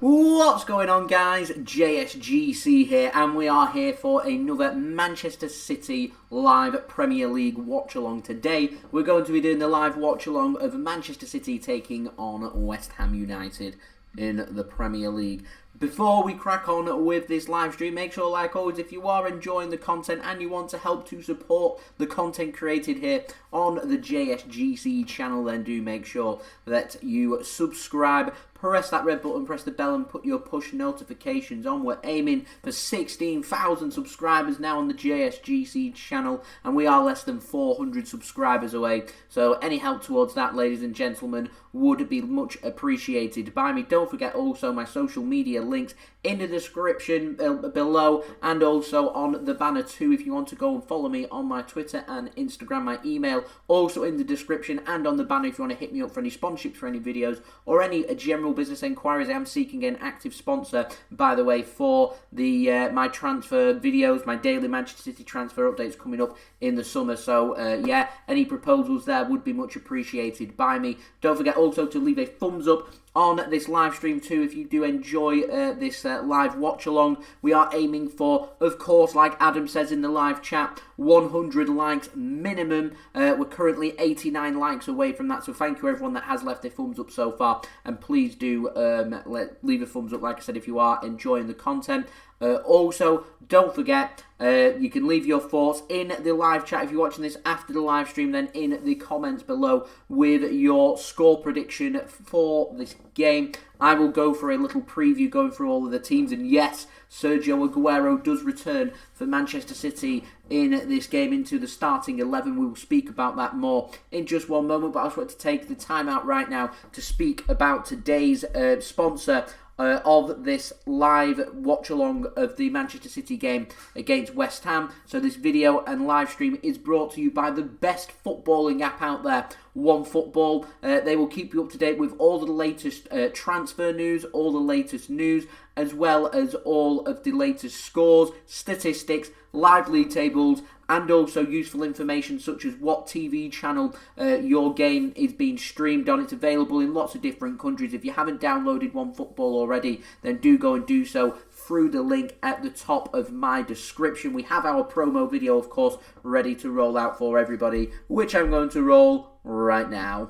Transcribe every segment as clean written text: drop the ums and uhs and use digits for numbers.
What's going on, guys? JSGC here, and we are here for another Manchester City live Premier League watch-along. Today, we're going to be doing the live watch-along of Manchester City taking on West Ham United in the Premier League. Before we crack on with this live stream, make sure, like always, if you are enjoying the content and you want to help to support the content created here on the JSGC channel, then do make sure that you subscribe, press that red button, press the bell and put your push notifications on. We're aiming for 16,000 subscribers now on the JSGC channel, and we are less than 400 subscribers away. So any help towards that, ladies and gentlemen, would be much appreciated by me. Don't forget also my social media links in the description below, and also on the banner too if you want to go and follow me on my Twitter and Instagram. My email also in the description and on the banner if you want to hit me up for any sponsorships for any videos or any general business inquiries. I am seeking an active sponsor, by the way, for the my transfer videos, my daily Manchester City transfer updates coming up in the summer. So yeah, any proposals there would be much appreciated by me. Don't forget also to leave a thumbs up on this live stream too if you do enjoy this live watch along. We are aiming for, of course, like Adam says in the live chat, 100 likes minimum. We're currently 89 likes away from that, so thank you everyone that has left a thumbs up so far, and please do leave a thumbs up, like I said, if you are enjoying the content. Also, don't forget, you can leave your thoughts in the live chat if you're watching this after the live stream, then in the comments below with your score prediction for this game. I will go for a little preview going through all of the teams, and yes, Sergio Aguero does return for Manchester City in this game into the starting 11. We will speak about that more in just one moment, but I just want to take the time out right now to speak about today's sponsor of this live watch-along of the Manchester City game against West Ham. So this video and live stream is brought to you by the best footballing app out there, OneFootball. They will keep you up to date with all the latest transfer news, all the latest news, as well as all of the latest scores, statistics, live league tables, and also useful information such as what TV channel your game is being streamed on. It's available in lots of different countries. If you haven't downloaded OneFootball already, then do go and do so through the link at the top of my description. We have our promo video, of course, ready to roll out for everybody, which I'm going to roll right now.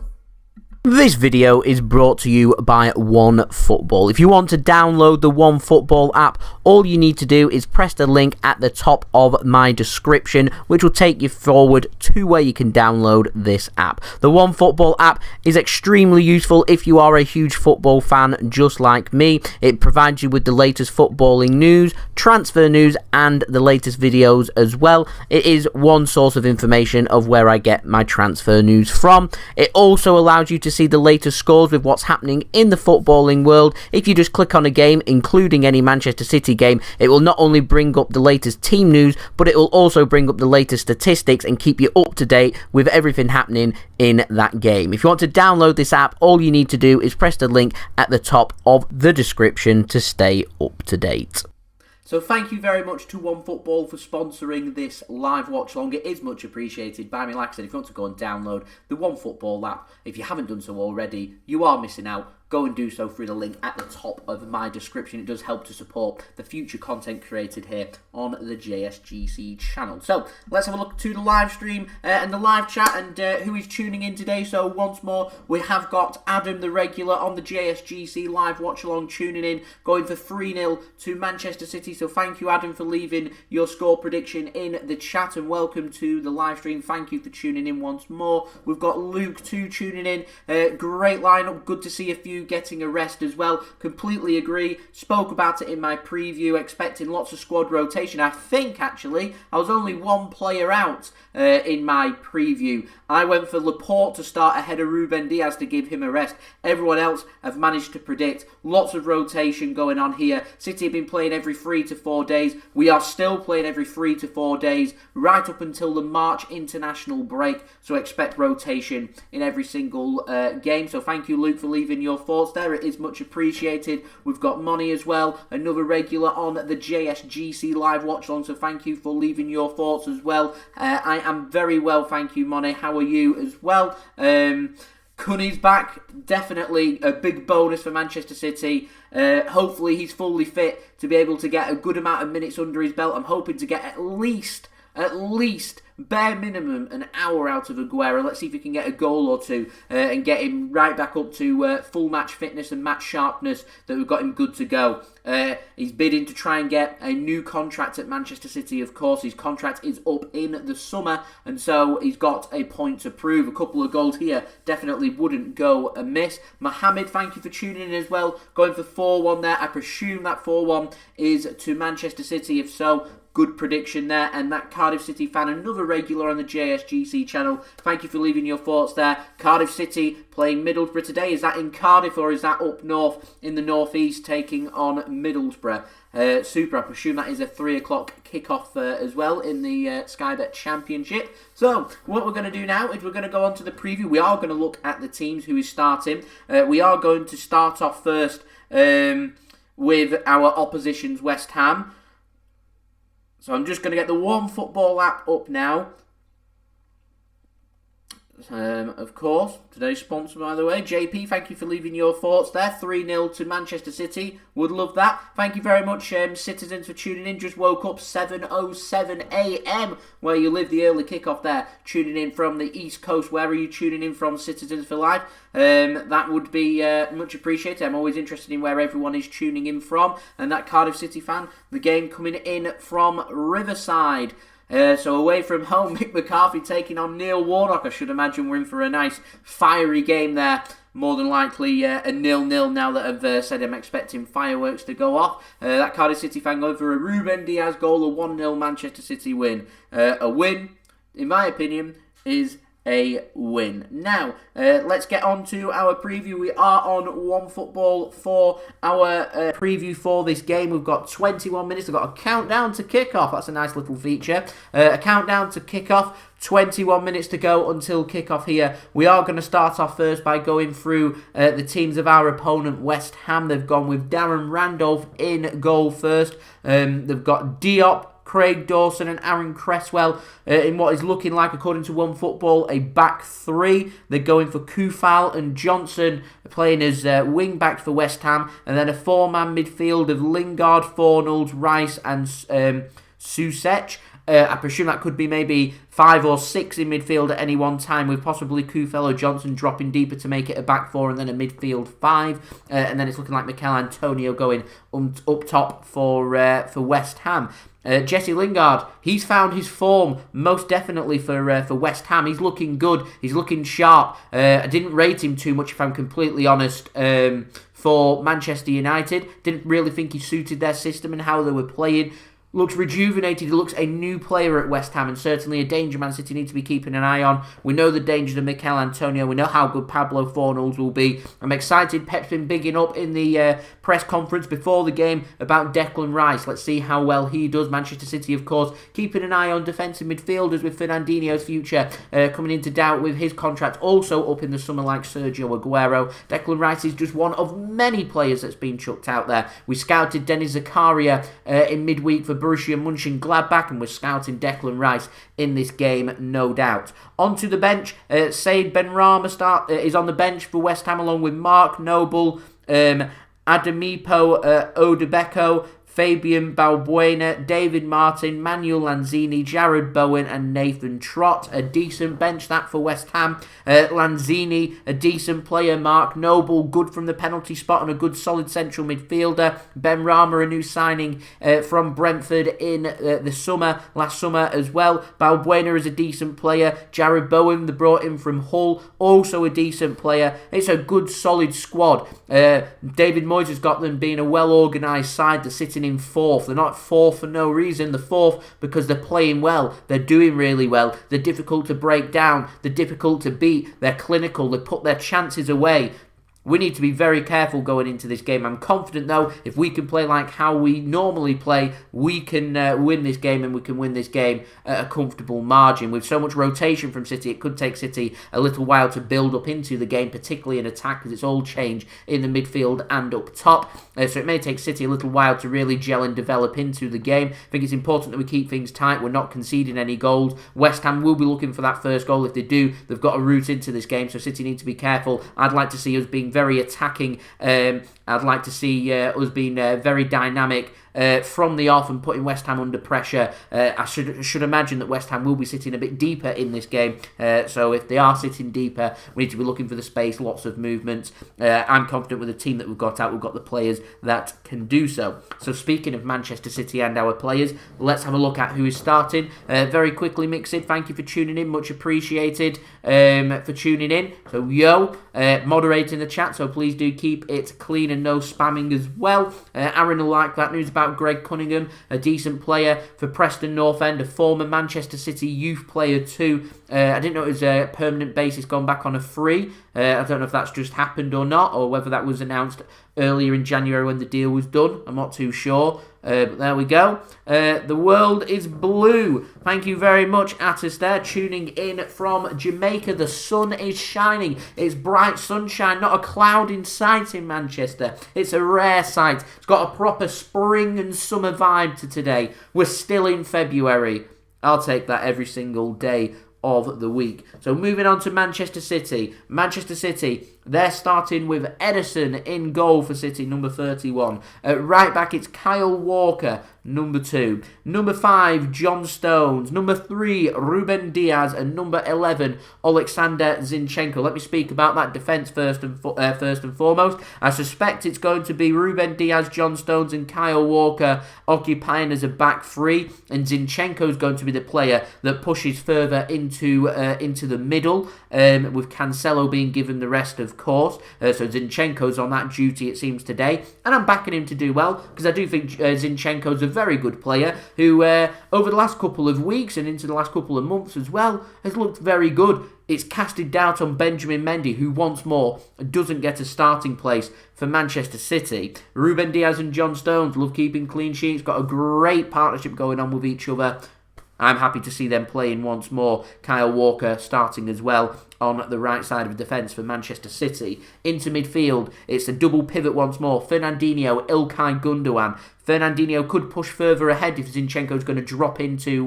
This video is brought to you by OneFootball. If you want to download the OneFootball app, all you need to do is press the link at the top of my description, which will take you forward to where you can download this app. The OneFootball app is extremely useful if you are a huge football fan just like me. It provides you with the latest footballing news, transfer news, and the latest videos as well. It is one source of information of where I get my transfer news from. It also allows you to see the latest scores with what's happening in the footballing world. If you just click on a game, including any Manchester City game, it will not only bring up the latest team news, but it will also bring up the latest statistics and keep you up to date with everything happening in that game. If you want to download this app, all you need to do is press the link at the top of the description to stay up to date. So thank you very much to OneFootball for sponsoring this live watch-along. It is much appreciated by me. Like I said, if you want to go and download the OneFootball app, if you haven't done so already, you are missing out. Go and do so through the link at the top of my description. It does help to support the future content created here on the JSGC channel. So let's have a look to the live stream and the live chat and who is tuning in today. So once more, we have got Adam, the regular, on the JSGC live watch-along, tuning in, going for 3-0 to Manchester City. So thank you, Adam, for leaving your score prediction in the chat, and welcome to the live stream. Thank you for tuning in once more. We've got Luke too tuning in. Great lineup. Good to see a few getting a rest as well. Completely agree. Spoke about it in my preview, expecting lots of squad rotation. I think, actually, I was only one player out in my preview. I went for Laporte to start ahead of Ruben Diaz to give him a rest. Everyone else have managed to predict. Lots of rotation going on here. City have been playing every 3 to 4 days. We are still playing every 3 to 4 days, right up until the March international break. So expect rotation in every single game. So thank you, Luke, for leaving your thoughts there. It is much appreciated. We've got Money as well, another regular on the JSGC live watch along. So thank you for leaving your thoughts as well. I am very well, thank you, Money. How are you as well? Cunny's back, definitely a big bonus for Manchester City. Hopefully he's fully fit to be able to get a good amount of minutes under his belt. I'm hoping to get at least, bare minimum, an hour out of Aguero. Let's see if we can get a goal or two and get him right back up to full match fitness and match sharpness that we've got him good to go. He's bidding to try and get a new contract at Manchester City, of course. His contract is up in the summer, and so he's got a point to prove. A couple of goals here definitely wouldn't go amiss. Mohamed, thank you for tuning in as well. Going for 4-1 there. I presume that 4-1 is to Manchester City. If so, good prediction there. And that Cardiff City fan, another regular on the JSGC channel, thank you for leaving your thoughts there. Cardiff City playing Middlesbrough today. Is that in Cardiff or is that up north in the northeast taking on Middlesbrough? Super. I presume that is a 3 o'clock kickoff as well in the Sky Bet Championship. So what we're going to do now is we're going to go on to the preview. We are going to look at the teams who is starting. We are going to start off first with our opposition's West Ham. So I'm just going to get the One Football app up now. Of course, today's sponsor, by the way. JP, thank you for leaving your thoughts there. 3-0 to Manchester City. Would love that. Thank you very much, citizens, for tuning in. Just woke up 7:07 a.m. where you live, the early kickoff there. Tuning in from the East Coast. Where are you tuning in from, Citizens for Life? That would be much appreciated. I'm always interested in where everyone is tuning in from. And that Cardiff City fan, the game coming in from Riverside. So away from home, Mick McCarthy taking on Neil Warnock. I should imagine we're in for a nice fiery game there. More than likely a 0-0 now that I've said I'm expecting fireworks to go off. That Cardiff City fan going for a Ruben Diaz goal, a 1-0 Manchester City win. A win, in my opinion, is a win. Now, let's get on to our preview. We are on One Football for our preview for this game. We've got 21 minutes. We've got a countdown to kickoff. That's a nice little feature. A countdown to kickoff. 21 minutes to go until kickoff here. We are going to start off first by going through the teams of our opponent, West Ham. They've gone with Darren Randolph in goal first. They've got Diop, Craig Dawson and Aaron Cresswell in what is looking like, according to One Football, a back three. They're going for Kufal and Johnson playing as wing backs for West Ham, and then a four-man midfield of Lingard, Fornals, Rice and Susech. I presume that could be maybe 5 or 6 in midfield at any one time, with possibly Kufel or Johnson dropping deeper to make it a back 4 and then a midfield 5. And then it's looking like Mikel Antonio going up top for West Ham. Jesse Lingard, he's found his form most definitely for West Ham. He's looking good. He's looking sharp. I didn't rate him too much, if I'm completely honest, for Manchester United. Didn't really think he suited their system and how they were playing. Looks rejuvenated. He looks a new player at West Ham, and certainly a danger Man City need to be keeping an eye on. We know the dangers of Mikel Antonio. We know how good Pablo Fornals will be. I'm excited. Pep's been bigging up in the press conference before the game about Declan Rice. Let's see how well he does. Manchester City, of course, keeping an eye on defensive midfielders, with Fernandinho's future coming into doubt with his contract also up in the summer, like Sergio Aguero. Declan Rice is just one of many players that's been chucked out there. We scouted Denis Zakaria in midweek for Borussia Mönchengladbach, and we're scouting Declan Rice in this game, no doubt. Onto the bench, Said Benrahma is on the bench for West Ham, along with Mark Noble, Ademipo Odebeko, Fabian Balbuena, David Martin, Manuel Lanzini, Jared Bowen and Nathan Trott. A decent bench that for West Ham. Lanzini, a decent player. Mark Noble, good from the penalty spot and a good solid central midfielder. Benrahma, a new signing from Brentford in the last summer as well. Balbuena is a decent player. Jared Bowen, they brought in from Hull, also a decent player. It's a good solid squad. David Moyes has got them being a well-organised side. They're sitting in 4th. They're not 4th for no reason. They're 4th because they're playing well. They're doing really well. They're difficult to break down. They're difficult to beat. They're clinical. They put their chances away. We need to be very careful going into this game. I'm confident, though, if we can play like how we normally play, we can win this game, and we can win this game at a comfortable margin. With so much rotation from City, it could take City a little while to build up into the game, particularly in attack, because it's all change in the midfield and up top. So it may take City a little while to really gel and develop into the game. I think it's important that we keep things tight. We're not conceding any goals. West Ham will be looking for that first goal. If they do, they've got a route into this game, so City need to be careful. I'd like to see us being very attacking. I'd like to see us being very dynamic from the off and putting West Ham under pressure. I should imagine that West Ham will be sitting a bit deeper in this game. So if they are sitting deeper, we need to be looking for the space, lots of movement. I'm confident with the team that we've got out. We've got the players that can do so. So speaking of Manchester City and our players, let's have a look at who is starting. Very quickly, Mixed, thank you for tuning in. Much appreciated for tuning in. So Yo, moderating the chat, so please do keep it clean and no spamming as well. Aaron will like that news about Greg Cunningham, a decent player for Preston North End, a former Manchester City youth player too. I didn't know it was a permanent basis, gone back on a free. I don't know if that's just happened or not, or whether that was announced earlier in January when the deal was done. I'm not too sure. But there we go. The world is blue. Thank you very much, Attis there, tuning in from Jamaica. The sun is shining. It's bright sunshine, not a cloud in sight in Manchester. It's a rare sight. It's got a proper spring and summer vibe to today. We're still in February. I'll take that every single day of the week. So moving on to Manchester City. Manchester City, they're starting with Ederson in goal for City, number 31. Right back, it's Kyle Walker, number 2. Number 5, John Stones. Number 3, Ruben Diaz. And number 11, Alexander Zinchenko. Let me speak about that defence first and foremost. I suspect it's going to be Ruben Diaz, John Stones and Kyle Walker occupying as a back three. And Zinchenko is going to be the player that pushes further into the middle, with Cancelo being given the rest, of course. So Zinchenko's on that duty, it seems, today. And I'm backing him to do well, because I do think Zinchenko's a very good player who, over the last couple of weeks and into the last couple of months as well, has looked very good. It's casted doubt on Benjamin Mendy, who once more doesn't get a starting place for Manchester City. Ruben Diaz and John Stones love keeping clean sheets, got a great partnership going on with each other. I'm happy to see them playing once more. Kyle Walker starting as well on the right side of defence for Manchester City. Into midfield, it's a double pivot once more. Fernandinho, Ilkay Gundogan. Fernandinho could push further ahead if Zinchenko's going to drop into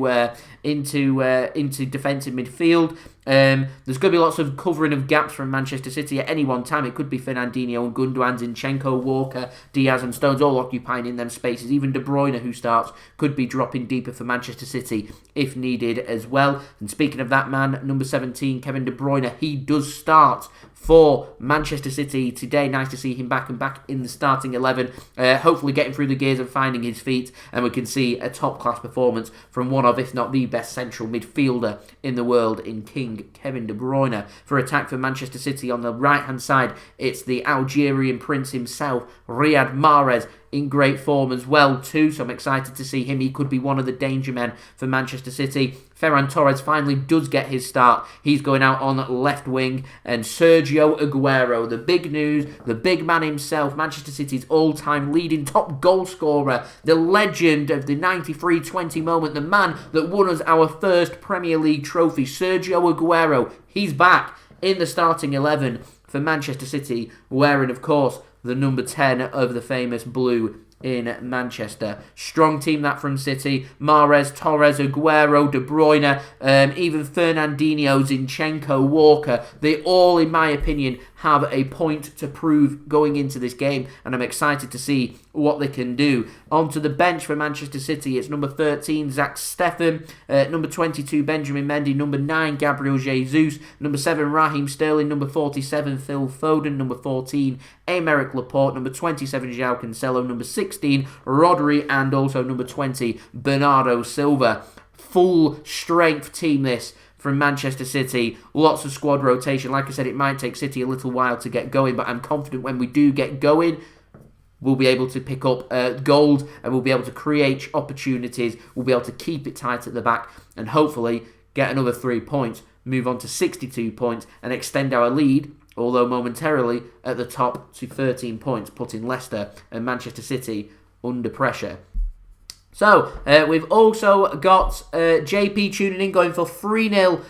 defensive midfield. There's going to be lots of covering of gaps from Manchester City at any one time. It could be Fernandinho and Gundogan, Zinchenko, Walker, Diaz and Stones all occupying in them spaces. Even De Bruyne, who starts, could be dropping deeper for Manchester City if needed as well. And speaking of that man, number 17, Kevin De Bruyne, he does start for Manchester City today. Nice to see him back in the starting 11. Hopefully getting through the gears and finding his feet, and we can see a top-class performance from one of, if not the best central midfielder in the world in King Kevin De Bruyne. For attack for Manchester City on the right-hand side, it's the Algerian prince himself, Riyad Mahrez, in great form as well too, so I'm excited to see him. He could be one of the danger men for Manchester City. Ferran Torres finally does get his start. He's going out on left wing, and Sergio Aguero, the big news, the big man himself, Manchester City's all-time leading top goal scorer, the legend of the 93-20 moment, the man that won us our first Premier League trophy, Sergio Aguero. He's back in the starting 11 for Manchester City, wearing, of course, the number 10 of the famous blue in Manchester. Strong team that from City. Mahrez, Torres, Aguero, De Bruyne, even Fernandinho, Zinchenko, Walker. They all, in my opinion, have a point to prove going into this game, and I'm excited to see what they can do. Onto the bench for Manchester City, it's number 13, Zach Steffen, number 22, Benjamin Mendy, number 9, Gabriel Jesus, number 7, Raheem Sterling, number 47, Phil Foden, number 14, Aymeric Laporte, number 27, João Cancelo, number 16, Rodri, and also number 20, Bernardo Silva. Full strength team this from Manchester City. Lots of squad rotation. Like I said, it might take City a little while to get going, but I'm confident when we do get going, we'll be able to pick up goals, and we'll be able to create opportunities. We'll be able to keep it tight at the back and hopefully get another 3 points, move on to 62 points and extend our lead although momentarily at the top to 13 points, putting Leicester and Manchester City under pressure. So, we've also got JP tuning in, going for 3-0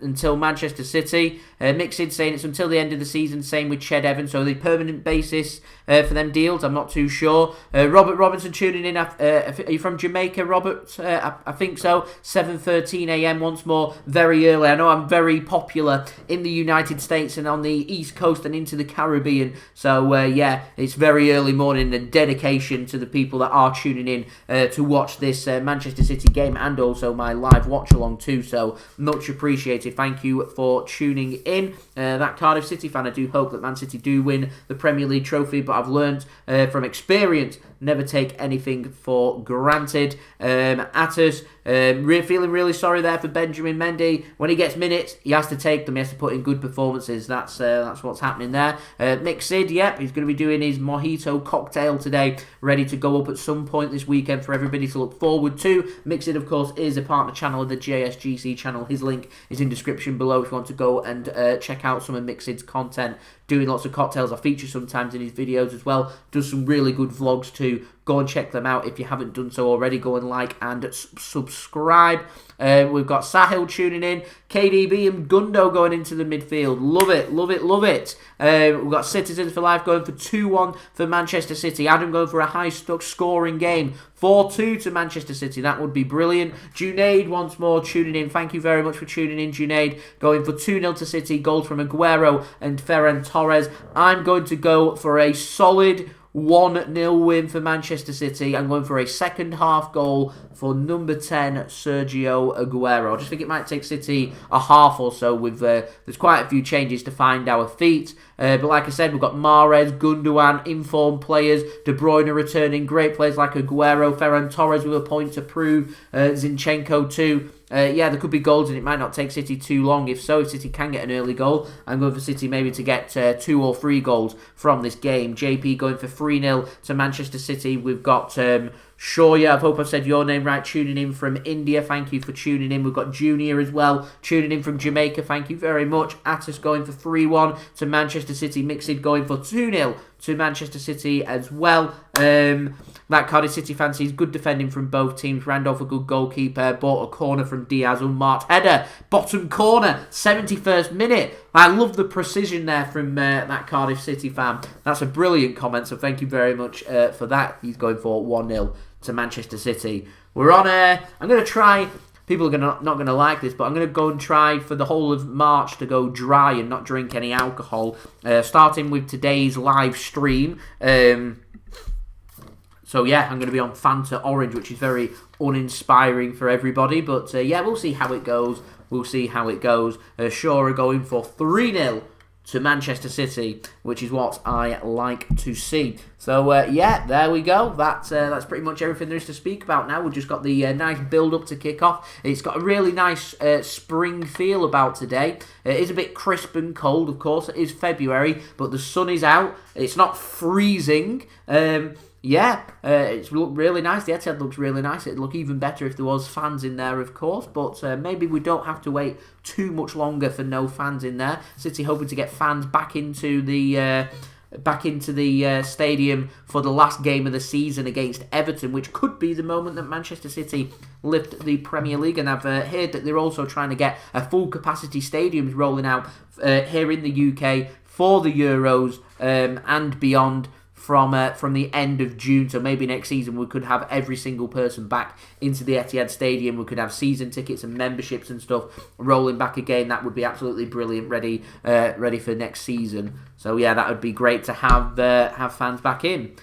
until Manchester City. Mixed saying it's until the end of the season, same with Ched Evans, so the permanent basis for them deals, I'm not too sure. Robert Robinson tuning in, are you from Jamaica, Robert? I think so. 7:13 a.m. once more, very early. I know I'm very popular in the United States and on the East Coast and into the Caribbean, so yeah, it's very early morning, and dedication to the people that are tuning in to watch this Manchester City game, and also my live watch-along too, so much appreciated. Thank you for tuning in. That Cardiff City fan, I do hope that Man City do win the Premier League trophy, but I've learned from experience, never take anything for granted. Atos, feeling really sorry there for Benjamin Mendy. When he gets minutes, he has to take them. He has to put in good performances. That's what's happening there. Mixid, yep, he's going to be doing his mojito cocktail today, ready to go up at some point this weekend for everybody to look forward to. Mixid, of course, is a partner channel of the JSGC channel. His link is in description below if you want to go and check out some of Mixid's content. Doing lots of cocktails. I feature sometimes in his videos as well. Does some really good vlogs too. Go and check them out if you haven't done so already. Go and like and subscribe. We've got Sahil tuning in. KDB and Gundo going into the midfield. Love it, love it, love it. We've got Citizens for Life going for 2-1 for Manchester City. Adam going for a high-scoring game. 4-2 to Manchester City. That would be brilliant. Junaid once more tuning in. Thank you very much for tuning in, Junaid. Going for 2-0 to City. Goals from Aguero and Ferran Torres. I'm going to go for a solid 1-0 win for Manchester City. I'm going for a second half goal for number 10, Sergio Aguero. I just think it might take City a half or so. With there's quite a few changes to find our feet. But like I said, we've got Mahrez, Gundogan, informed players, De Bruyne returning, great players like Aguero, Ferran Torres with a point to prove, Zinchenko too. Yeah, there could be goals and it might not take City too long. If City can get an early goal, I'm going for City maybe to get 2 or 3 goals from this game. JP going for 3-0 to Manchester City. We've got Shoya, I hope I've said your name right, tuning in from India. Thank you for tuning in. We've got Junior as well, tuning in from Jamaica. Thank you very much. Atos going for 3-1 to Manchester City. Mixed going for 2-0 to Manchester City as well. That Cardiff City fancies good defending from both teams. Randolph, a good goalkeeper, bought a corner from Diaz, unmarked header, bottom corner, 71st minute. I love the precision there from that Cardiff City fan. That's a brilliant comment, so thank you very much for that. He's going for 1-0 to Manchester City. We're on I'm going to try. People are not going to like this, but I'm going to go and try for the whole of March to go dry and not drink any alcohol. Starting with today's live stream. So yeah, I'm going to be on Fanta Orange, which is very uninspiring for everybody. But yeah, we'll see how it goes. We'll see how it goes. Shaw are going for 3-0 to Manchester City, which is what I like to see. So yeah, there we go. That's pretty much everything there is to speak about now. We've just got the nice build-up to kick off. It's got a really nice spring feel about today. It is a bit crisp and cold, of course. It is February, but the sun is out. It's not freezing. Yeah, it's looked really nice. The Etihad looks really nice. It'd look even better if there was fans in there, of course. But maybe we don't have to wait too much longer for no fans in there. City hoping to get fans back into the stadium for the last game of the season against Everton, which could be the moment that Manchester City lift the Premier League. And I've heard that they're also trying to get a full capacity stadiums rolling out here in the UK for the Euros and beyond. From the end of June, so maybe next season we could have every single person back into the Etihad Stadium. We could have season tickets and memberships and stuff rolling back again. That would be absolutely brilliant, ready for next season. So yeah, that would be great to have fans back in.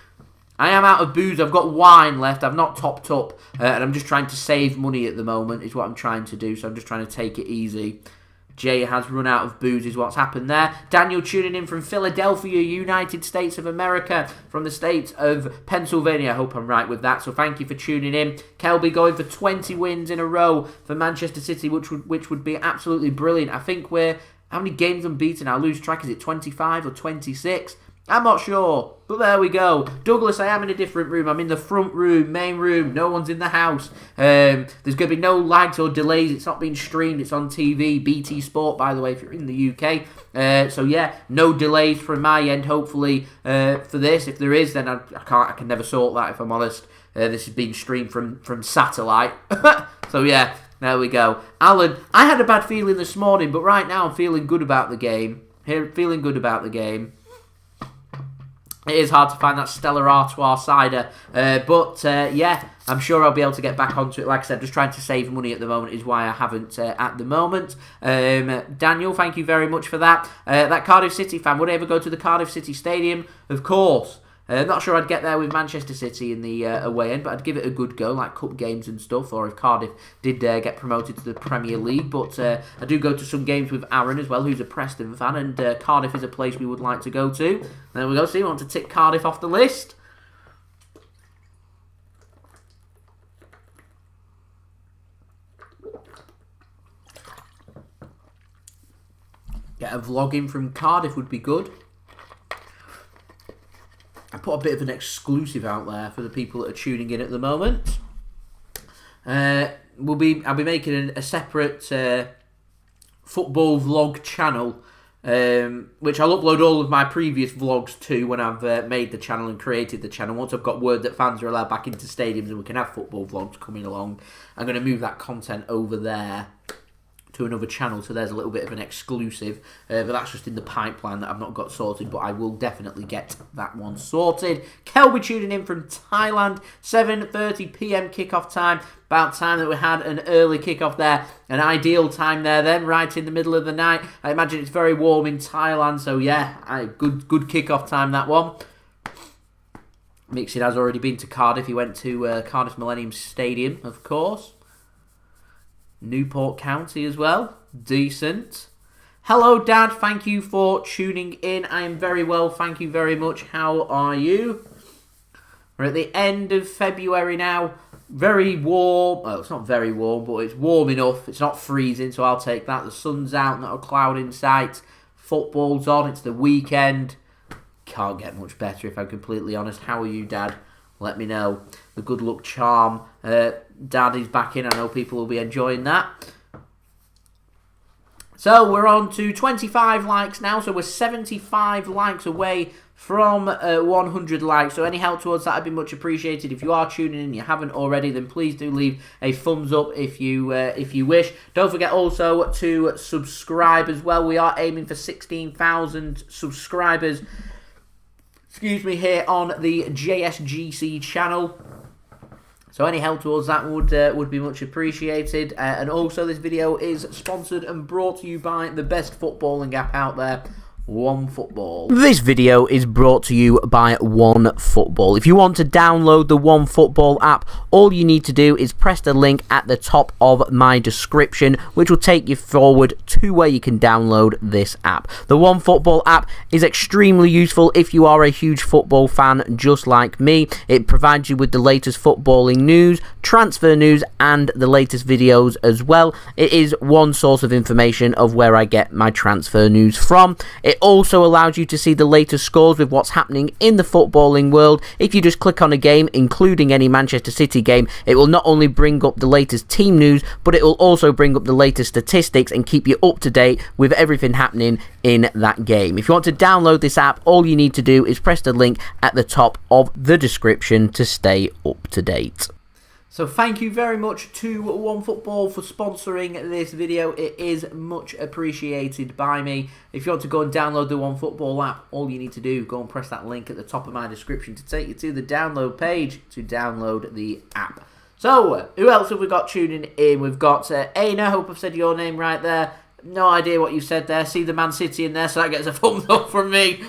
I am out of booze. I've got wine left. I've not topped up, and I'm just trying to save money at the moment. Is what I'm trying to do. So I'm just trying to take it easy. Jay has run out of booze is what's happened there. Daniel tuning in from Philadelphia, United States of America, from the state of Pennsylvania. I hope I'm right with that, so thank you for tuning in. Kelby going for 20 wins in a row for Manchester City, which would be absolutely brilliant. I think how many games unbeaten? I lose track. Is it 25 or 26? I'm not sure. But there we go. Douglas, I am in a different room. I'm in the front room, main room. No one's in the house. There's going to be no lags or delays. It's not being streamed. It's on TV. BT Sport, by the way, if you're in the UK. So, yeah, no delays from my end, hopefully, for this. If there is, then I can never sort that, if I'm honest. This is being streamed from satellite. So, yeah, there we go. Alan, I had a bad feeling this morning, but right now I'm feeling good about the game. Feeling good about the game. It is hard to find that Stella Artois cider, but yeah, I'm sure I'll be able to get back onto it. Like I said, just trying to save money at the moment is why I haven't at the moment. Daniel, thank you very much for that. That Cardiff City fan, would I ever go to the Cardiff City Stadium? Of course. Not sure I'd get there with Manchester City in the away end, but I'd give it a good go, like cup games and stuff, or if Cardiff did get promoted to the Premier League. But I do go to some games with Aaron as well, who's a Preston fan, and Cardiff is a place we would like to go to. There we go, see, we want to tick Cardiff off the list. Get a vlog in from Cardiff would be good. I put a bit of an exclusive out there for the people that are tuning in at the moment. I'll be making a separate football vlog channel, which I'll upload all of my previous vlogs to when I've made the channel and created the channel. Once I've got word that fans are allowed back into stadiums and we can have football vlogs coming along, I'm going to move that content over there to another channel, so there's a little bit of an exclusive, but that's just in the pipeline that I've not got sorted, but I will definitely get that one sorted. Kelby tuning in from Thailand, 7:30 PM kickoff time, about time that we had an early kickoff there, an ideal time there then, right in the middle of the night. I imagine it's very warm in Thailand, so yeah, good kickoff time, that one. Mixit has already been to Cardiff. He went to Cardiff Millennium Stadium, of course. Newport County as well. Decent. Hello, Dad. Thank you for tuning in. I am very well. Thank you very much. How are you? We're at the end of February now. Very warm. Well, it's not very warm, but it's warm enough. It's not freezing, so I'll take that. The sun's out, not a cloud in sight. Football's on. It's the weekend. Can't get much better, if I'm completely honest. How are you, Dad? Let me know. The good luck charm. Dad is back in. I know people will be enjoying that. So we're on to 25 likes now. So we're 75 likes away from 100 likes. So any help towards that would be much appreciated. If you are tuning in and you haven't already, then please do leave a thumbs up if you wish. Don't forget also to subscribe as well. We are aiming for 16,000 subscribers. Excuse me, here on the JSGC channel. So any help towards that would be much appreciated. And also this video is sponsored and brought to you by the best footballing app out there, OneFootball. This video is brought to you by OneFootball. If you want to download the OneFootball app, all you need to do is press the link at the top of my description, which will take you forward to where you can download this app. The OneFootball app is extremely useful if you are a huge football fan just like me. It provides you with the latest footballing news, transfer news, and the latest videos as well. It is one source of information of where I get my transfer news from. It also allows you to see the latest scores with what's happening in the footballing world. If you just click on a game, including any Manchester City game, it will not only bring up the latest team news, but it will also bring up the latest statistics and keep you up to date with everything happening in that game. If you want to download this app, all you need to do is press the link at the top of the description to stay up to date. So thank you very much to OneFootball for sponsoring this video. It is much appreciated by me. If you want to go and download the OneFootball app, all you need to do, go and press that link at the top of my description to take you to the download page to download the app. So, who else have we got tuning in? We've got Aina, hope I've said your name right there. No idea what you said there. See the Man City in there, so that gets a thumbs up from me.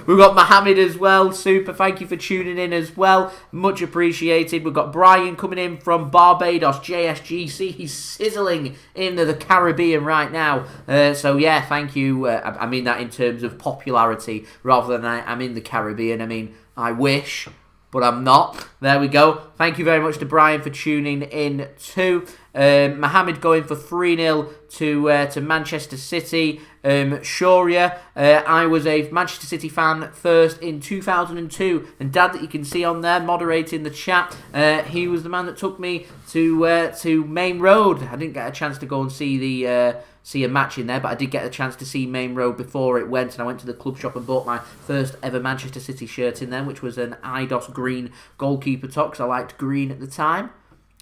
We've got Mohammed as well. Super, thank you for tuning in as well. Much appreciated. We've got Brian coming in from Barbados, JSGC. He's sizzling in the Caribbean right now. So, yeah, thank you. I mean that in terms of popularity rather than I'm in the Caribbean. I mean, I wish, but I'm not. There we go. Thank you very much to Brian for tuning in too. Mohamed going for 3-0 to Manchester City. Shaurya, I was a Manchester City fan first in 2002, and Dad, that you can see on there moderating the chat, he was the man that took me to Main Road. I didn't get a chance to go and see a match in there, but I did get a chance to see Main Road before it went, and I went to the club shop and bought my first ever Manchester City shirt in there, which was an Eidos green goalkeeper top, because I liked green at the time.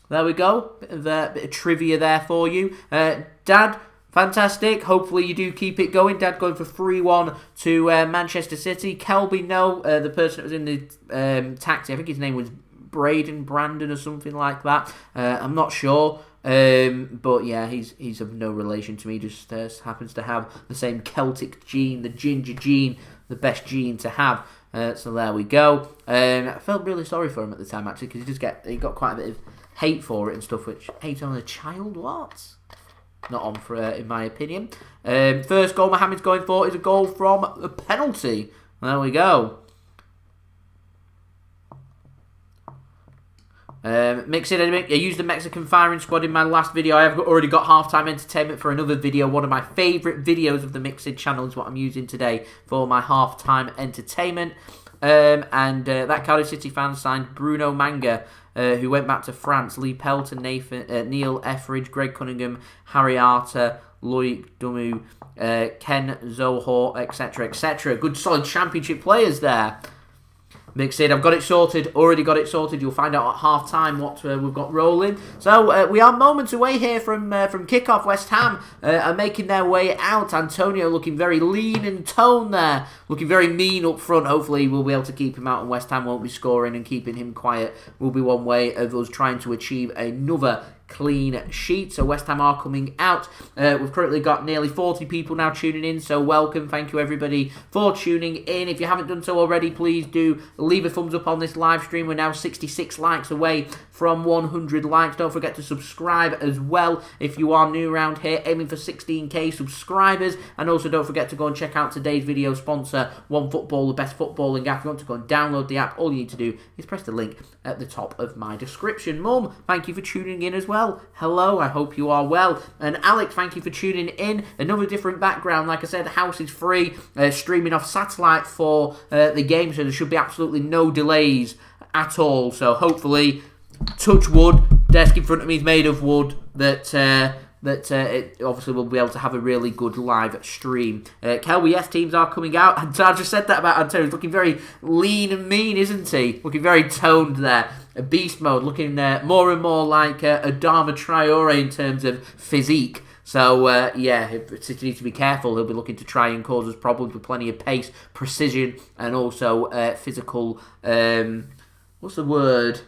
There we go, bit of trivia there for you. Dad, fantastic. Hopefully you do keep it going. Dad going for 3-1 to Manchester City. Kelby, no, the person that was in the taxi, I think his name was Brandon or something like that. I'm not sure. But yeah, he's of no relation to me. Just happens to have the same Celtic gene, the ginger gene, the best gene to have. So there we go. I felt really sorry for him at the time, actually, because he got quite a bit of hate for it and stuff. Which, hate on a child? What? Not on for in my opinion. First goal Mohamed's going for is a goal from a penalty. There we go. Mixing, I used the Mexican firing squad in my last video. I have already got halftime entertainment for another video. One of my favourite videos of the Mixed channel is what I'm using today for my halftime entertainment. And that Cardiff City fan signed Bruno Manga, who went back to France. Lee Pelton, Neil Etheridge, Greg Cunningham, Harry Arter, Loic Dumu, Ken Zohor, etc., etc. Good solid championship players there. Mixed, I've got it sorted, already got it sorted. You'll find out at half-time what we've got rolling. So we are moments away here from kick-off. West Ham are making their way out. Antonio looking very lean and toned there, looking very mean up front. Hopefully we'll be able to keep him out and West Ham won't be scoring, and keeping him quiet will be one way of us trying to achieve another clean sheet. So West Ham are coming out. We've currently got nearly 40 people now tuning in, so welcome. Thank you everybody for tuning in. If you haven't done so already, please do leave a thumbs up on this live stream. We're now 66 likes away from 100 likes. Don't forget to subscribe as well if you are new around here, aiming for 16k subscribers. And also don't forget to go and check out today's video sponsor, OneFootball, the best footballing app. If you want to go and download the app, all you need to do is press the link at the top of my description. Mum, thank you for tuning in as well. Hello, I hope you are well. And Alex, thank you for tuning in. Another different background. Like I said, the house is free, streaming off satellite for the game, so there should be absolutely no delays at all. So hopefully, touch wood, desk in front of me is made of wood, that it obviously will be able to have a really good live stream. Kelby, yes, teams are coming out. And I just said that about Antonio. He's looking very lean and mean, isn't he? Looking very toned there. A beast mode, looking more and more like Adama Traore in terms of physique. So, yeah, City needs to be careful. He'll be looking to try and cause us problems with plenty of pace, precision, and also physical, what's the word?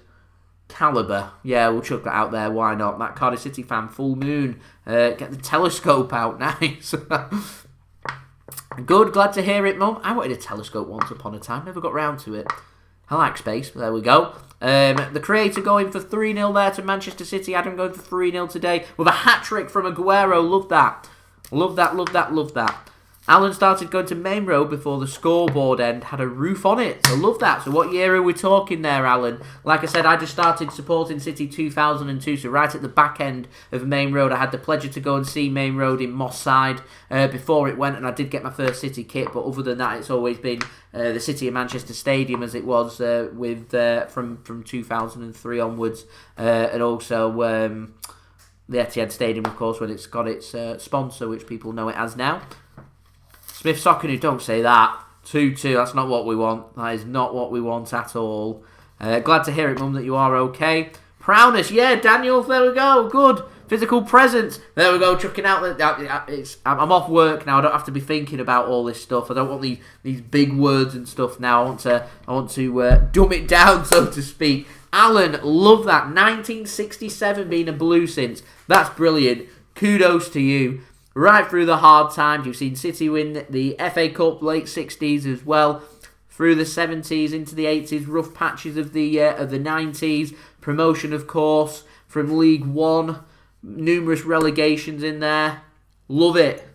Calibre. Yeah, we'll chuck that out there. Why not? That Cardiff City fan, full moon. Get the telescope out. Nice. Good. Glad to hear it, Mum. I wanted a telescope once upon a time. Never got round to it. I like space. There we go. The creator going for 3-0 there to Manchester City. Adam going for 3-0 today with a hat-trick from Aguero. Love that. Love that, love that, love that. Alan started going to Main Road before the scoreboard end had a roof on it. So love that. So what year are we talking there, Alan? Like I said, I just started supporting City 2002. So right at the back end of Main Road, I had the pleasure to go and see Main Road in Moss Side before it went. And I did get my first City kit. But other than that, it's always been the City of Manchester Stadium as it was from 2003 onwards. And also the Etihad Stadium, of course, when it's got its sponsor, which people know it as now. Smith Soccer, don't say that. 2-2, that's not what we want. That is not what we want at all. Glad to hear it, Mum, that you are okay. Prowess, yeah, Daniel, there we go. Good. Physical presence. There we go, chucking out. I'm off work now. I don't have to be thinking about all this stuff. I don't want these big words and stuff now. I want to dumb it down, so to speak. Alan, love that. 1967 being a blue since. That's brilliant. Kudos to you. Right through the hard times, you've seen City win the FA Cup late 60s as well. Through the 70s into the 80s, rough patches of the 90s. Promotion, of course, from League One. Numerous relegations in there. Love it.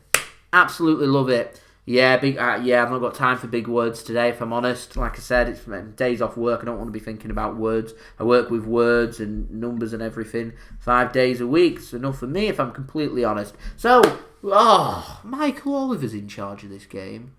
Absolutely love it. Yeah, yeah, I've not got time for big words today, if I'm honest. Like I said, it's days off work. I don't want to be thinking about words. I work with words and numbers and everything 5 days a week. It's enough for me, if I'm completely honest. So, Michael Oliver's in charge of this game.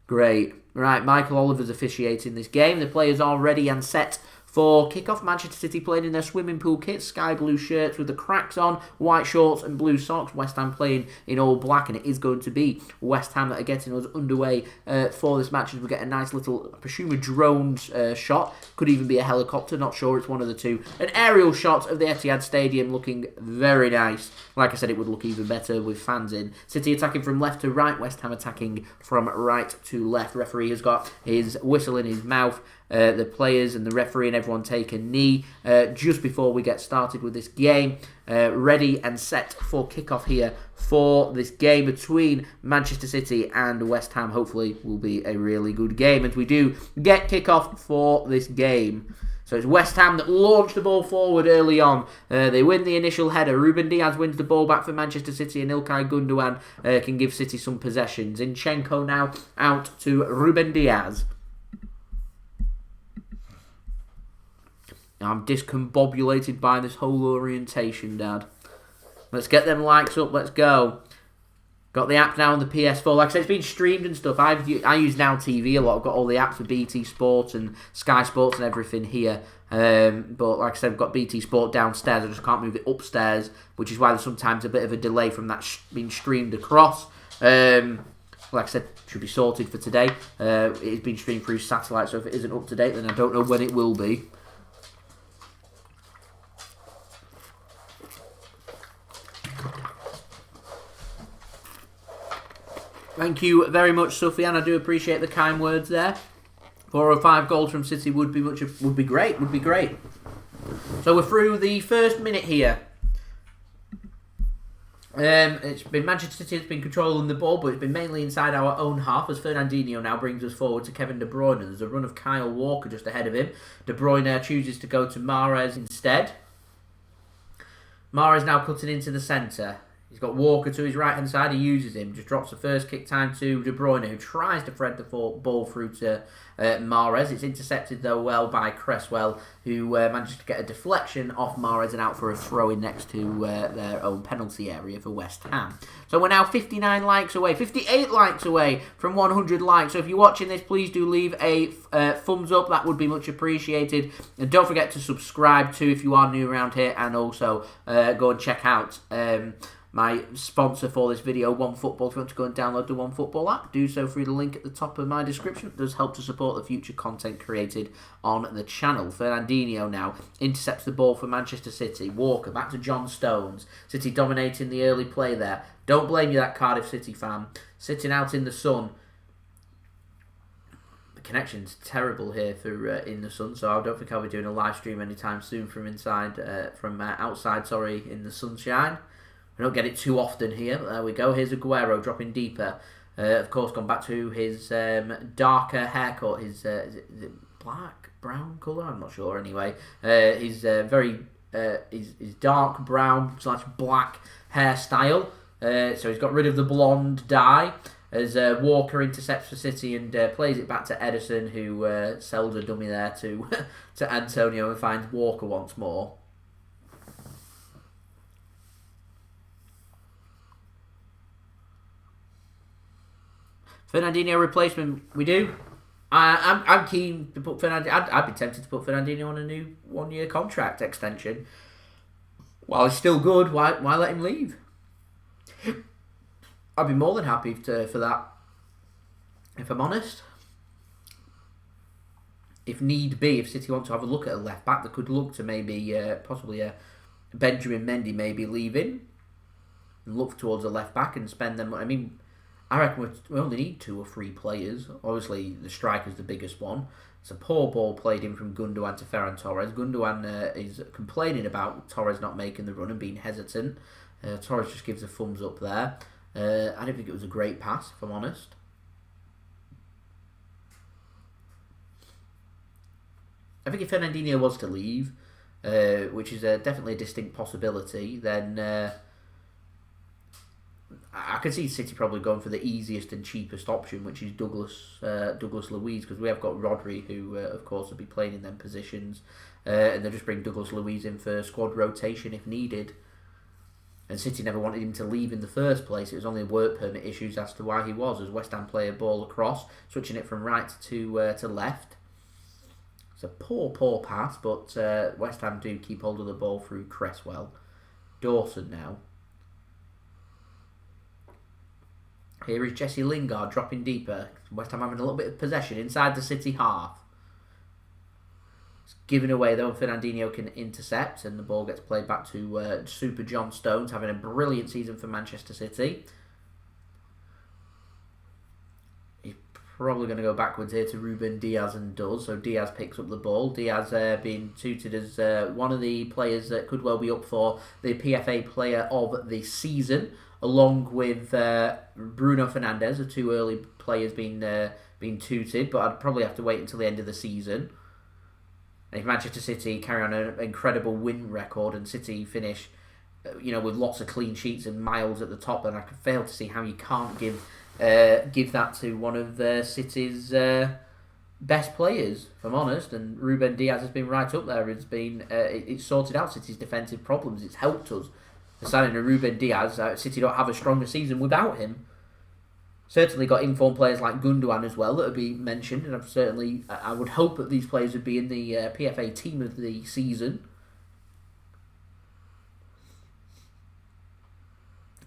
Great. Right, Michael Oliver's officiating this game. The players are ready and set for kick-off. Manchester City playing in their swimming pool kits, sky blue shirts with the cracks on, white shorts and blue socks. West Ham playing in all black, and it is going to be West Ham that are getting us underway for this match, as we get a nice little, I presume, a drone shot. Could even be a helicopter, not sure, it's one of the two. An aerial shot of the Etihad Stadium looking very nice. Like I said, it would look even better with fans in. City attacking from left to right, West Ham attacking from right to left. Referee has got his whistle in his mouth. The players and the referee and everyone take a knee just before we get started with this game. Ready and set for kickoff here for this game between Manchester City and West Ham. Hopefully will be a really good game, and we do get kickoff for this game. So it's West Ham that launch the ball forward early on. They win the initial header. Ruben Diaz wins the ball back for Manchester City, and Ilkay Gundogan can give City some possession. Zinchenko now out to Ruben Diaz. I'm discombobulated by this whole orientation, Dad. Let's get them likes up. Let's go. Got the app now on the PS4. Like I said, it's been streamed and stuff. I use Now TV a lot. I've got all the apps for BT Sports and Sky Sports and everything here. But like I said, I've got BT Sport downstairs. I just can't move it upstairs, which is why there's sometimes a bit of a delay from that being streamed across. Like I said, should be sorted for today. It's been streamed through satellite, so if it isn't up to date, then I don't know when it will be. Thank you very much, Sufyan. I do appreciate the kind words there. 4 or 5 goals from City would be great. Would be great. So we're through the first minute here. It's been Manchester City that's been controlling the ball, but it's been mainly inside our own half, as Fernandinho now brings us forward to Kevin De Bruyne. There's a run of Kyle Walker just ahead of him. De Bruyne chooses to go to Mahrez instead. Mahrez now cutting into the centre. He's got Walker to his right-hand side. He uses him. Just drops the first kick time to De Bruyne, who tries to thread the ball through to Mahrez. It's intercepted, though, well by Cresswell, who manages to get a deflection off Mahrez and out for a throw-in next to their own penalty area for West Ham. So we're now 59 likes away, 58 likes away from 100 likes. So if you're watching this, please do leave a thumbs up. That would be much appreciated. And don't forget to subscribe too if you are new around here, and also go and check out my sponsor for this video, OneFootball. If you want to go and download the OneFootball app, do so through the link at the top of my description. It does help to support the future content created on the channel. Fernandinho now intercepts the ball for Manchester City. Walker back to John Stones. City dominating the early play there. Don't blame you, that Cardiff City fan. Sitting out in the sun. The connection's terrible here for in the sun, so I don't think I'll be doing a live stream anytime soon from outside, in the sunshine. We don't get it too often here. There we go. Here's Aguero dropping deeper. Of course, gone back to his darker haircut. His is it black, brown colour? I'm not sure. Anyway, his his dark brown / black hairstyle. So he's got rid of the blonde dye. As Walker intercepts for City and plays it back to Ederson, who sells a dummy there to to Antonio and finds Walker once more. Fernandinho replacement, we do. I'm keen to put Fernandinho. I'd be tempted to put Fernandinho on a new 1-year contract extension. While he's still good, why let him leave? I'd be more than happy for that, if I'm honest. If need be, if City want to have a look at a left back, that could look to maybe possibly a Benjamin Mendy maybe leaving, and look towards a left back and spend them. I mean, I reckon we only need 2 or 3 players. Obviously, the striker's the biggest one. It's a poor ball played in from Gundogan to Ferran Torres. Gundogan is complaining about Torres not making the run and being hesitant. Torres just gives a thumbs up there. I don't think it was a great pass, if I'm honest. I think if Fernandinho was to leave, which is definitely a distinct possibility, then I could see City probably going for the easiest and cheapest option, which is Douglas Luiz, because we have got Rodri, who of course will be playing in them positions, and they'll just bring Douglas Luiz in for squad rotation if needed. And City never wanted him to leave in the first place. It was only work permit issues as to why he was, as West Ham play a ball across, switching it from right to left. It's a poor pass, but West Ham do keep hold of the ball through Cresswell. Dawson now. Here is Jesse Lingard dropping deeper. West Ham having a little bit of possession inside the City half. It's given away though, and Fernandinho can intercept, and the ball gets played back to Super John Stones, having a brilliant season for Manchester City. He's probably going to go backwards here to Ruben Diaz, and does. So Diaz picks up the ball. Diaz being touted as one of the players that could well be up for the PFA Player of the Season, along with Bruno Fernandes, the two early players being touted, but I'd probably have to wait until the end of the season. And if Manchester City carry on an incredible win record and City finish, with lots of clean sheets and miles at the top, then I could fail to see how you can't give that to one of City's best players, if I'm honest. And Ruben Diaz has been right up there. It's sorted out City's defensive problems. It's helped us. The signing of Ruben Diaz, City don't have a stronger season without him. Certainly got informed players like Gundogan as well that would be mentioned, and I would hope that these players would be in the PFA team of the season.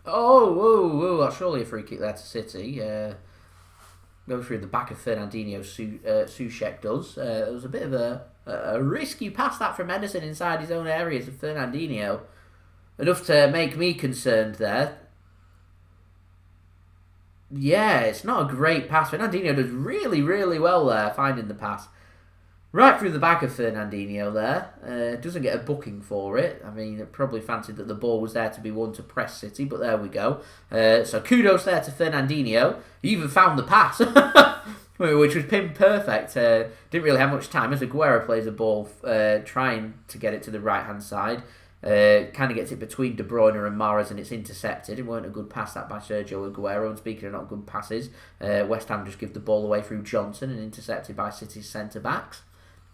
Whoa, that's surely a free kick there to City. Go through the back of Fernandinho, Soucek does. It was a bit of a risky pass that from Ederson inside his own areas of Fernandinho. Enough to make me concerned there. Yeah, it's not a great pass. Fernandinho does really, really well there, finding the pass. Right through the back of Fernandinho there. Doesn't get a booking for it. I mean, it probably fancied that the ball was there to be one to press City, but there we go. So kudos there to Fernandinho. He even found the pass, which was pin perfect. Didn't really have much time as Aguero plays the ball, trying to get it to the right-hand side. Kind of gets it between De Bruyne and Mahrez, and it's intercepted. It weren't a good pass that by Sergio Aguero. And speaking of not good passes, West Ham just give the ball away through Johnson and intercepted by City's centre-backs.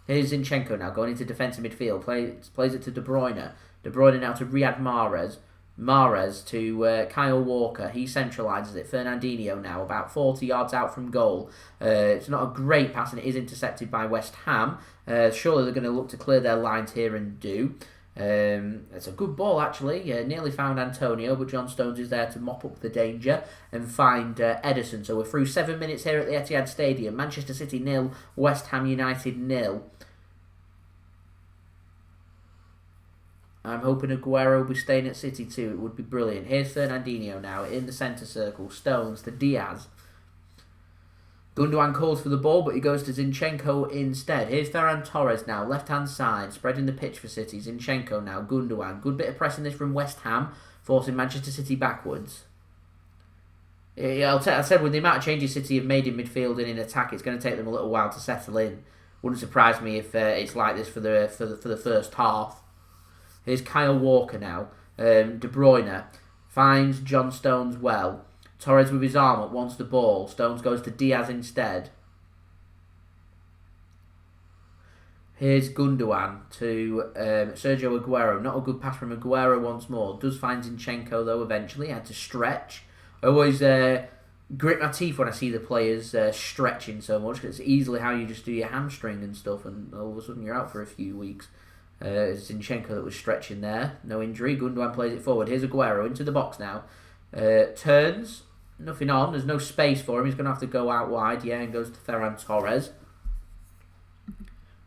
Here's Zinchenko now going into defensive midfield. Plays it to De Bruyne. De Bruyne now to Riyad Mahrez. Mahrez to Kyle Walker. He centralises it. Fernandinho now about 40 yards out from goal. It's not a great pass, and it is intercepted by West Ham. Surely they're going to look to clear their lines here and do. It's a good ball actually. Nearly found Antonio, but John Stones is there to mop up the danger and find Ederson. So we're through 7 minutes here at the Etihad Stadium. Manchester City 0, West Ham United 0. I'm hoping Aguero will be staying at City too. It would be brilliant. Here's Fernandinho now in the centre circle. Stones to Diaz. Gundogan calls for the ball, but he goes to Zinchenko instead. Here's Ferran Torres now, left-hand side, spreading the pitch for City. Zinchenko now, Gundogan. Good bit of pressing this from West Ham, forcing Manchester City backwards. I said with the amount of changes City have made in midfield and in attack, it's going to take them a little while to settle in. Wouldn't surprise me if it's like this for the first half. Here's Kyle Walker now. De Bruyne finds John Stones well. Torres with his arm up wants the ball. Stones goes to Diaz instead. Here's Gundogan to Sergio Aguero. Not a good pass from Aguero once more. Does find Zinchenko though eventually. Had to stretch. I always grit my teeth when I see the players stretching so much, because it's easily how you just do your hamstring and stuff, and all of a sudden you're out for a few weeks. Zinchenko that was stretching there. No injury. Gundogan plays it forward. Here's Aguero into the box now. Turns. Nothing on. There's no space for him. He's going to have to go out wide. Yeah, and goes to Ferran Torres.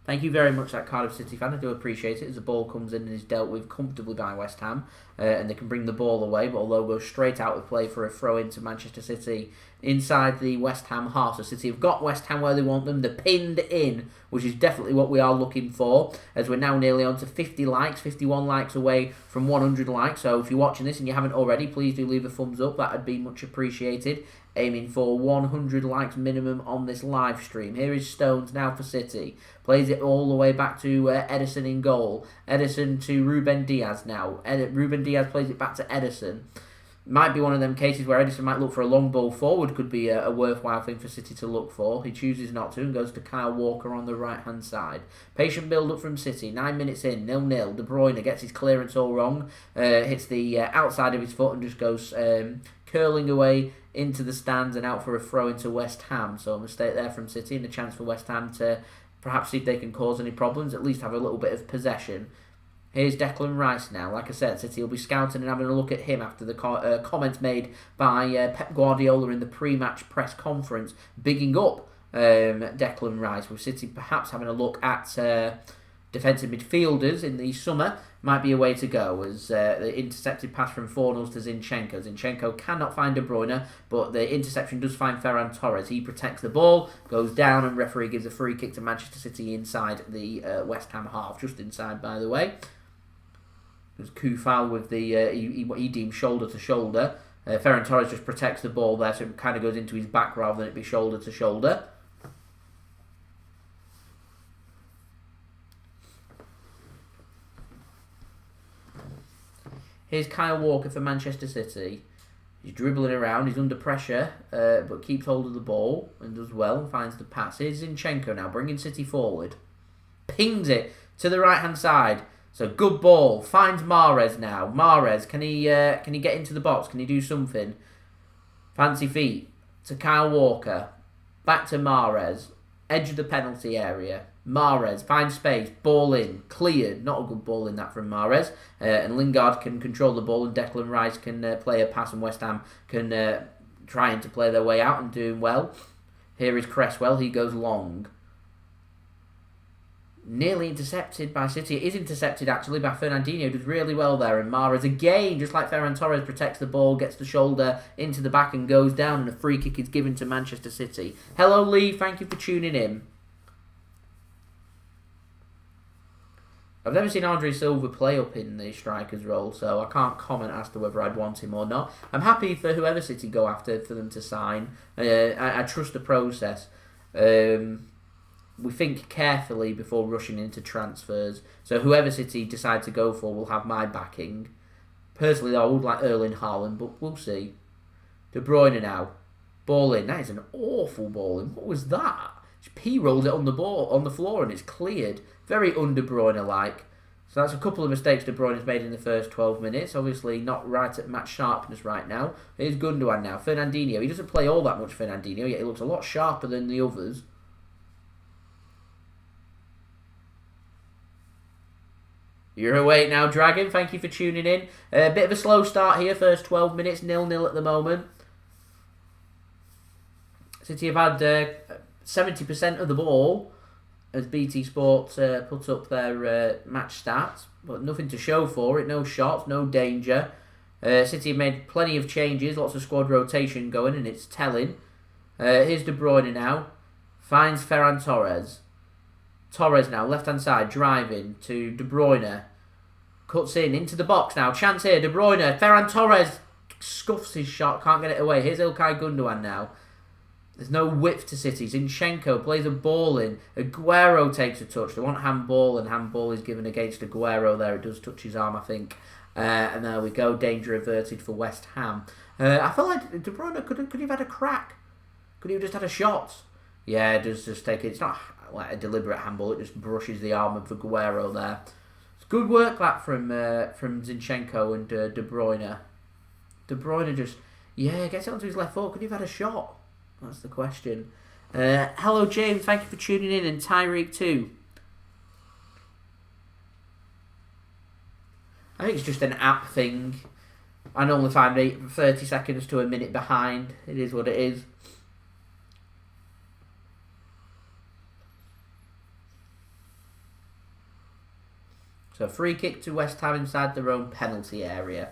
Thank you very much, that Cardiff City fan. I do appreciate it as the ball comes in and is dealt with comfortably by West Ham. And they can bring the ball away, but although goes straight out of play for a throw into Manchester City inside the West Ham half. So City have got West Ham where they want them. They're pinned in, which is definitely what we are looking for, as we're now nearly on to 50 likes, 51 likes away from 100 likes. So if you're watching this and you haven't already, please do leave a thumbs up. That would be much appreciated. Aiming for 100 likes minimum on this live stream. Here is Stones now for City. Plays it all the way back to Ederson in goal. Ederson to Ruben Diaz now. Ruben Diaz plays it back to Ederson. Might be one of them cases where Edison might look for a long ball forward, could be a worthwhile thing for City to look for. He chooses not to and goes to Kyle Walker on the right-hand side. Patient build-up from City, 9 minutes in, 0-0. De Bruyne gets his clearance all wrong, hits the outside of his foot and just goes curling away into the stands and out for a throw into West Ham. So a mistake there from City and a chance for West Ham to perhaps see if they can cause any problems, at least have a little bit of possession. Here's Declan Rice now. Like I said, City will be scouting and having a look at him after the comments made by Pep Guardiola in the pre-match press conference, bigging up Declan Rice, with City perhaps having a look at defensive midfielders in the summer. Might be a way to go, as the intercepted pass from Fornals to Zinchenko. Zinchenko cannot find De Bruyne, but the interception does find Ferran Torres. He protects the ball, goes down, and referee gives a free kick to Manchester City inside the West Ham half, just inside, by the way. There's Kufal with the what he deemed shoulder to shoulder. Ferran Torres just protects the ball there, so it kind of goes into his back rather than it be shoulder to shoulder. Here's Kyle Walker for Manchester City. He's dribbling around, he's under pressure, but keeps hold of the ball and does well and finds the pass. Here's Zinchenko now, bringing City forward. Pings it to the right-hand side. So good ball. Finds Mahrez now. Mahrez, can he get into the box? Can he do something? Fancy feet to Kyle Walker. Back to Mahrez. Edge of the penalty area. Mahrez finds space. Ball in. Cleared. Not a good ball in that from Mahrez. And Lingard can control the ball and Declan Rice can play a pass and West Ham can trying to play their way out and doing well. Here is Cresswell. He goes long. Nearly intercepted by City. It is intercepted actually by Fernandinho. Does really well there. And Mahrez again, just like Ferran Torres, protects the ball, gets the shoulder into the back and goes down. And a free kick is given to Manchester City. Hello Lee, thank you for tuning in. I've never seen Andre Silva play up in the striker's role, so I can't comment as to whether I'd want him or not. I'm happy for whoever City go after for them to sign. I trust the process. We think carefully before rushing into transfers. So whoever City decide to go for will have my backing. Personally, though, I would like Erling Haaland, but we'll see. De Bruyne now. Ball in. That is an awful ball in. What was that? He rolled it on the floor and it's cleared. Very un-De Bruyne-like. So that's a couple of mistakes De Bruyne's made in the first 12 minutes. Obviously not right at match sharpness right now. Here's Gundogan now. Fernandinho. He doesn't play all that much Fernandinho, yet he looks a lot sharper than the others. You're awake now, Dragon. Thank you for tuning in. A bit of a slow start here. First 12 minutes, 0-0 at the moment. City have had 70% of the ball, as BT Sports put up their match stats, but nothing to show for it. No shots, no danger. City have made plenty of changes, lots of squad rotation going, and it's telling. Here's De Bruyne now. Finds Ferran Torres. Torres now, left-hand side, driving to De Bruyne. Cuts in, into the box now. Chance here, De Bruyne. Ferran Torres scuffs his shot, can't get it away. Here's Ilkay Gundogan now. There's no width to City. Zinchenko plays a ball in. Aguero takes a touch. They want handball, and handball is given against Aguero there. It does touch his arm, I think. And there we go. Danger averted for West Ham. I feel like De Bruyne could he have had a crack? Could he have just had a shot? Yeah, it does just take it. It's not like a deliberate handball. It just brushes the arm of Aguero there. It's good work that from Zinchenko and De Bruyne. De Bruyne just gets it onto his left foot. Could he have had a shot? That's the question. Hello James, thank you for tuning in, and Tyreek too. I think it's just an app thing. I normally find 30 seconds to a minute behind. It is what it is. So free kick to West Ham inside their own penalty area.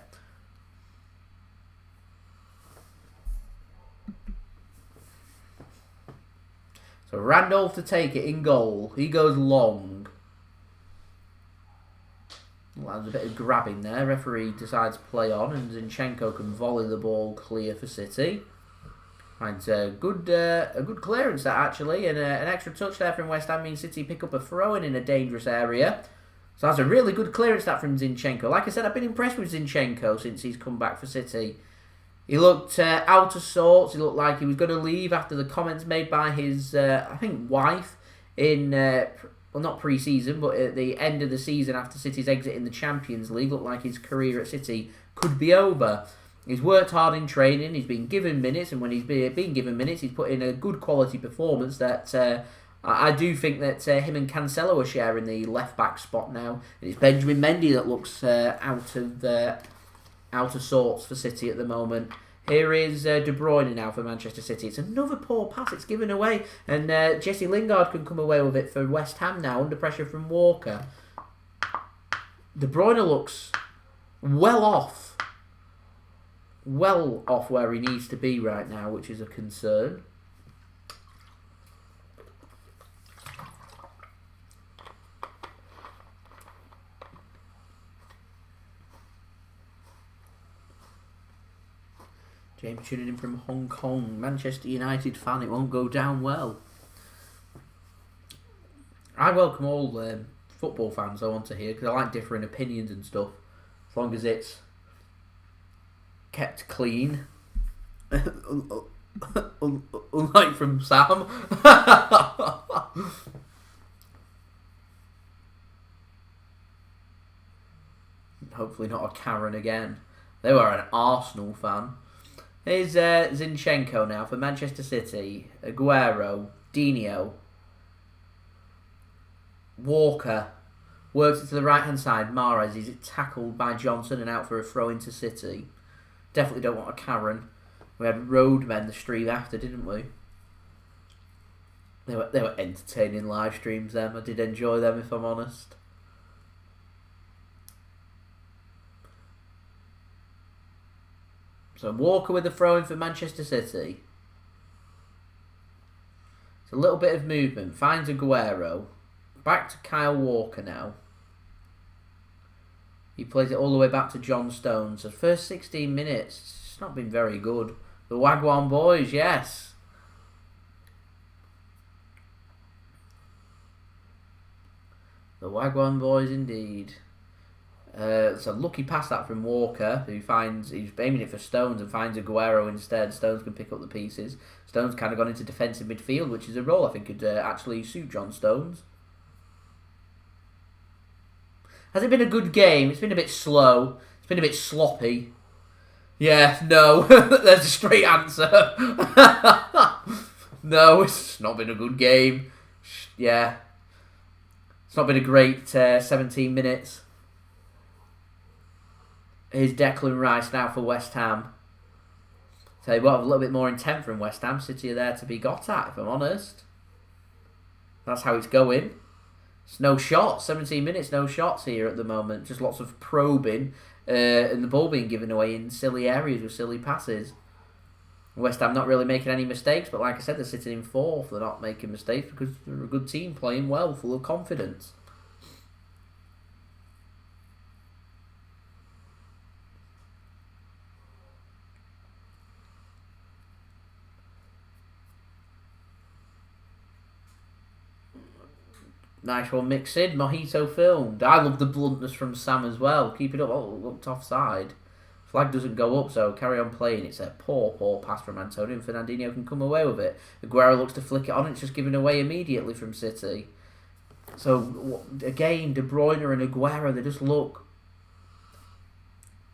So Randolph to take it in goal. He goes long. Well, there's a bit of grabbing there. Referee decides to play on, and Zinchenko can volley the ball clear for City. Finds a good clearance that actually, and an extra touch there from West Ham means City pick up a throw-in in a dangerous area. So that's a really good clearance that from Zinchenko. Like I said, I've been impressed with Zinchenko since he's come back for City. He looked out of sorts. He looked like he was going to leave after the comments made by his, I think, wife in, well, not pre-season, but at the end of the season after City's exit in the Champions League. Looked like his career at City could be over. He's worked hard in training. He's been given minutes, and when he's been given minutes, he's put in a good quality performance that I do think that him and Cancelo are sharing the left-back spot now. And it's Benjamin Mendy that looks out of sorts for City at the moment. Here is De Bruyne now for Manchester City. It's another poor pass. It's given away. And Jesse Lingard can come away with it for West Ham now, under pressure from Walker. De Bruyne looks well off. Well off where he needs to be right now, which is a concern. James tuning in from Hong Kong. Manchester United fan, it won't go down well. I welcome all football fans I want to hear, because I like differing opinions and stuff, as long as it's kept clean. Unlike from Sam. Hopefully not a Karen again. They were an Arsenal fan. Here's Zinchenko now for Manchester City. Aguero, Dino, Walker works it to the right hand side. Mahrez is tackled by Johnson and out for a throw into City. Definitely don't want a Karen. We had Roadmen the stream after, didn't we? They were entertaining live streams. Them, I did enjoy them, if I'm honest. So Walker with the throw-in for Manchester City. It's a little bit of movement. Finds Aguero. Back to Kyle Walker now. He plays it all the way back to John Stones. The first 16 minutes, it's not been very good. The Wagwan boys, yes. The Wagwan boys indeed. It's a lucky pass that from Walker, he's aiming it for Stones and finds Aguero instead. Stones can pick up the pieces. Stones kind of gone into defensive midfield, which is a role I think could actually suit John Stones. Has it been a good game? It's been a bit slow. It's been a bit sloppy. Yeah, no. There's a straight answer. No, it's not been a good game. Yeah. It's not been a great 17 minutes. Here's Declan Rice now for West Ham. Tell you what, a little bit more intent from West Ham. City are there to be got at, if I'm honest. That's how it's going. It's no shots. 17 minutes, no shots here at the moment. Just lots of probing and the ball being given away in silly areas with silly passes. West Ham not really making any mistakes, but like I said, they're sitting in fourth. They're not making mistakes because they're a good team playing well, full of confidence. Nice one mixed in. Mojito filmed. I love the bluntness from Sam as well. Keep it up. Oh, looked offside. Flag doesn't go up, so carry on playing. It's a poor pass from Antonio, and Fernandinho can come away with it. Aguero looks to flick it on. It's just given away immediately from City. So, again, De Bruyne and Aguero, they just look...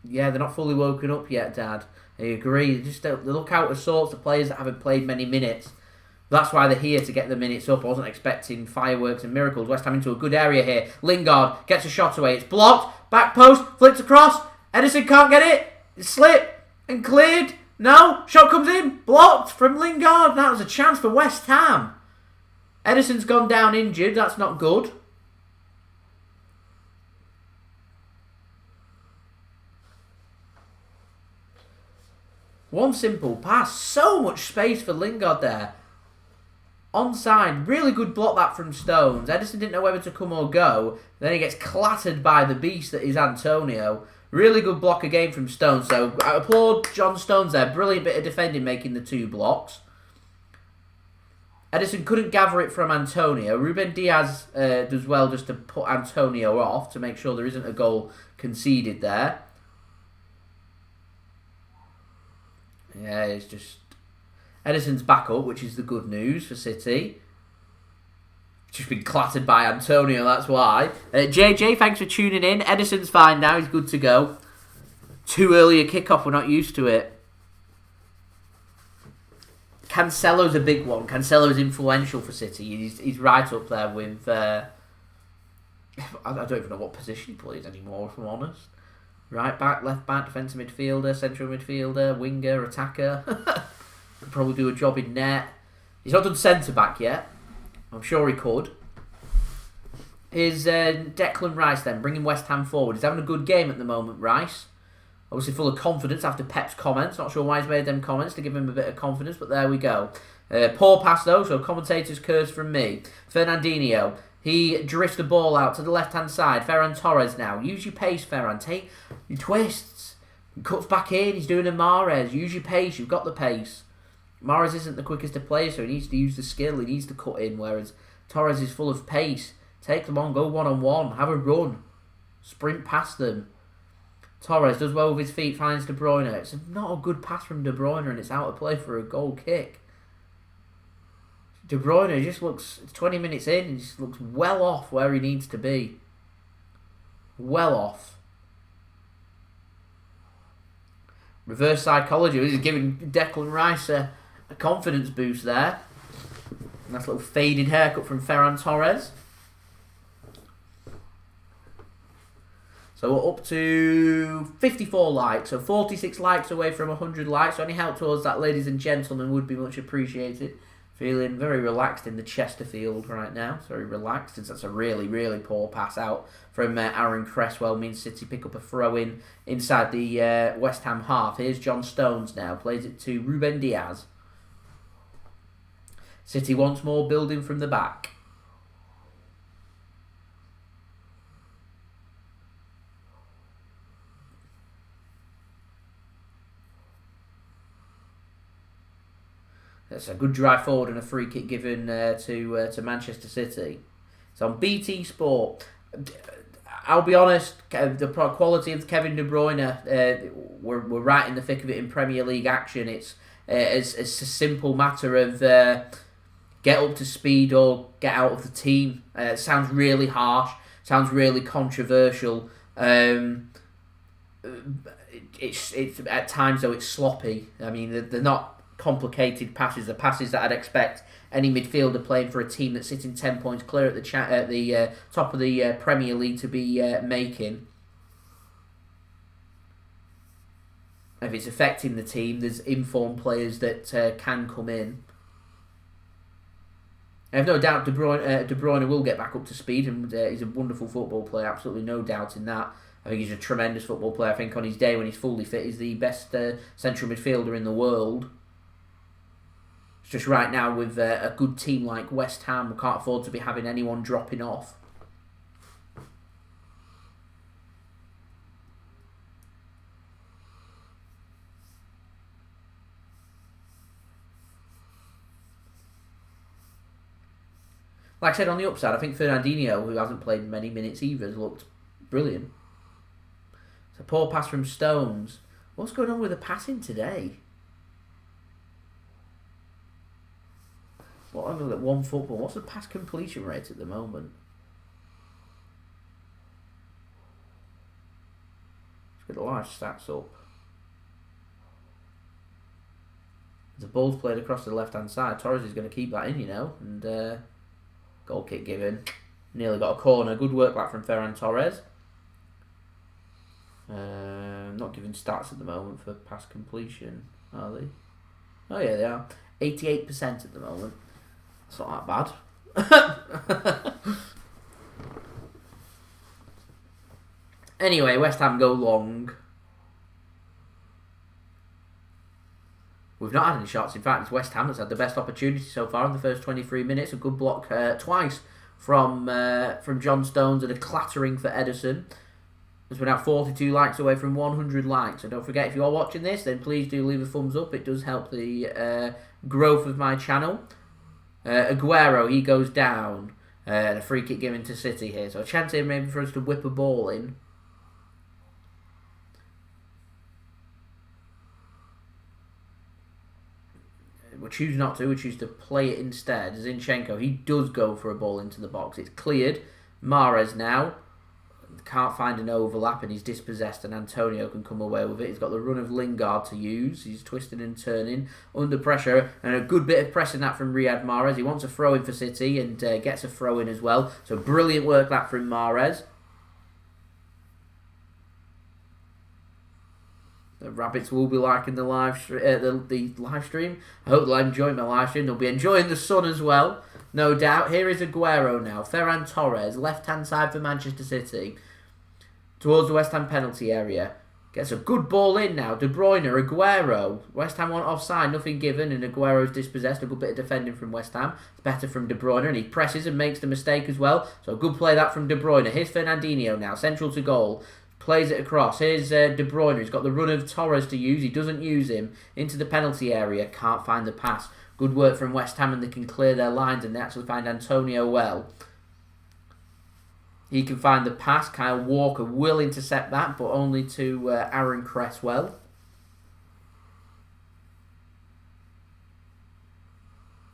Yeah, they're not fully woken up yet, Dad. I agree. They look out of sorts. The players that haven't played many minutes. That's why they're here, to get the minutes up. I wasn't expecting fireworks and miracles. West Ham into a good area here. Lingard gets a shot away. It's blocked. Back post. Flipped across. Edison can't get it. It's slipped and cleared. No. Shot comes in. Blocked from Lingard. That was a chance for West Ham. Edison's gone down injured. That's not good. One simple pass. So much space for Lingard there. Onside, really good block that from Stones. Edison didn't know whether to come or go. Then he gets clattered by the beast that is Antonio. Really good block again from Stones. So I applaud John Stones there. Brilliant bit of defending, making the two blocks. Edison couldn't gather it from Antonio. Ruben Diaz does well just to put Antonio off, to make sure there isn't a goal conceded there. Yeah, it's just... Ederson's back up, which is the good news for City. Just been clattered by Antonio, that's why. JJ, thanks for tuning in. Ederson's fine now, he's good to go. Too early a kickoff, we're not used to it. Cancelo's a big one. Cancelo's influential for City. He's right up there with... I don't even know what position he plays anymore, if I'm honest. Right back, left back, defensive midfielder, central midfielder, winger, attacker. Could probably do a job in net. He's not done centre back yet. I'm sure he could. Is Declan Rice then, bringing West Ham forward. He's having a good game at the moment, Rice. Obviously full of confidence after Pep's comments. Not sure why he's made them comments to give him a bit of confidence, but there we go. Poor pass though, so commentator's curse from me. Fernandinho. He drifts the ball out to the left-hand side. Ferran Torres now. Use your pace, Ferran. Take your twists. He cuts back in. He's doing a Mahrez. Use your pace. You've got the pace. Mahrez isn't the quickest to play, so he needs to use the skill. He needs to cut in, whereas Torres is full of pace. Take them on. Go one-on-one. Have a run. Sprint past them. Torres does well with his feet. Finds De Bruyne. It's not a good pass from De Bruyne, and it's out of play for a goal kick. De Bruyne just looks, it's 20 minutes in, he just looks well off where he needs to be. Well off. Reverse psychology. He's giving Declan Rice a confidence boost there. Nice little faded haircut from Ferran Torres. So we're up to 54 likes. So 46 likes away from 100 likes. So any help towards that, ladies and gentlemen, would be much appreciated. Feeling very relaxed in the Chesterfield right now. Very relaxed, since that's a really, really poor pass out from Aaron Cresswell. Means City pick up a throw-in inside the West Ham half. Here's John Stones now. Plays it to Ruben Diaz. City once more building from the back. That's a good drive forward and a free kick given to Manchester City. It's on BT Sport. I'll be honest, the quality of Kevin De Bruyne, we're right in the thick of it in Premier League action. It's a simple matter of get up to speed or get out of the team. It sounds really harsh, sounds really controversial. It's at times though it's sloppy. I mean they're not complicated passes. The passes that I'd expect any midfielder playing for a team that's sitting 10 points clear at the top of the Premier League to be making. If it's affecting the team, there's informed players that can come in. I have no doubt De Bruyne will get back up to speed, and he's a wonderful football player, absolutely no doubt in that. I think he's a tremendous football player. I think on his day when he's fully fit, he's the best central midfielder in the world. It's just right now with a good team like West Ham, we can't afford to be having anyone dropping off. Like I said, on the upside, I think Fernandinho, who hasn't played many minutes either, has looked brilliant. It's a poor pass from Stones. What's going on with the passing today? What I'm at one football. What's the pass completion rate at the moment? Let's get the large stats up. The ball's played across the left-hand side. Torres is going to keep that in, you know. And goal kick given. Nearly got a corner. Good work back from Ferran Torres. Not giving stats at the moment for pass completion, are they? Oh yeah, they are. 88% at the moment. It's not that bad. Anyway, West Ham go long. We've not had any shots. In fact, it's West Ham that's had the best opportunity so far in the first 23 minutes. A good block twice from John Stones and a clattering for Ederson. As we're now 42 likes away from 100 likes. So don't forget, if you are watching this, then please do leave a thumbs up. It does help the growth of my channel. Aguero, he goes down. And a free kick given to City here. So a chance here maybe for us to whip a ball in. we choose not to. We choose to play it instead. Zinchenko, he does go for a ball into the box. It's cleared. Mahrez now can't find an overlap and he's dispossessed, and Antonio can come away with it. He's got the run of Lingard to use. He's twisting and turning under pressure, and a good bit of pressing that from Riyad Mahrez. He wants a throw in for City and gets a throw in as well. So brilliant work that from Mahrez. The rabbits will be liking the live stream. I hope they'll enjoy my live stream. They'll be enjoying the sun as well, no doubt. Here is Aguero now. Ferran Torres, left-hand side for Manchester City, towards the West Ham penalty area. Gets a good ball in now. De Bruyne, Aguero. West Ham want offside, nothing given, and Aguero's dispossessed. A good bit of defending from West Ham. It's better from De Bruyne, and he presses and makes the mistake as well. So a good play that from De Bruyne. Here's Fernandinho now, central to goal. Plays it across. Here's De Bruyne. He's got the run of Torres to use. He doesn't use him. Into the penalty area. Can't find the pass. Good work from West Ham, and they can clear their lines, and they actually find Antonio well. He can find the pass. Kyle Walker will intercept that, but only to Aaron Cresswell.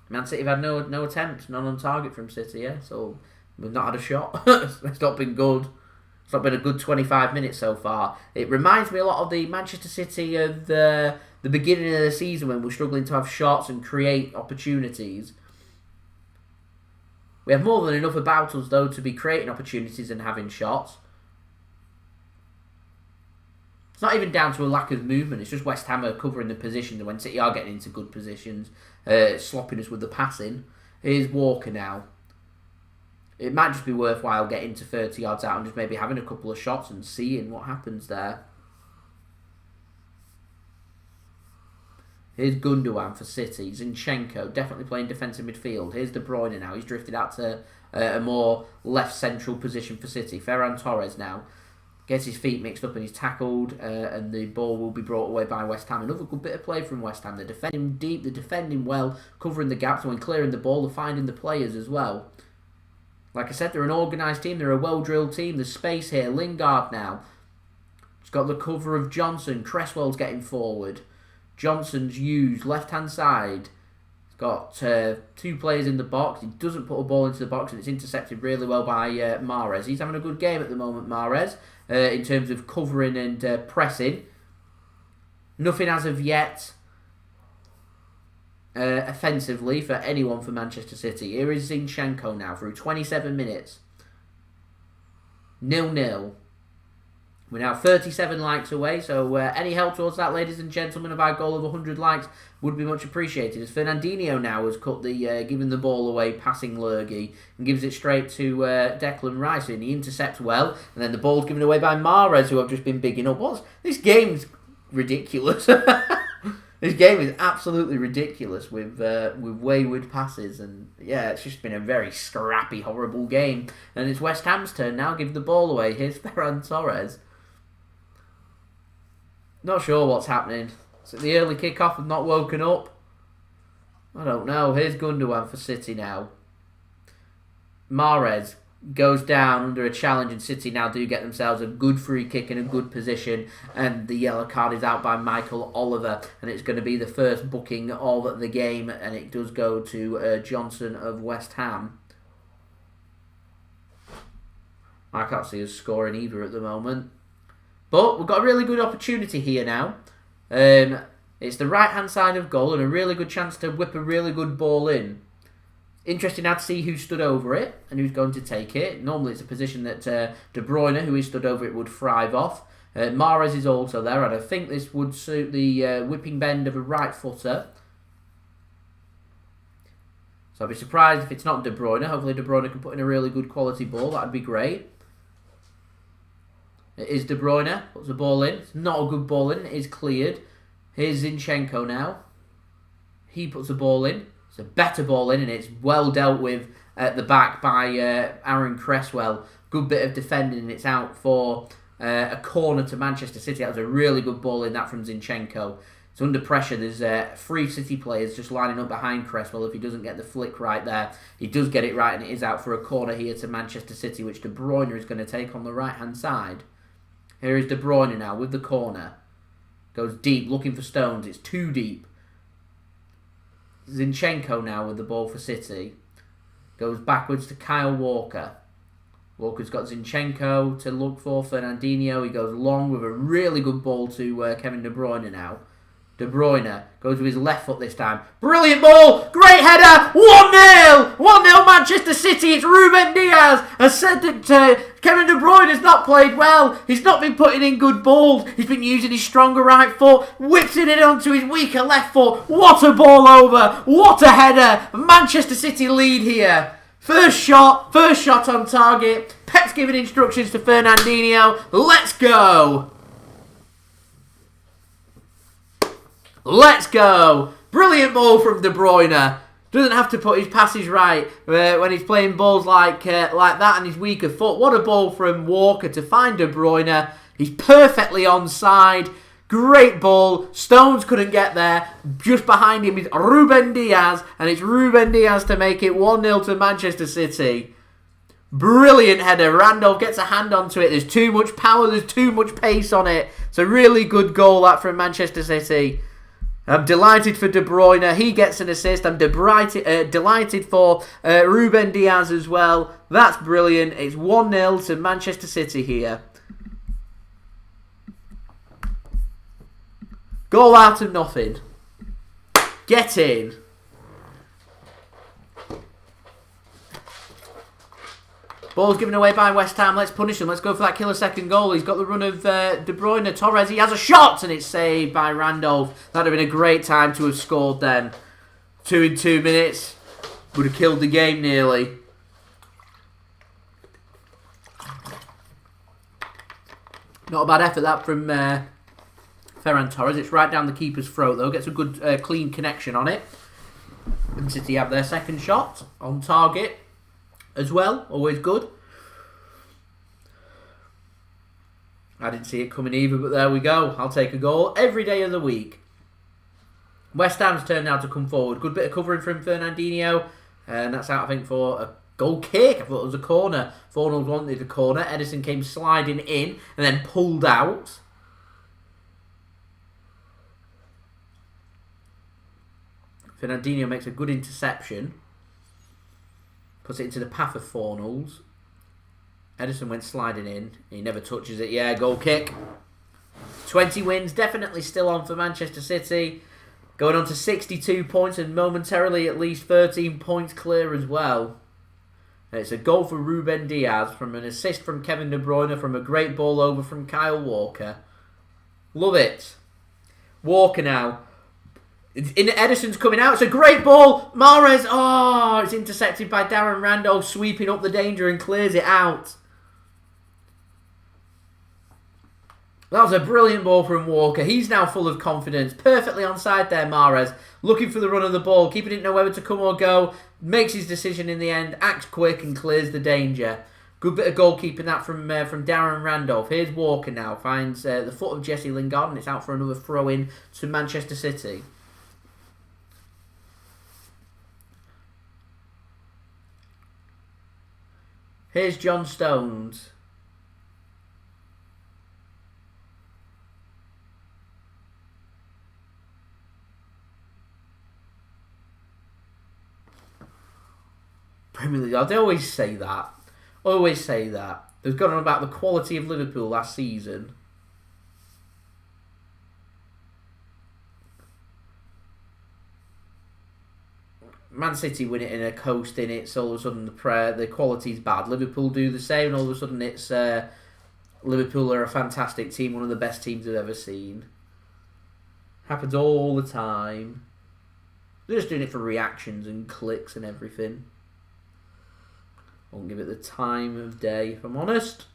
Man City have had no attempts, none on target from City, yeah? So we've not had a shot. It's not been good. It's not been a good 25 minutes so far. It reminds me a lot of the Manchester City of the beginning of the season when we're struggling to have shots and create opportunities. We have more than enough about us, though, to be creating opportunities and having shots. It's not even down to a lack of movement. It's just West Ham are covering the positions, and when City are getting into good positions, sloppiness with the passing. Here's Walker now. It might just be worthwhile getting to 30 yards out and just maybe having a couple of shots and seeing what happens there. Here's Gundogan for City. Zinchenko, definitely playing defensive midfield. Here's De Bruyne now. He's drifted out to a more left central position for City. Ferran Torres now gets his feet mixed up and he's tackled, and the ball will be brought away by West Ham. Another good bit of play from West Ham. They're defending deep, they're defending well, covering the gaps, and when clearing the ball, they're finding the players as well. Like I said, they're an organised team. They're a well-drilled team. There's space here. Lingard now. He's got the cover of Johnson. Cresswell's getting forward. Johnson's used left-hand side. He's got two players in the box. He doesn't put a ball into the box, and it's intercepted really well by Mahrez. He's having a good game at the moment, Mahrez, in terms of covering and pressing. Nothing as of yet offensively for anyone for Manchester City. Here is Zinchenko now through 27 minutes. 0-0. We're now 37 likes away, so any help towards that, ladies and gentlemen, of our goal of 100 likes would be much appreciated. As Fernandinho now has cut the giving the ball away, passing Lurgy, and gives it straight to Declan Rice, and he intercepts well, and then the ball's given away by Mahrez, who have just been bigging up. This game's ridiculous. This game is absolutely ridiculous with wayward passes, and yeah, it's just been a very scrappy, horrible game. And it's West Ham's turn now. Give the ball away. Here's Ferran Torres. Not sure what's happening. Is it the early kickoff and not woken up? I don't know. Here's Gundogan for City now. Mahrez goes down under a challenge, and City now do get themselves a good free kick in a good position, and the yellow card is out by Michael Oliver, and it's going to be the first booking of the game, and it does go to Johnson of West Ham. I can't see us scoring either at the moment, but we've got a really good opportunity here now. It's the right hand side of goal and a really good chance to whip a really good ball in. Interesting now to see who stood over it and who's going to take it. Normally it's a position that De Bruyne, who is stood over it, would thrive off. Mahrez is also there, and I think this would suit the whipping bend of a right footer. So I'd be surprised if it's not De Bruyne. Hopefully De Bruyne can put in a really good quality ball. That would be great. It is De Bruyne. Puts the ball in. It's not a good ball in. It is cleared. Here's Zinchenko now. He puts the ball in. It's a better ball in, and it's well dealt with at the back by Aaron Cresswell. Good bit of defending, and it's out for a corner to Manchester City. That was a really good ball in that from Zinchenko. It's under pressure. There's 3 City players just lining up behind Cresswell if he doesn't get the flick right there. He does get it right, and it is out for a corner here to Manchester City, which De Bruyne is going to take on the right-hand side. Here is De Bruyne now with the corner. Goes deep, looking for Stones. It's too deep. Zinchenko now with the ball for City. Goes backwards to Kyle Walker. Walker's got Zinchenko to look for. Fernandinho. He goes long with a really good ball to Kevin De Bruyne now. De Bruyne goes with his left foot this time. Brilliant ball! Great header! 1-0! 1-0 Manchester City. It's Ruben Diaz. I said that Kevin De Bruyne has not played well. He's not been putting in good balls. He's been using his stronger right foot. Whipping it onto his weaker left foot. What a ball over. What a header. Manchester City lead here. First shot on target. Pep's giving instructions to Fernandinho. Let's go. Let's go! Brilliant ball from De Bruyne. Doesn't have to put his passes right when he's playing balls like that on his weaker foot. What a ball from Walker to find De Bruyne. He's perfectly onside. Great ball. Stones couldn't get there. Just behind him is Ruben Diaz. And it's Ruben Diaz to make it 1-0 to Manchester City. Brilliant header. Randolph gets a hand onto it. There's too much power. There's too much pace on it. It's a really good goal that from Manchester City. I'm delighted for De Bruyne. He gets an assist. I'm delighted for Ruben Diaz as well. That's brilliant. It's 1-0 to Manchester City here. Goal out of nothing. Get in. Ball's given away by West Ham. Let's punish them. Let's go for that killer second goal. He's got the run of De Bruyne. Torres, he has a shot and it's saved by Randolph. That would have been a great time to have scored then. 2 in 2 minutes. Would have killed the game nearly. Not a bad effort that from Ferran Torres. It's right down the keeper's throat though. Gets a good clean connection on it. And City have their second shot on target as well. Always good. I didn't see it coming either, but there we go. I'll take a goal every day of the week. West Ham's turn now to come forward. Good bit of covering from Fernandinho. And that's out, I think, for a goal kick. I thought it was a corner. Fornals wanted a corner. Edison came sliding in and then pulled out. Fernandinho makes a good interception. Puts it into the path of Fornals. Edison went sliding in. He never touches it. Yeah, goal kick. 20 wins. Definitely still on for Manchester City. Going on to 62 points and momentarily at least 13 points clear as well. It's a goal for Ruben Diaz from an assist from Kevin De Bruyne from a great ball over from Kyle Walker. Love it. Walker now. Edison's coming out. It's a great ball. Mahrez. Oh, it's intercepted by Darren Randolph, sweeping up the danger and clears it out. That was a brilliant ball from Walker. He's now full of confidence. Perfectly onside there, Mahrez. Looking for the run of the ball. Keeper didn't know whether to come or go. Makes his decision in the end. Acts quick and clears the danger. Good bit of goalkeeping that from Darren Randolph. Here's Walker now. Finds the foot of Jesse Lingard and it's out for another throw-in to Manchester City. Here's John Stones. Premier League. I'd always say that. Always say that. They've gone on about the quality of Liverpool last season. Man City win it in a coast in it, so all of a sudden the quality's bad. Liverpool do the same, and all of a sudden it's Liverpool are a fantastic team, one of the best teams I've ever seen. Happens all the time. They're just doing it for reactions and clicks and everything. Won't give it the time of day, if I'm honest.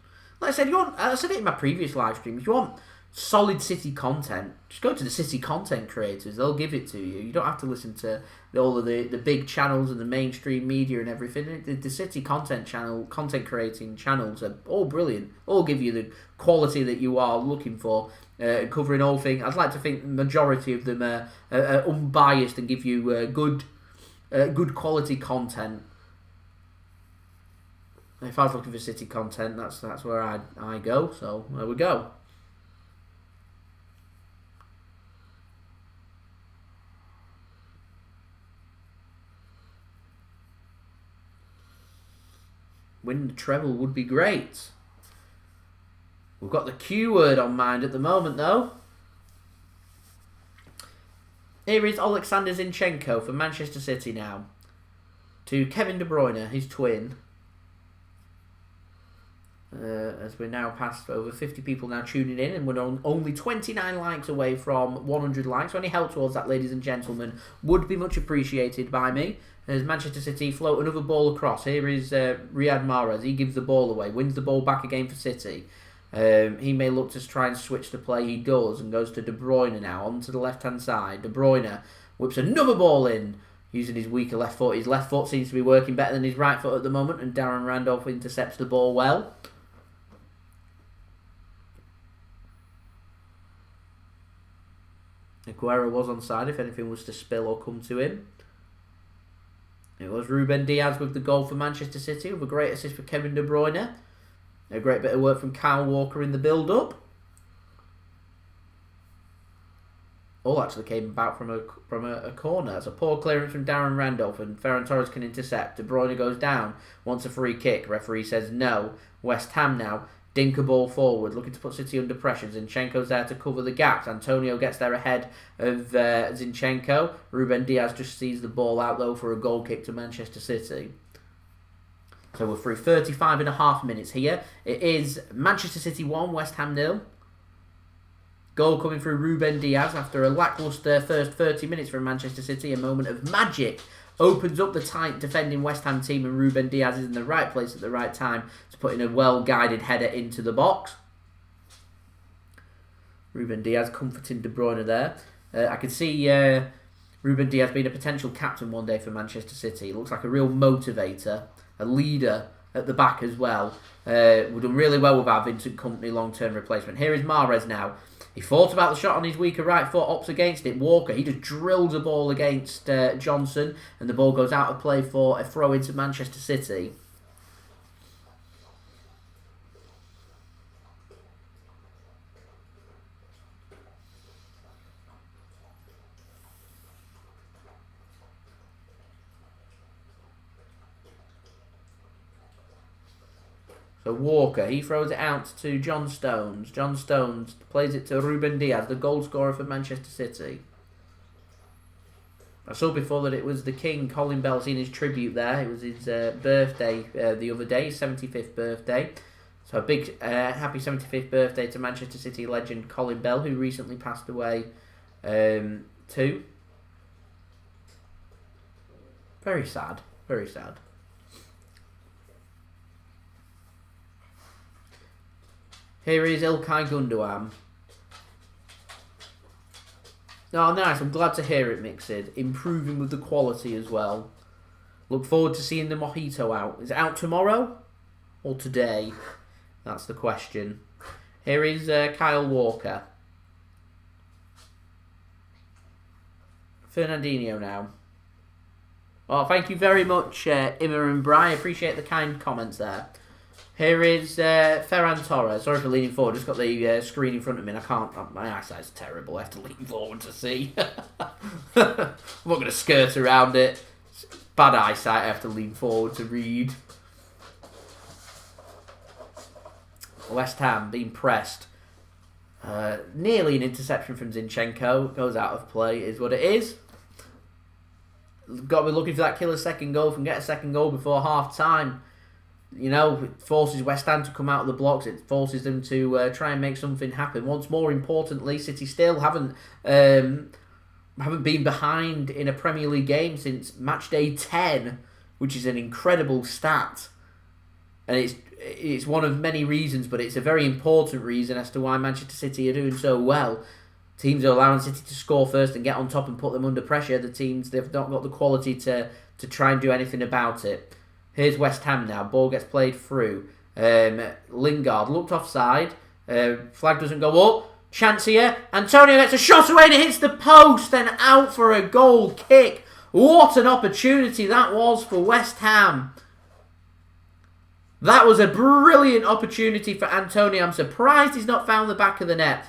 Like I said, I said it in my previous live stream. If you want solid City content, just go to the City content creators. They'll give it to you. You don't have to listen to all of the big channels and the mainstream media and everything. The City content creating channels are all brilliant. All give you the quality that you are looking for, covering all things. I'd like to think the majority of them are unbiased and give you good quality content. If I was looking for City content, that's where I go. So there we go. Win the treble would be great. We've got the Q word on mind at the moment, though. Here is Alexander Zinchenko for Manchester City now. To Kevin De Bruyne, his twin. As we're now past over 50 people now tuning in, and we're only 29 likes away from 100 likes. So any help towards that, ladies and gentlemen, would be much appreciated by me. As Manchester City float another ball across. Here is Riyad Mahrez. He gives the ball away, wins the ball back again for City. He may look to try and switch the play. He does, and goes to De Bruyne now, onto the left-hand side. De Bruyne whips another ball in, using his weaker left foot. His left foot seems to be working better than his right foot at the moment, and Darren Randolph intercepts the ball well. Aguero was onside if anything was to spill or come to him. It was Ruben Diaz with the goal for Manchester City, with a great assist for Kevin De Bruyne. A great bit of work from Kyle Walker in the build-up. All actually came about from a corner. It's a poor clearance from Darren Randolph, and Ferran Torres can intercept. De Bruyne goes down, wants a free kick. Referee says no. West Ham now. Dinker ball forward, looking to put City under pressure. Zinchenko's there to cover the gaps. Antonio gets there ahead of Zinchenko. Ruben Diaz just sees the ball out, though, for a goal kick to Manchester City. So we're through 35 and a half minutes here. It is Manchester City 1, West Ham 0. Goal coming through Ruben Diaz after a lacklustre first 30 minutes from Manchester City. A moment of magic opens up the tight defending West Ham team, and Ruben Diaz is in the right place at the right time to put in a well-guided header into the box. Ruben Diaz comforting De Bruyne there. I could see Ruben Diaz being a potential captain one day for Manchester City. He looks like a real motivator, a leader at the back as well. We've done really well with our Vincent Kompany long-term replacement. Here is Mahrez now. He thought about the shot on his weaker right foot, opts against it. Walker, he just drills a ball against Johnson, and the ball goes out of play for a throw into Manchester City. So Walker, he throws it out to John Stones. John Stones plays it to Ruben Diaz, the goal scorer for Manchester City. I saw before that it was the King, Colin Bell, seen his tribute there. It was his birthday the other day, his 75th birthday. So a big happy 75th birthday to Manchester City legend Colin Bell, who recently passed away too. Very sad, very sad. Here is Ilkay Gundogan. Oh, nice. I'm glad to hear it, Mixed. Improving with the quality as well. Look forward to seeing the Mojito out. Is it out tomorrow or today? That's the question. Here is Kyle Walker. Fernandinho now. Oh, thank you very much, Emma and Bri. I appreciate the kind comments there. Here is Ferran Torres. Sorry for leaning forward. Just got the screen in front of me, and I can't. My eyesight's terrible. I have to lean forward to see. I'm not going to skirt around it. It's bad eyesight. I have to lean forward to read. West Ham being pressed. Nearly an interception from Zinchenko. Goes out of play. Is what it is. Got to be looking for that killer second goal. If we can get a second goal before half time. You know, it forces West Ham to come out of the blocks. It forces them to try and make something happen. Once more importantly, City still haven't been behind in a Premier League game since match day 10, which is an incredible stat. And it's one of many reasons, but it's a very important reason as to why Manchester City are doing so well. Teams are allowing City to score first and get on top and put them under pressure. The teams, they've not got the quality to try and do anything about it. Here's West Ham now. Ball gets played through. Lingard looked offside. Flag doesn't go up. Chance here. Antonio gets a shot away and it hits the post. Then out for a goal kick. What an opportunity that was for West Ham. That was a brilliant opportunity for Antonio. I'm surprised he's not found the back of the net.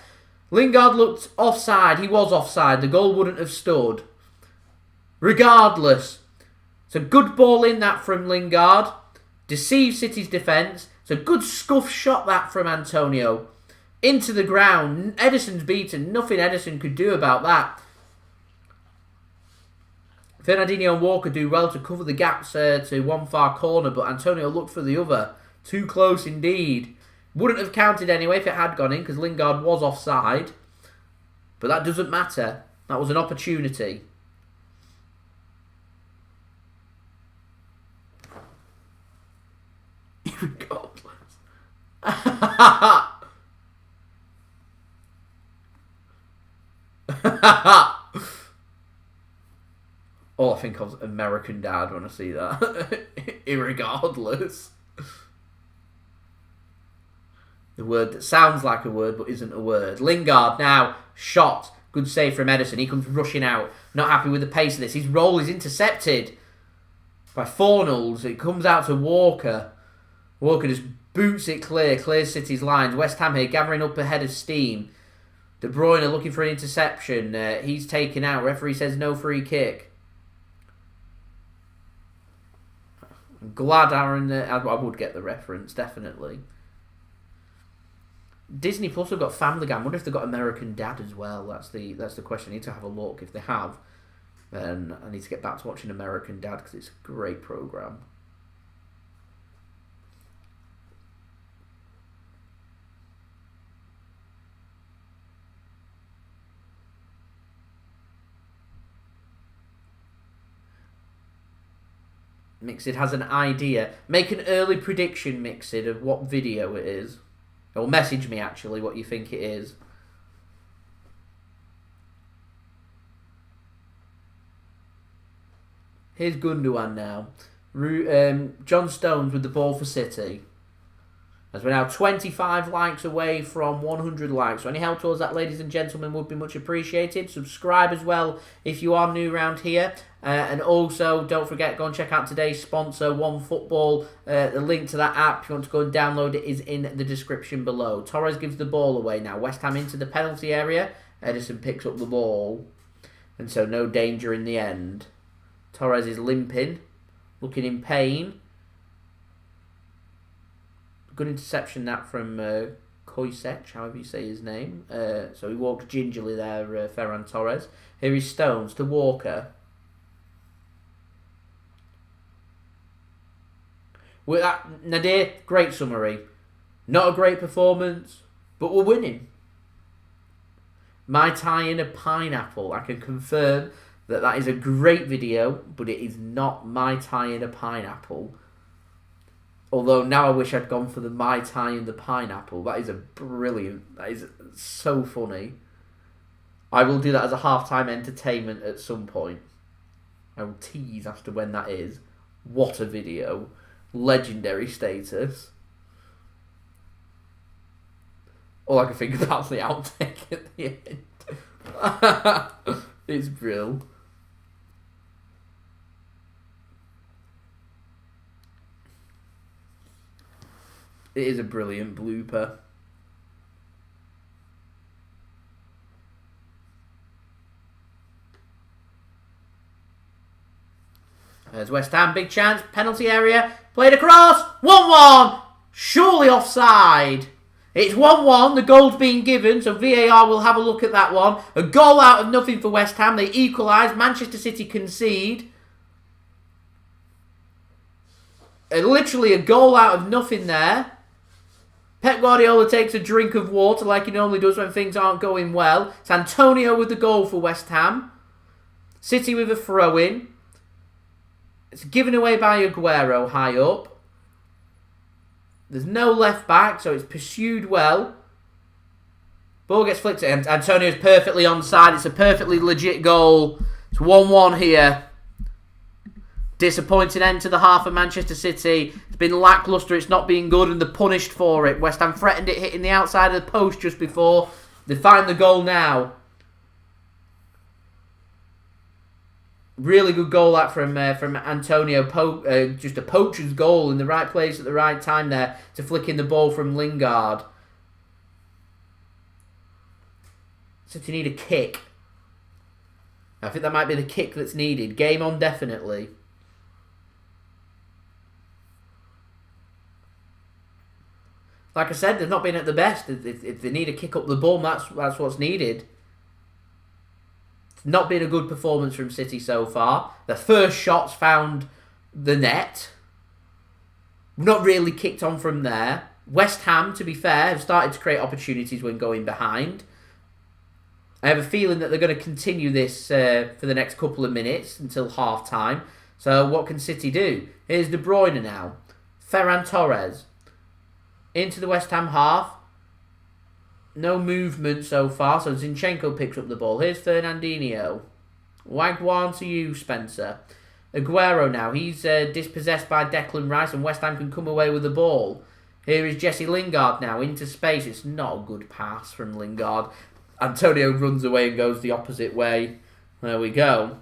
Lingard looked offside. He was offside. The goal wouldn't have stood. Regardless. It's a good ball in that from Lingard. Deceives City's defence. It's a good scuff shot that from Antonio. Into the ground. Ederson's beaten. Nothing Ederson could do about that. Fernandinho and Walker do well to cover the gaps to one far corner, but Antonio looked for the other. Too close indeed. Wouldn't have counted anyway if it had gone in, because Lingard was offside. But that doesn't matter. That was an opportunity. Regardless. All I think of is American Dad when I see that. Irregardless. The word that sounds like a word but isn't a word. Lingard now, shot. Good save from Ederson. He comes rushing out. Not happy with the pace of this. His roll is intercepted by Fornals. It comes out to Walker. Walker just boots it clear. Clears City's lines. West Ham here gathering up ahead of steam. De Bruyne looking for an interception. He's taken out. Referee says no free kick. I'm glad Aaron... I would get the reference, definitely. Disney Plus have got Family Guy. I wonder if they've got American Dad as well. That's the question. I need to have a look. If they have, then I need to get back to watching American Dad because it's a great programme. Mixed has an idea. Make an early prediction, Mixed, of what video it is. Or message me, actually, what you think it is. Here's Gundogan now. John Stones with the ball for City. As we're now 25 likes away from 100 likes. So any help towards that, ladies and gentlemen, would be much appreciated. Subscribe as well if you are new around here. And also, don't forget, go and check out today's sponsor, OneFootball. The link to that app, if you want to go and download it, is in the description below. Torres gives the ball away now. West Ham into the penalty area. Ederson picks up the ball. And so no danger in the end. Torres is limping, looking in pain. Good interception that from Koisech, however you say his name. So he walked gingerly there, Ferran Torres. Here is Stones to Walker. With that, Nadir, great summary. Not a great performance, but we're winning. My tie in a pineapple. I can confirm that is a great video, but it is not my tie in a pineapple. Although now I wish I'd gone for the Mai Tai and the pineapple. That is a brilliant... That is so funny. I will do that as a halftime entertainment at some point. I will tease as to when that is. What a video. Legendary status. All I can think about is the outtake at the end. It's brilliant. It is a brilliant blooper. There's West Ham, big chance, penalty area, played across, 1-1, surely offside. It's 1-1, the goal's been given, so VAR will have a look at that one. A goal out of nothing for West Ham, they equalise, Manchester City concede. Literally a goal out of nothing there. Pep Guardiola takes a drink of water like he normally does when things aren't going well. It's Antonio with the goal for West Ham. City with a throw-in. It's given away by Aguero high up. There's no left back, so it's pursued well. Ball gets flicked and Antonio's perfectly onside. It's a perfectly legit goal. It's 1-1 here. Disappointing end to the half of Manchester City. It's been lacklustre, it's not been good, and they're punished for it. West Ham threatened it, hitting the outside of the post just before. They find the goal now. Really good goal that from Antonio. Just a poacher's goal in the right place at the right time there to flick in the ball from Lingard. City need a kick. I think that might be the kick that's needed. Game on, definitely. like I said, they've not been at the best. If they need to kick up the ball, that's what's needed. It's not been a good performance from City so far. The first shots found the net. Not really kicked on from there. West Ham, to be fair, have started to create opportunities when going behind. I have a feeling that they're going to continue this for the next couple of minutes until half-time. So what can City do? Here's De Bruyne now. Ferran Torres. Into the West Ham half. No movement so far, so Zinchenko picks up the ball. Here's Fernandinho. Wagwan to you, Spencer. Aguero now. He's dispossessed by Declan Rice, and West Ham can come away with the ball. Here is Jesse Lingard now, into space. It's not a good pass from Lingard. Antonio runs away and goes the opposite way. There we go.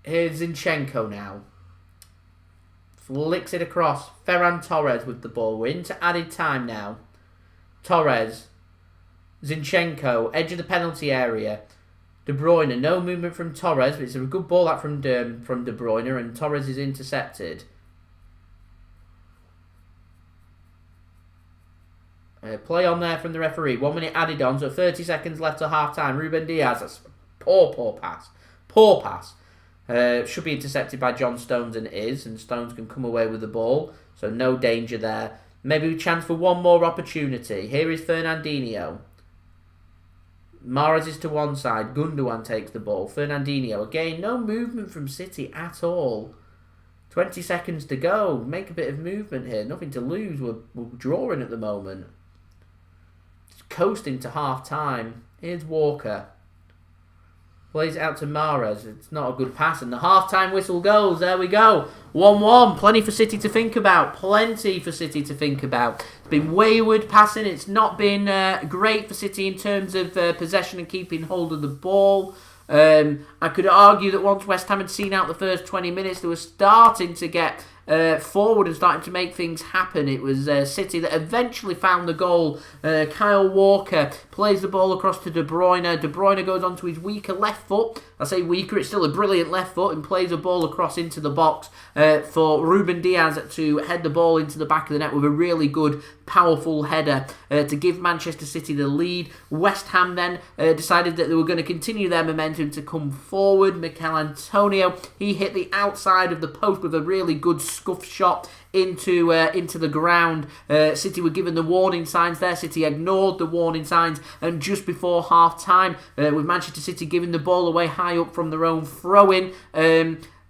Here's Zinchenko now. Flicks it across. Ferran Torres with the ball. We're into added time now. Torres. Zinchenko. Edge of the penalty area. De Bruyne. No movement from Torres. But it's a good ball out from De Bruyne. And Torres is intercepted. Play on there from the referee. 1 minute added on. So 30 seconds left to half time. Ruben Diaz. That's poor pass. Poor pass. Should be intercepted by John Stones, and it is. And Stones can come away with the ball. So no danger there. Maybe a chance for one more opportunity. Here is Fernandinho. Mahrez is to one side. Gundogan takes the ball. Fernandinho. Again, no movement from City at all. 20 seconds to go. Make a bit of movement here. Nothing to lose. We're drawing at the moment. Just coasting to half time. Here's Walker. Plays it out to Mahrez. It's not a good pass. And the half-time whistle goes. There we go. 1-1. Plenty for City to think about. Plenty for City to think about. It's been wayward passing. It's not been great for City in terms of possession and keeping hold of the ball. I could argue that once West Ham had seen out the first 20 minutes, they were starting to get forward and starting to make things happen. It was City that eventually found the goal. Kyle Walker plays the ball across to De Bruyne. De Bruyne goes onto his weaker left foot. I say weaker, it's still a brilliant left foot, and plays a ball across into the box for Ruben Diaz to head the ball into the back of the net with a really good, powerful header to give Manchester City the lead. West Ham then decided that they were going to continue their momentum to come forward. Mikel Antonio, he hit the outside of the post with a really good scuff shot into the ground. City were given the warning signs there. City ignored the warning signs, and just before half time, with Manchester City giving the ball away high up from their own throw-in,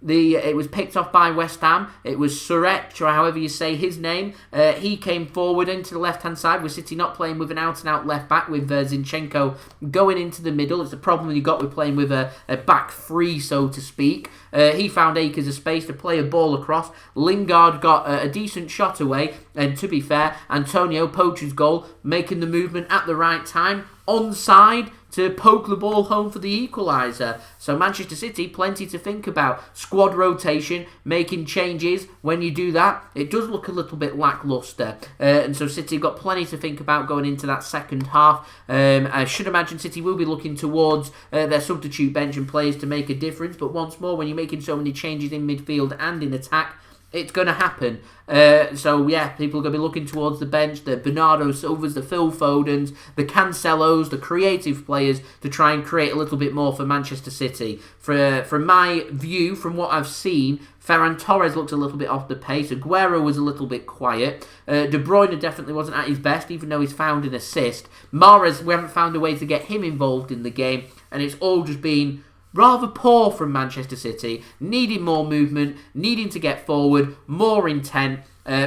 it was picked off by West Ham. It was Surek, or however you say his name. He came forward into the left-hand side, with City not playing with an out-and-out left-back, with Zinchenko going into the middle. It's the problem you got with playing with a back three, so to speak. He found acres of space to play a ball across. Lingard got a decent shot away, and to be fair, Antonio, Poacher's goal, making the movement at the right time, onside, to poke the ball home for the equaliser. So Manchester City, plenty to think about. Squad rotation, making changes. When you do that, it does look a little bit lacklustre. And so City got plenty to think about going into that second half. I should imagine City will be looking towards their substitute bench and players to make a difference. But once more, when you're making so many changes in midfield and in attack, it's going to happen. So, yeah, people are going to be looking towards the bench, the Bernardo Silvas, the Phil Fodens, the Cancelos, the creative players to try and create a little bit more for Manchester City. From my view, from what I've seen, Ferran Torres looked a little bit off the pace. Aguero was a little bit quiet. De Bruyne definitely wasn't at his best, even though he's found an assist. Mahrez, we haven't found a way to get him involved in the game, and it's all just been rather poor from Manchester City, needing more movement, needing to get forward, more intent,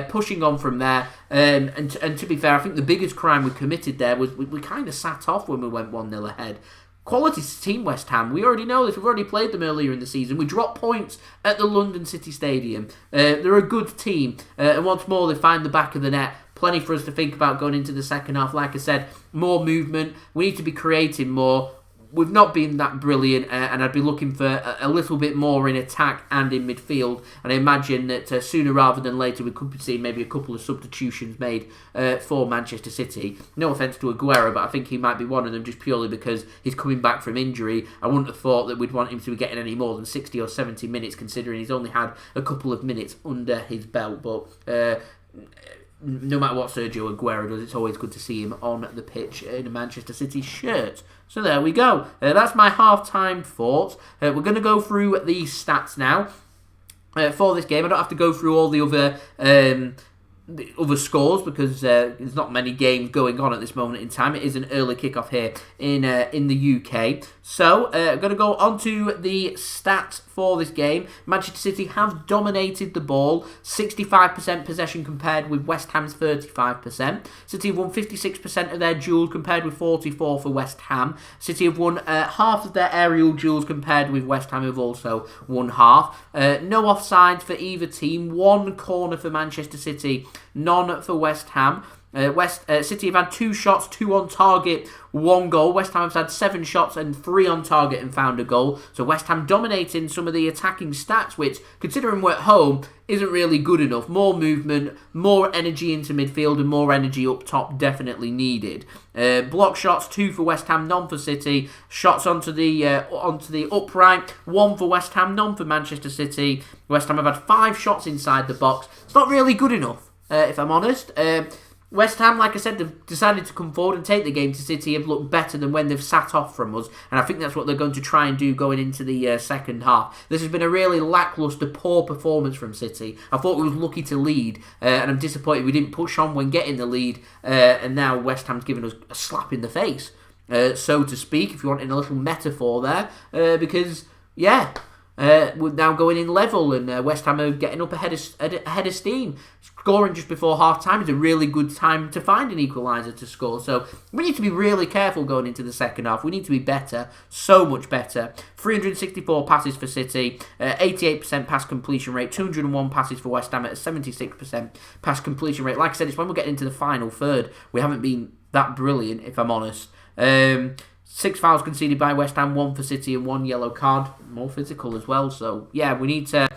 pushing on from there. And to be fair, I think the biggest crime we committed there was we kind of sat off when we went 1-0 ahead. Quality team West Ham, we already know this, we've already played them earlier in the season. We dropped points at the London City Stadium. They're a good team, and once more they find the back of the net. Plenty for us to think about going into the second half. Like I said, more movement, we need to be creating more. we've not been that brilliant, and I'd be looking for a little bit more in attack and in midfield. And I imagine that sooner rather than later we could be seeing maybe a couple of substitutions made for Manchester City. No offence to Aguero, but I think he might be one of them just purely because he's coming back from injury. I wouldn't have thought that we'd want him to be getting any more than 60 or 70 minutes, considering he's only had a couple of minutes under his belt. But no matter what Sergio Aguero does, it's always good to see him on the pitch in a Manchester City shirt. So there we go. That's my half-time thoughts. We're going to go through the stats now for this game. I don't have to go through all the other scores because there's not many games going on at this moment in time. It is an early kickoff here in the UK. So I'm going to go on to the stats for this game. Manchester City have dominated the ball, 65% possession compared with West Ham's 35%. City have won 56% of their duels compared with 44 for West Ham. City have won half of their aerial duels compared with West Ham, who have also won half. No offsides for either team. One corner for Manchester City, none for West Ham. City have had 2 shots, 2 on target, 1 goal. West Ham have had 7 shots and 3 on target and found a goal. So West Ham dominating some of the attacking stats, which, considering we're at home, isn't really good enough. More movement, more energy into midfield and more energy up top definitely needed. Block shots, 2 for West Ham, none for City. Shots onto the upright, 1 for West Ham, none for Manchester City. West Ham have had 5 shots inside the box. It's not really good enough, if I'm honest. West Ham, like I said, they've decided to come forward and take the game to City, have looked better than when they've sat off from us, and I think that's what they're going to try and do going into the second half. This has been a really lacklustre, poor performance from City. I thought we was lucky to lead, and I'm disappointed we didn't push on when getting the lead, and now West Ham's given us a slap in the face, so to speak, if you want in a little metaphor there, because, yeah, we're now going in level, and West Ham are getting up ahead of steam. Scoring just before half-time is a really good time to find an equaliser to score. So we need to be really careful going into the second half. We need to be better, so much better. 364 passes for City, 88% pass completion rate, 201 passes for West Ham at a 76% pass completion rate. Like I said, it's when we get into the final third, we haven't been that brilliant, if I'm honest. 6 fouls conceded by West Ham, 1 for City and 1 yellow card. More physical as well. So, yeah, we need to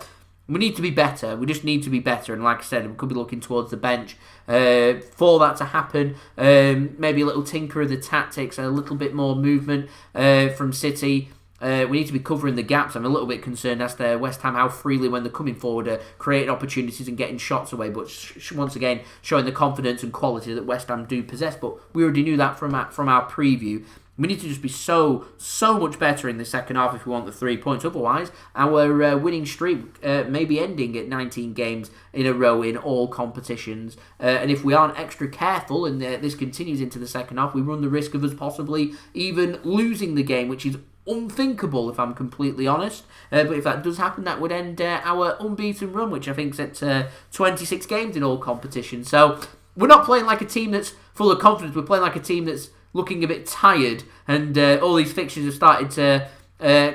be better. We just need to be better. And like I said, we could be looking towards the bench for that to happen. Maybe a little tinker of the tactics, a little bit more movement from City. We need to be covering the gaps. I'm a little bit concerned as to West Ham, how freely when they're coming forward, creating opportunities and getting shots away. But once again, showing the confidence and quality that West Ham do possess. But we already knew that from our preview. We need to just be so much better in the second half if we want the 3 points. Otherwise, our winning streak may be ending at 19 games in a row in all competitions. And if we aren't extra careful and this continues into the second half, we run the risk of us possibly even losing the game, which is unthinkable if I'm completely honest. But if that does happen, that would end our unbeaten run, which I think is at 26 games in all competitions. So we're not playing like a team that's full of confidence. We're playing like a team that's looking a bit tired, and all these fixtures have started to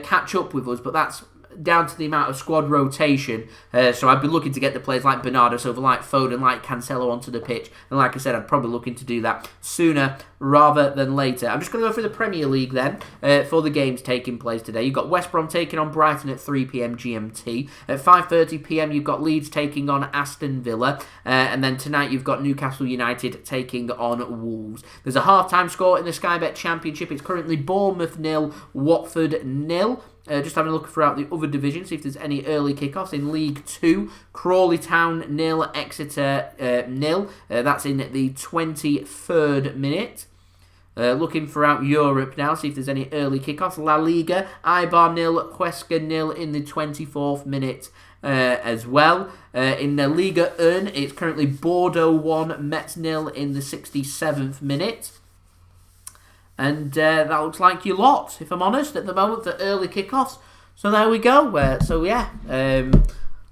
catch up with us, but that's down to the amount of squad rotation. So I'd be looking to get the players like Bernardo Silva, like Foden, like Cancelo onto the pitch. And like I said, I'd probably looking to do that sooner rather than later. I'm just going to go through the Premier League then for the games taking place today. You've got West Brom taking on Brighton at 3 p.m. GMT. At 5:30 p.m. you've got Leeds taking on Aston Villa. And then tonight you've got Newcastle United taking on Wolves. There's a half-time score in the Sky Bet Championship. It's currently Bournemouth 0, Watford 0. Just having a look throughout the other divisions, see if there's any early kickoffs. In League 2, Crawley Town 0, Exeter 0. That's in the 23rd minute. Looking throughout Europe now, see if there's any early kickoffs. La Liga, Eibar 0, Huesca 0 in the 24th minute as well. In the Liga 1, it's currently Bordeaux 1, Metz 0 in the 67th minute. And that looks like your lot, if I'm honest, at the moment for early kickoffs. So there we go.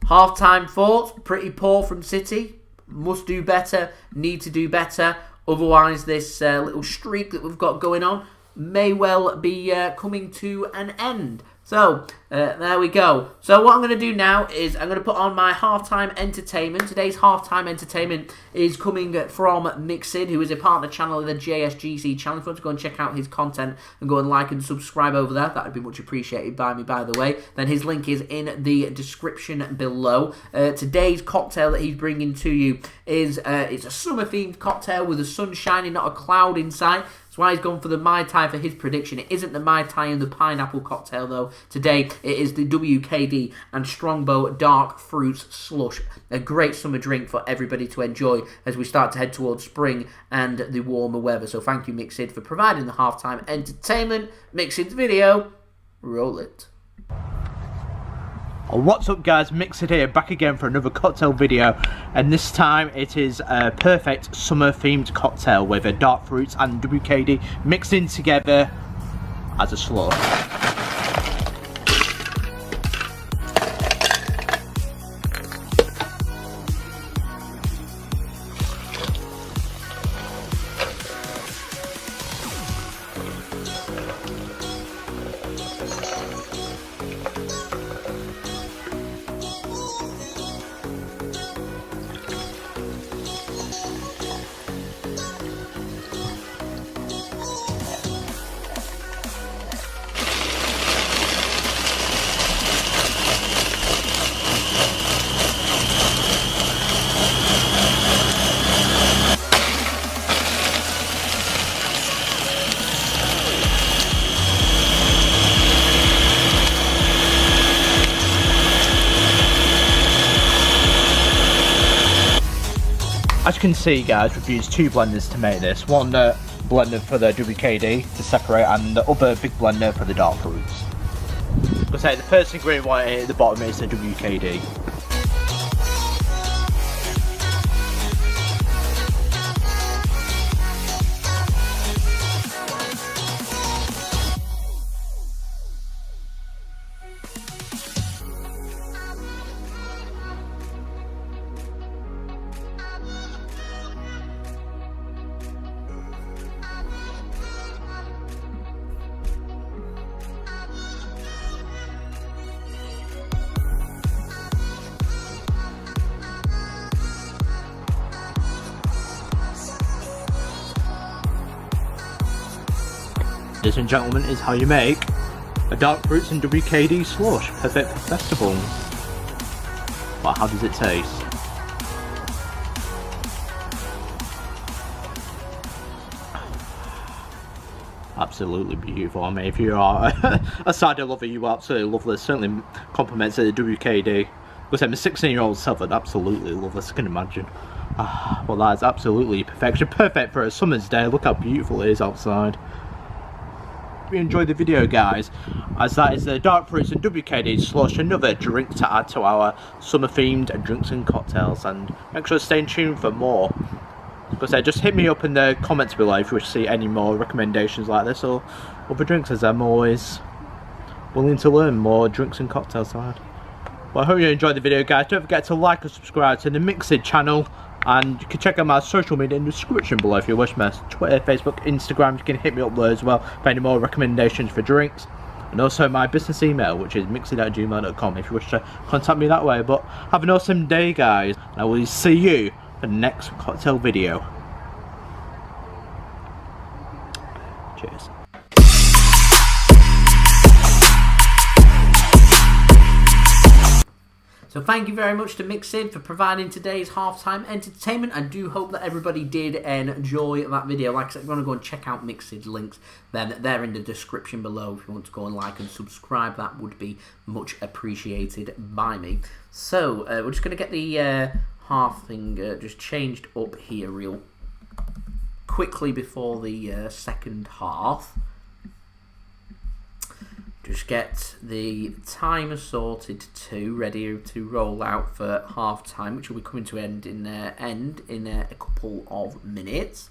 Half-time thoughts, pretty poor from City. Must do better, need to do better. Otherwise, this little streak that we've got going on may well be coming to an end. So, there we go. So what I'm going to do now is I'm going to put on my halftime entertainment. Today's halftime entertainment is coming from Mixid, who is a partner channel of the JSGC channel. If you want to go and check out his content and go and like and subscribe over there, that would be much appreciated by me, by the way. Then his link is in the description below. Today's cocktail that he's bringing to you is it's a summer-themed cocktail with the sun shining, not a cloud in sight. That's why he's gone for the Mai Tai for his prediction. It isn't the Mai Tai and the pineapple cocktail, though. Today, it is the WKD and Strongbow Dark Fruits Slush. A great summer drink for everybody to enjoy as we start to head towards spring and the warmer weather. So thank you, Mixid, for providing the halftime entertainment. Mixid's video. Roll it. What's up, guys? Mixid here, back again for another cocktail video, and this time it is a perfect summer themed cocktail with dark fruits and WKD mixing together as a slush. As you can see, guys, we've used two blenders to make this. One blender for the WKD to separate, and the other big blender for the dark fruits. Like I say, the first ingredient at the bottom is the WKD. Ladies and gentlemen, is how you make a dark fruits and WKD slush. Perfect for festivals. But how does it taste? Absolutely beautiful. I mean, if you are a cider lover, you absolutely love this. Certainly compliments the WKD. Like I said, my 16-year-old self would absolutely love this, I can imagine. Well, that is absolutely perfection. Perfect for a summer's day. Look how beautiful it is outside. If you enjoyed the video, guys, as that is the dark fruits and WKD slush, another drink to add to our summer themed drinks and cocktails, and make sure to stay tuned for more. Like I said, just hit me up in the comments below if you wish to see any more recommendations like this or other drinks, as I'm always willing to learn more drinks and cocktails to add. Well, I hope you enjoyed the video, guys. Don't forget to like and subscribe to the Mixid channel, and you can check out my social media in the description below if you wish. My Twitter, Facebook, Instagram, you can hit me up there as well for any more recommendations for drinks. And also my business email, which is mixid@gmail.com, if you wish to contact me that way. But have an awesome day, guys, and I will see you for the next cocktail video. Cheers. So thank you very much to Mixid for providing today's halftime entertainment. I do hope that everybody did enjoy that video. Like I said, if you want to go and check out Mixid's links, then they're in the description below. If you want to go and like and subscribe, that would be much appreciated by me. So we're just going to get the half thing just changed up here real quickly before the second half. Just get the timer sorted too, ready to roll out for half time, which will be coming to end in a couple of minutes.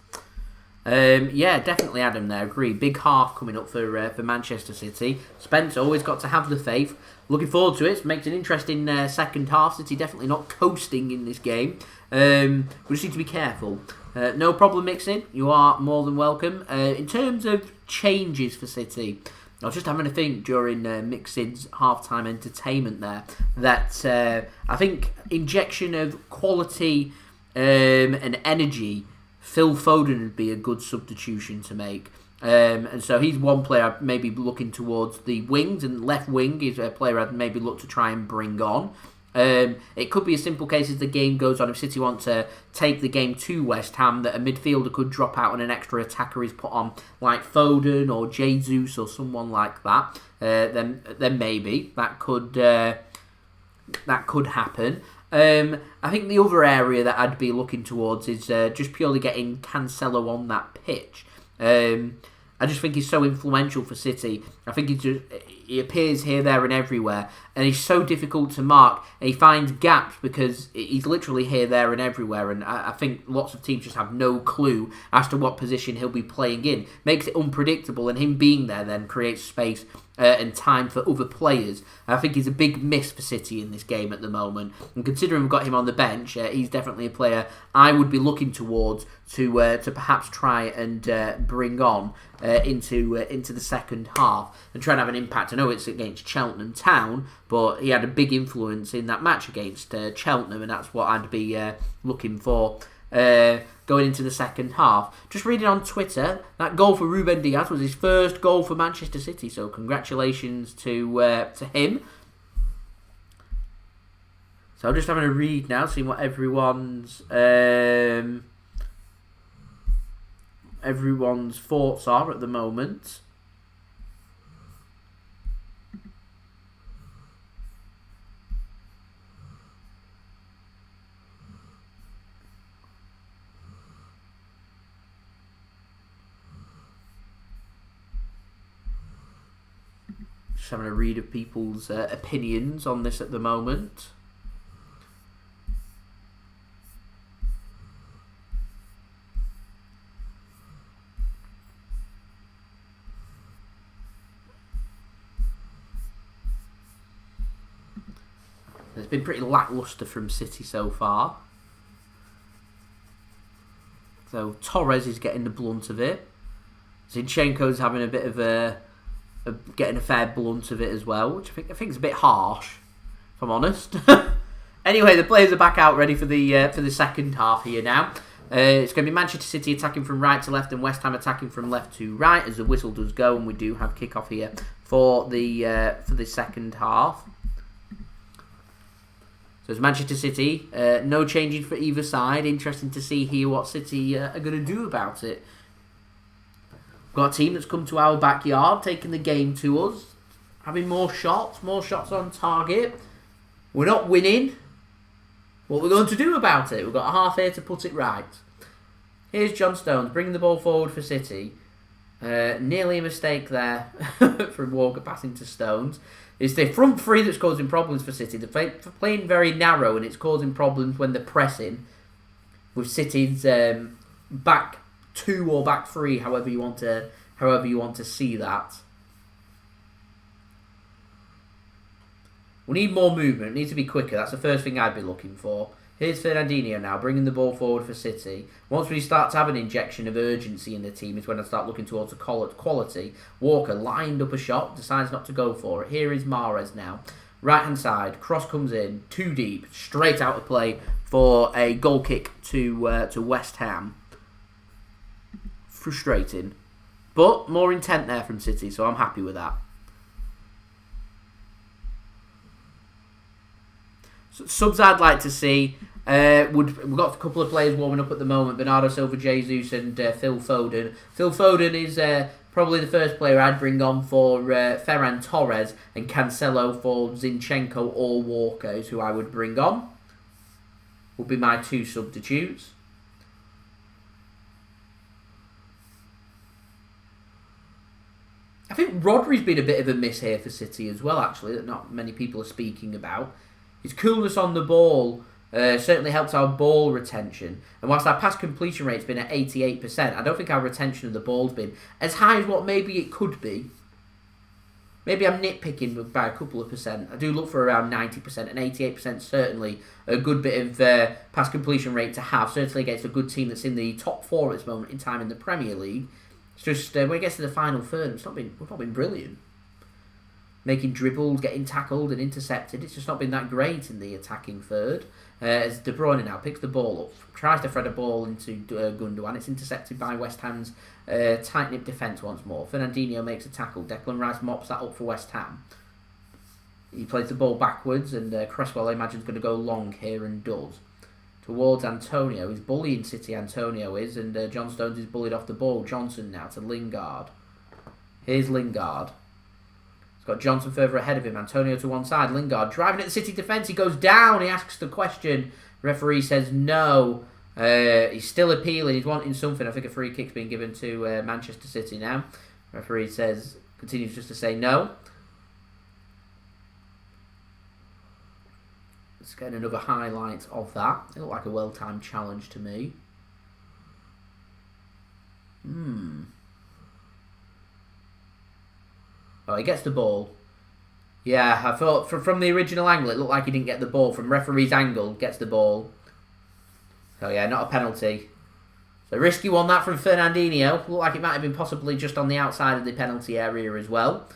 Yeah, definitely Adam there, agree. Big half coming up for Manchester City. Spence always got to have the faith. Looking forward to it. Makes an interesting second half. City definitely not coasting in this game. We just need to be careful. No problem, Mixing. You are more than welcome. In terms of changes for City, I was just having a think during Mixed's halftime entertainment there that I think injection of quality and energy, Phil Foden would be a good substitution to make. And so he's one player I'd maybe be looking towards the wings, and left wing is a player I'd maybe look to try and bring on. It could be a simple case as the game goes on. If City want to take the game to West Ham, that a midfielder could drop out and an extra attacker is put on, like Foden or Jesus or someone like that. Then maybe that could happen. I think the other area that I'd be looking towards is just purely getting Cancelo on that pitch. I just think he's so influential for City. I think he appears here, there and everywhere, and he's so difficult to mark, and he finds gaps because he's literally here, there and everywhere, and I think lots of teams just have no clue as to what position he'll be playing in. Makes it unpredictable, and him being there then creates space and time for other players. I think he's a big miss for City in this game at the moment, and considering we've got him on the bench, he's definitely a player I would be looking towards to perhaps try and bring on into the second half and try and have an impact. I know it's against Cheltenham Town, but he had a big influence in that match against Cheltenham, and that's what I'd be looking for going into the second half. Just reading on Twitter, that goal for Ruben Diaz was his first goal for Manchester City, so congratulations to him. So I'm just having a read now, seeing what everyone's thoughts are at the moment. Just having a read of people's opinions on this at the moment. It's been pretty lacklustre from City so far. So Torres is getting the blunt of it. Zinchenko's having a bit of getting a fair blunt of it as well, which I think is a bit harsh, if I'm honest. Anyway, the players are back out ready for the second half here now. It's going to be Manchester City attacking from right to left and West Ham attacking from left to right as the whistle does go, and we do have kick-off here for the second half. So it's Manchester City, no changes for either side. Interesting to see here what City are going to do about it. We've got a team that's come to our backyard, taking the game to us, having more shots on target. We're not winning. What we're going to do about it? We've got a half here to put it right. Here's John Stones bringing the ball forward for City. Nearly a mistake there from Walker passing to Stones. It's the front three that's causing problems for City. They're playing very narrow, and it's causing problems when they're pressing. With City's back two or back three, however you want to see that. We need more movement. It needs to be quicker. That's the first thing I'd be looking for. Here's Fernandinho now, bringing the ball forward for City. Once we start to have an injection of urgency in the team is when I start looking towards the quality. Walker lined up a shot, decides not to go for it. Here is Mahrez now. Right-hand side, cross comes in, too deep, straight out of play for a goal kick to West Ham. Frustrating. But more intent there from City, so I'm happy with that. So, subs I'd like to see. We've got a couple of players warming up at the moment. Bernardo Silva, Jesus and Phil Foden. Phil Foden is probably the first player I'd bring on for Ferran Torres, and Cancelo for Zinchenko or Walker is who I would bring on. Would be my two substitutes. I think Rodri's been a bit of a miss here for City as well, actually, that not many people are speaking about. His coolness on the ball certainly helps our ball retention. And whilst our pass completion rate's been at 88%, I don't think our retention of the ball's been as high as what maybe it could be. Maybe I'm nitpicking by a couple of percent. I do look for around 90%, and 88% certainly a good bit of pass completion rate to have, certainly against a good team that's in the top four at this moment in time in the Premier League. It's just when it gets to the final third, we've not been brilliant. making dribbles, getting tackled and intercepted. It's just not been that great in the attacking third. As De Bruyne now picks the ball up, tries to thread a ball into Gundogan. It's intercepted by West Ham's tight-knit defence once more. Fernandinho makes a tackle. Declan Rice mops that up for West Ham. He plays the ball backwards, and Cresswell, I imagine, is going to go long here and does. Towards Antonio. He's bullying City, Antonio is, and John Stones is bullied off the ball. Johnson now to Lingard. Here's Lingard. He's got Johnson further ahead of him. Antonio to one side. Lingard driving at the City defence. He goes down. He asks the question. Referee says no. He's still appealing. He's wanting something. I think a free kick's been given to Manchester City now. Referee continues just to say no. Let's get another highlight of that. It looked like a well-timed challenge to me. Oh, he gets the ball. Yeah, I thought from the original angle, it looked like he didn't get the ball. From referee's angle, gets the ball. So yeah, not a penalty. So risky one that from Fernandinho. Looked like it might have been possibly just on the outside of the penalty area as well.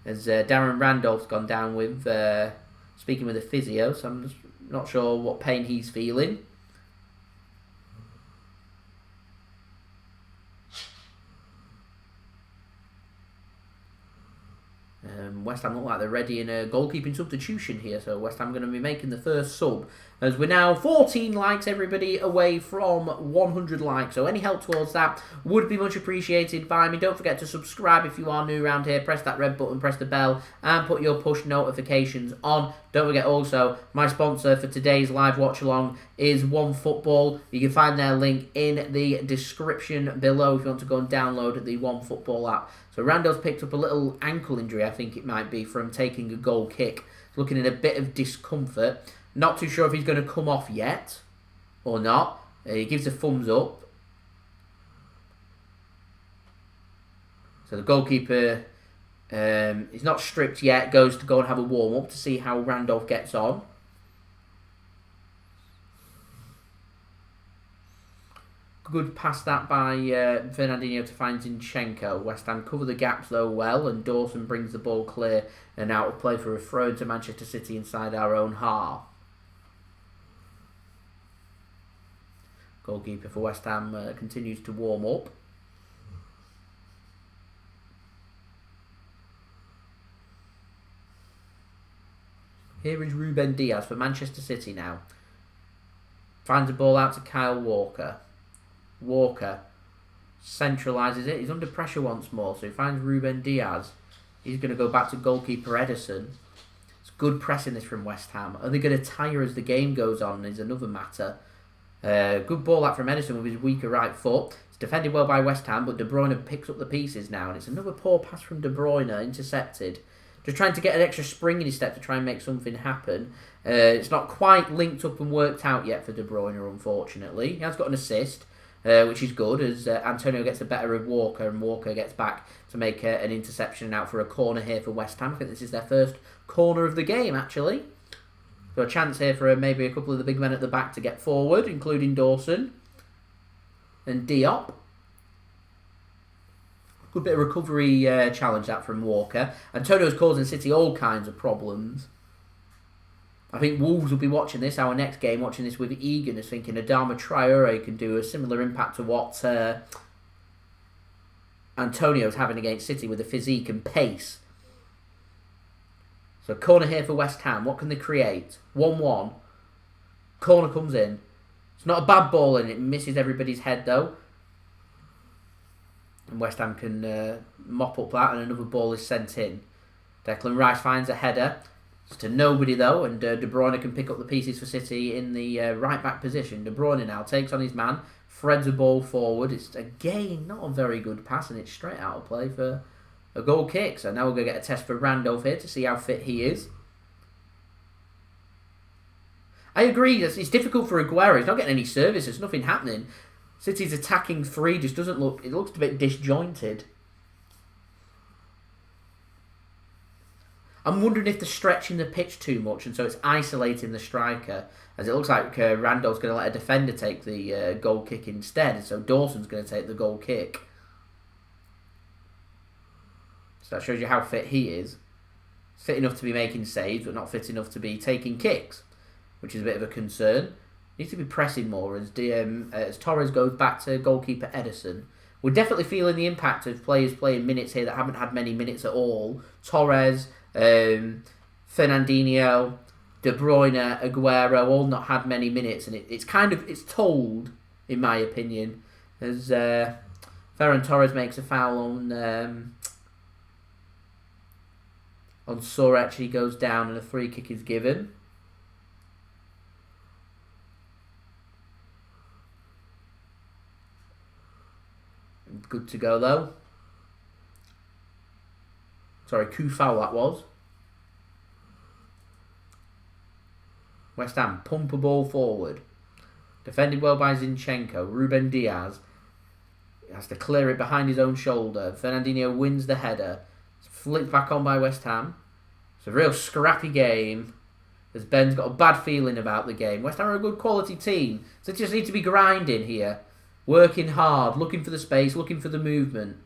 As Darren Randolph's gone down with speaking with a physio, so I'm just not sure what pain he's feeling. West Ham look like they're ready in a goalkeeping substitution here, so West Ham are going to be making the first sub. As we're now 14 likes, everybody, away from 100 likes. So any help towards that would be much appreciated by me. Don't forget to subscribe if you are new around here. Press that red button, press the bell, and put your push notifications on. Don't forget also, my sponsor for today's live watch-along is OneFootball. You can find their link in the description below if you want to go and download the OneFootball app. So Randall's picked up a little ankle injury, I think it might be, from taking a goal kick. He's looking in a bit of discomfort. Not too sure if he's going to come off yet or not. He gives a thumbs up. So the goalkeeper, he's not stripped yet, goes to go and have a warm-up to see how Randolph gets on. Good pass that by Fernandinho to find Zinchenko. West Ham cover the gaps though well, and Dawson brings the ball clear and out of play for a throw to Manchester City inside our own half. Goalkeeper for West Ham continues to warm up. Here is Ruben Diaz for Manchester City now. Finds the ball out to Kyle Walker. Walker centralises it. He's under pressure once more, so he finds Ruben Diaz. He's going to go back to goalkeeper Edison. It's good pressing this from West Ham. Are they going to tire as the game goes on is another matter. Good ball out from Edison with his weaker right foot. It's defended well by West Ham, but De Bruyne picks up the pieces now, and it's another poor pass from De Bruyne, intercepted. Just trying to get an extra spring in his step to try and make something happen. It's not quite linked up and worked out yet for De Bruyne, unfortunately. He has got an assist, which is good, as Antonio gets the better of Walker, and Walker gets back to make an interception and out for a corner here for West Ham. I think this is their first corner of the game, actually. So a chance here for maybe a couple of the big men at the back to get forward, including Dawson and Diop. Good bit of recovery challenge that from Walker. Antonio's causing City all kinds of problems. I think Wolves will be watching this, our next game, watching this with eagerness, thinking Adama Traore can do a similar impact to what Antonio's having against City with the physique and pace. So corner here for West Ham. What can they create? 1-1. Corner comes in. It's not a bad ball and it misses everybody's head though. And West Ham can mop up that, and another ball is sent in. Declan Rice finds a header. It's to nobody though, and De Bruyne can pick up the pieces for City in the right back position. De Bruyne now takes on his man, threads a ball forward. It's again not a very good pass, and it's straight out of play for a goal kick. So now we're going to get a test for Randolph here to see how fit he is. I agree, it's difficult for Aguero. He's not getting any service, there's nothing happening. City's attacking three just doesn't look, it looks a bit disjointed. I'm wondering if they're stretching the pitch too much, and so it's isolating the striker, as it looks like Randall's going to let a defender take the goal kick instead, so Dawson's going to take the goal kick. So that shows you how fit he is. Fit enough to be making saves, but not fit enough to be taking kicks, which is a bit of a concern. Needs to be pressing more as Torres goes back to goalkeeper Ederson. We're definitely feeling the impact of players playing minutes here that haven't had many minutes at all. Torres, Fernandinho, De Bruyne, Aguero, all not had many minutes, and it's told, in my opinion, as Ferran Torres makes a foul on Surach. He goes down and a free kick is given. Good to go though. Sorry, coup foul that was. West Ham pump a ball forward. Defended well by Zinchenko. Ruben Diaz has to clear it behind his own shoulder. Fernandinho wins the header. It's flicked back on by West Ham. It's a real scrappy game, as Ben's got a bad feeling about the game. West Ham are a good quality team, so they just need to be grinding here. Working hard, looking for the space, looking for the movement.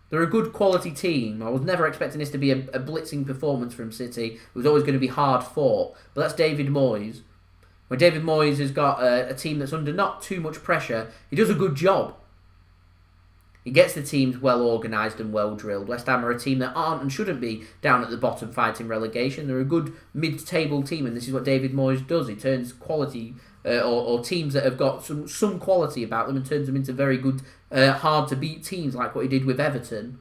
They're a good quality team. I was never expecting this to be a blitzing performance from City. It was always going to be hard fought. But that's David Moyes. When David Moyes has got a team that's under not too much pressure, he does a good job. He gets the teams well organised and well drilled. West Ham are a team that aren't and shouldn't be down at the bottom fighting relegation. They're a good mid-table team, and this is what David Moyes does. He turns quality or teams that have got some quality about them and turns them into very good, hard-to-beat teams, like what he did with Everton.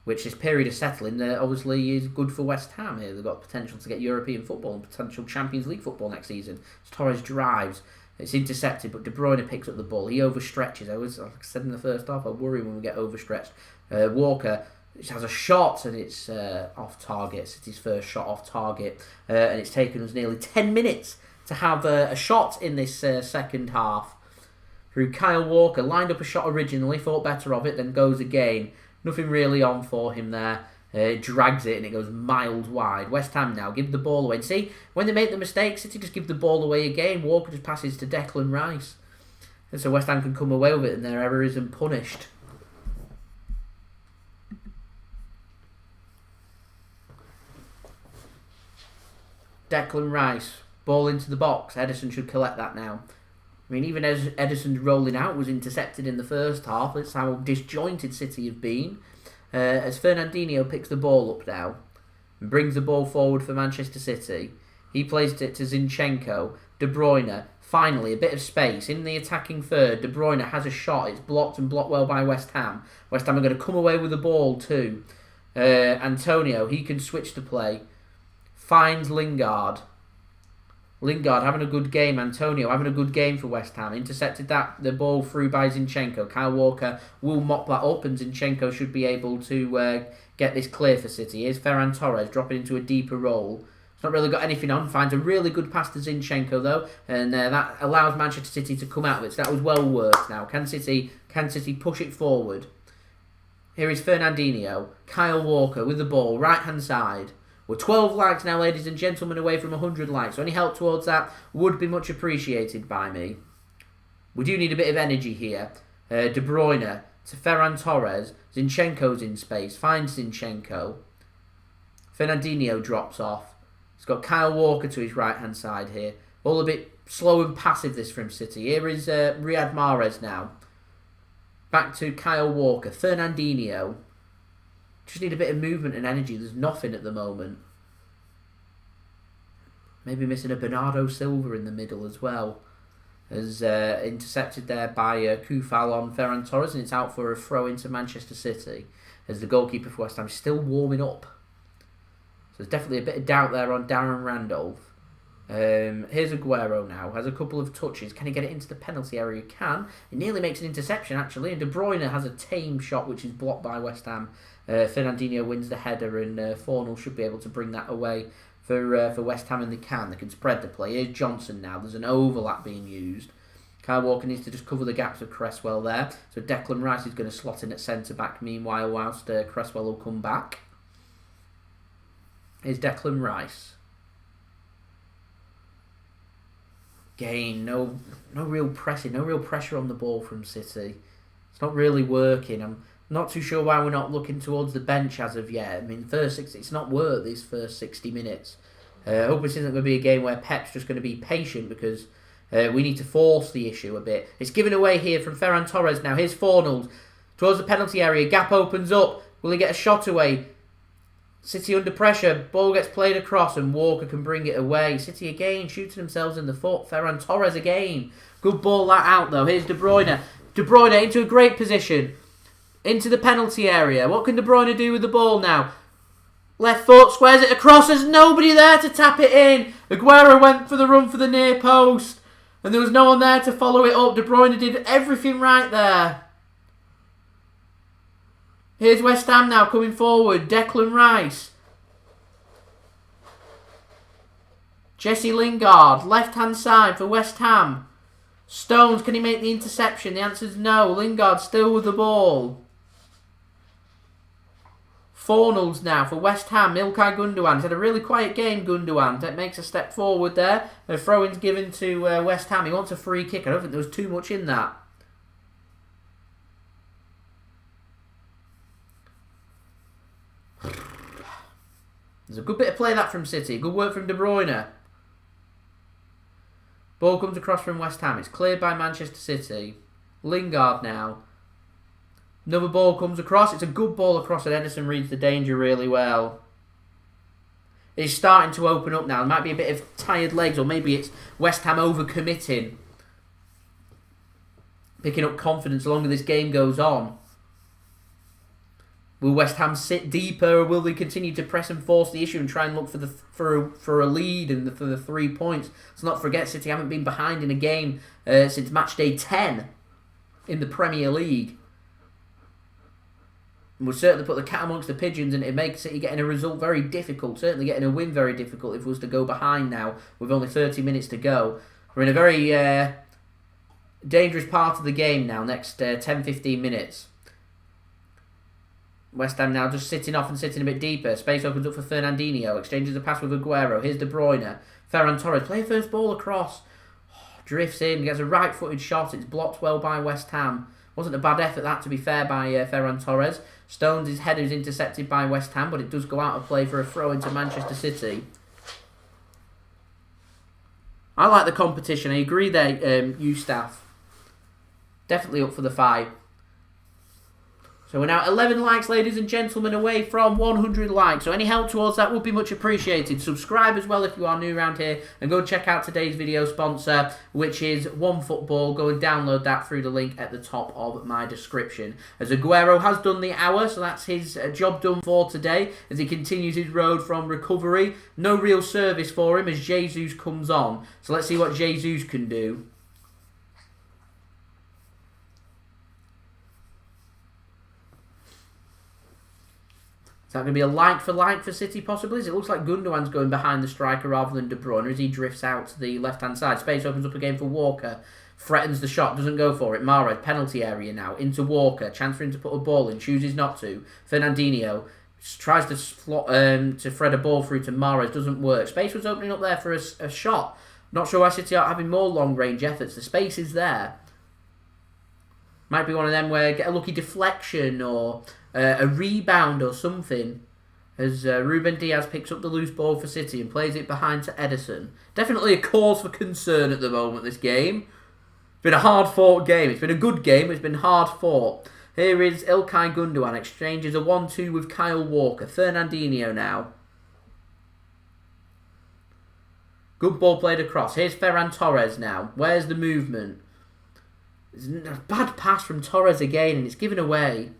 Which this period of settling obviously is good for West Ham here. They've got potential to get European football and potential Champions League football next season. As Torres drives. It's intercepted, but De Bruyne picks up the ball. He overstretches. Like I said in the first half, I worry when we get overstretched. Walker has a shot, and it's off target. It's his first shot off target, and it's taken us nearly 10 minutes to have a shot in this second half. Through Kyle Walker, lined up a shot originally, thought better of it, then goes again. Nothing really on for him there. Drags it and it goes miles wide. West Ham now give the ball away. And see, when they make the mistake, City just give the ball away again. Walker just passes to Declan Rice. And so West Ham can come away with it and their error isn't punished. Declan Rice, ball into the box. Ederson should collect that now. I mean, even as Ederson's rolling out was intercepted in the first half, that's how disjointed City have been. As Fernandinho picks the ball up now and brings the ball forward for Manchester City. He plays it to Zinchenko. De Bruyne, finally, a bit of space. In the attacking third, De Bruyne has a shot. It's blocked and blocked well by West Ham. West Ham are going to come away with the ball too. Antonio, he can switch the play. Finds Lingard. Lingard having a good game. Antonio having a good game for West Ham. Intercepted the ball through by Zinchenko. Kyle Walker will mop that up and Zinchenko should be able to get this clear for City. Here's Ferran Torres dropping into a deeper role. It's not really got anything on. Finds a really good pass to Zinchenko though, and that allows Manchester City to come out of it. So that was well worked now. Can City push it forward? Here is Fernandinho. Kyle Walker with the ball, right hand side. We're 12 likes now, ladies and gentlemen, away from 100 likes. So any help towards that would be much appreciated by me. We do need a bit of energy here. De Bruyne to Ferran Torres. Zinchenko's in space. Finds Zinchenko. Fernandinho drops off. He's got Kyle Walker to his right-hand side here. All a bit slow and passive, this from City. Here is Riyad Mahrez now. Back to Kyle Walker. Fernandinho. Just need a bit of movement and energy. There's nothing at the moment. Maybe missing a Bernardo Silva in the middle as well. As intercepted there by Koufal on Ferran Torres, and it's out for a throw into Manchester City. As the goalkeeper for West Ham is still warming up. So there's definitely a bit of doubt there on Darren Randolph. Here's Aguero now. Has a couple of touches. Can he get it into the penalty area? He can. He nearly makes an interception actually. And De Bruyne has a tame shot which is blocked by West Ham. Fernandinho wins the header and 4-0 should be able to bring that away for West Ham, and they can. They can spread the play. Here's Johnson now. There's an overlap being used. Kyle Walker needs to just cover the gaps of Cresswell there. So Declan Rice is going to slot in at centre-back meanwhile whilst Cresswell will come back. Here's Declan Rice. Again, no real pressing, no real pressure on the ball from City. It's not really working. I'm not too sure why we're not looking towards the bench as of yet. I mean, it's not worked these first 60 minutes. I hope this isn't going to be a game where Pep's just going to be patient because we need to force the issue a bit. It's given away here from Ferran Torres now. Here's Fornals towards the penalty area. Gap opens up. Will he get a shot away? City under pressure. Ball gets played across and Walker can bring it away. City again shooting themselves in the foot. Ferran Torres again. Good ball that out though. Here's De Bruyne. De Bruyne into a great position. Into the penalty area. What can De Bruyne do with the ball now? Left foot, squares it across. There's nobody there to tap it in. Aguero went for the run for the near post. And there was no one there to follow it up. De Bruyne did everything right there. Here's West Ham now coming forward. Declan Rice. Jesse Lingard, left-hand side for West Ham. Stones, can he make the interception? The answer is no. Lingard still with the ball. Fornals now for West Ham. Ilkay Gundogan. He's had a really quiet game, Gundogan. That makes a step forward there. The throw-in's given to West Ham. He wants a free kick. I don't think there was too much in that. There's a good bit of play that from City. Good work from De Bruyne. Ball comes across from West Ham. It's cleared by Manchester City. Lingard now. Another ball comes across. It's a good ball across and Ederson reads the danger really well. It's starting to open up now. There might be a bit of tired legs or maybe it's West Ham overcommitting. Picking up confidence the longer this game goes on. Will West Ham sit deeper or will they continue to press and force the issue and try and look for a lead and for the 3 points? Let's not forget City haven't been behind in a game since match day 10 in the Premier League. And we'll certainly put the cat amongst the pigeons and it makes City getting a result very difficult. Certainly getting a win very difficult if it was to go behind now with only 30 minutes to go. We're in a very dangerous part of the game now, next 10-15 minutes. West Ham now just sitting off and sitting a bit deeper. Space opens up for Fernandinho. Exchanges a pass with Aguero. Here's De Bruyne. Ferran Torres. Play first ball across. Drifts in. Gets a right-footed shot. It's blocked well by West Ham. Wasn't a bad effort that, to be fair, by Ferran Torres. Stones' header is intercepted by West Ham, but it does go out of play for a throw into Manchester City. I like the competition. I agree there, you staff. Definitely up for the fight. So we're now 11 likes, ladies and gentlemen, away from 100 likes. So any help towards that would be much appreciated. Subscribe as well if you are new around here. And go check out today's video sponsor, which is OneFootball. Go and download that through the link at the top of my description. As Aguero has done the hour, so that's his job done for today. As he continues his road from recovery. No real service for him as Jesus comes on. So let's see what Jesus can do. Is that going to be a like for City, possibly? It looks like Gundogan's going behind the striker rather than De Bruyne as he drifts out to the left-hand side. Space opens up again for Walker. Threatens the shot, doesn't go for it. Mahrez, penalty area now. Into Walker. Chance for him to put a ball in. Chooses not to. Fernandinho tries to thread a ball through to Mahrez. Doesn't work. Space was opening up there for a shot. Not sure why City are having more long-range efforts. The space is there. Might be one of them where get a lucky deflection or a rebound or something as Ruben Diaz picks up the loose ball for City and plays it behind to Ederson. Definitely a cause for concern at the moment, this game. It's been a hard-fought game. It's been a good game. It's been hard-fought. Here is Ilkay Gundogan. Exchanges a 1-2 with Kyle Walker. Fernandinho now. Good ball played across. Here's Ferran Torres now. Where's the movement? There's a bad pass from Torres again and it's given away.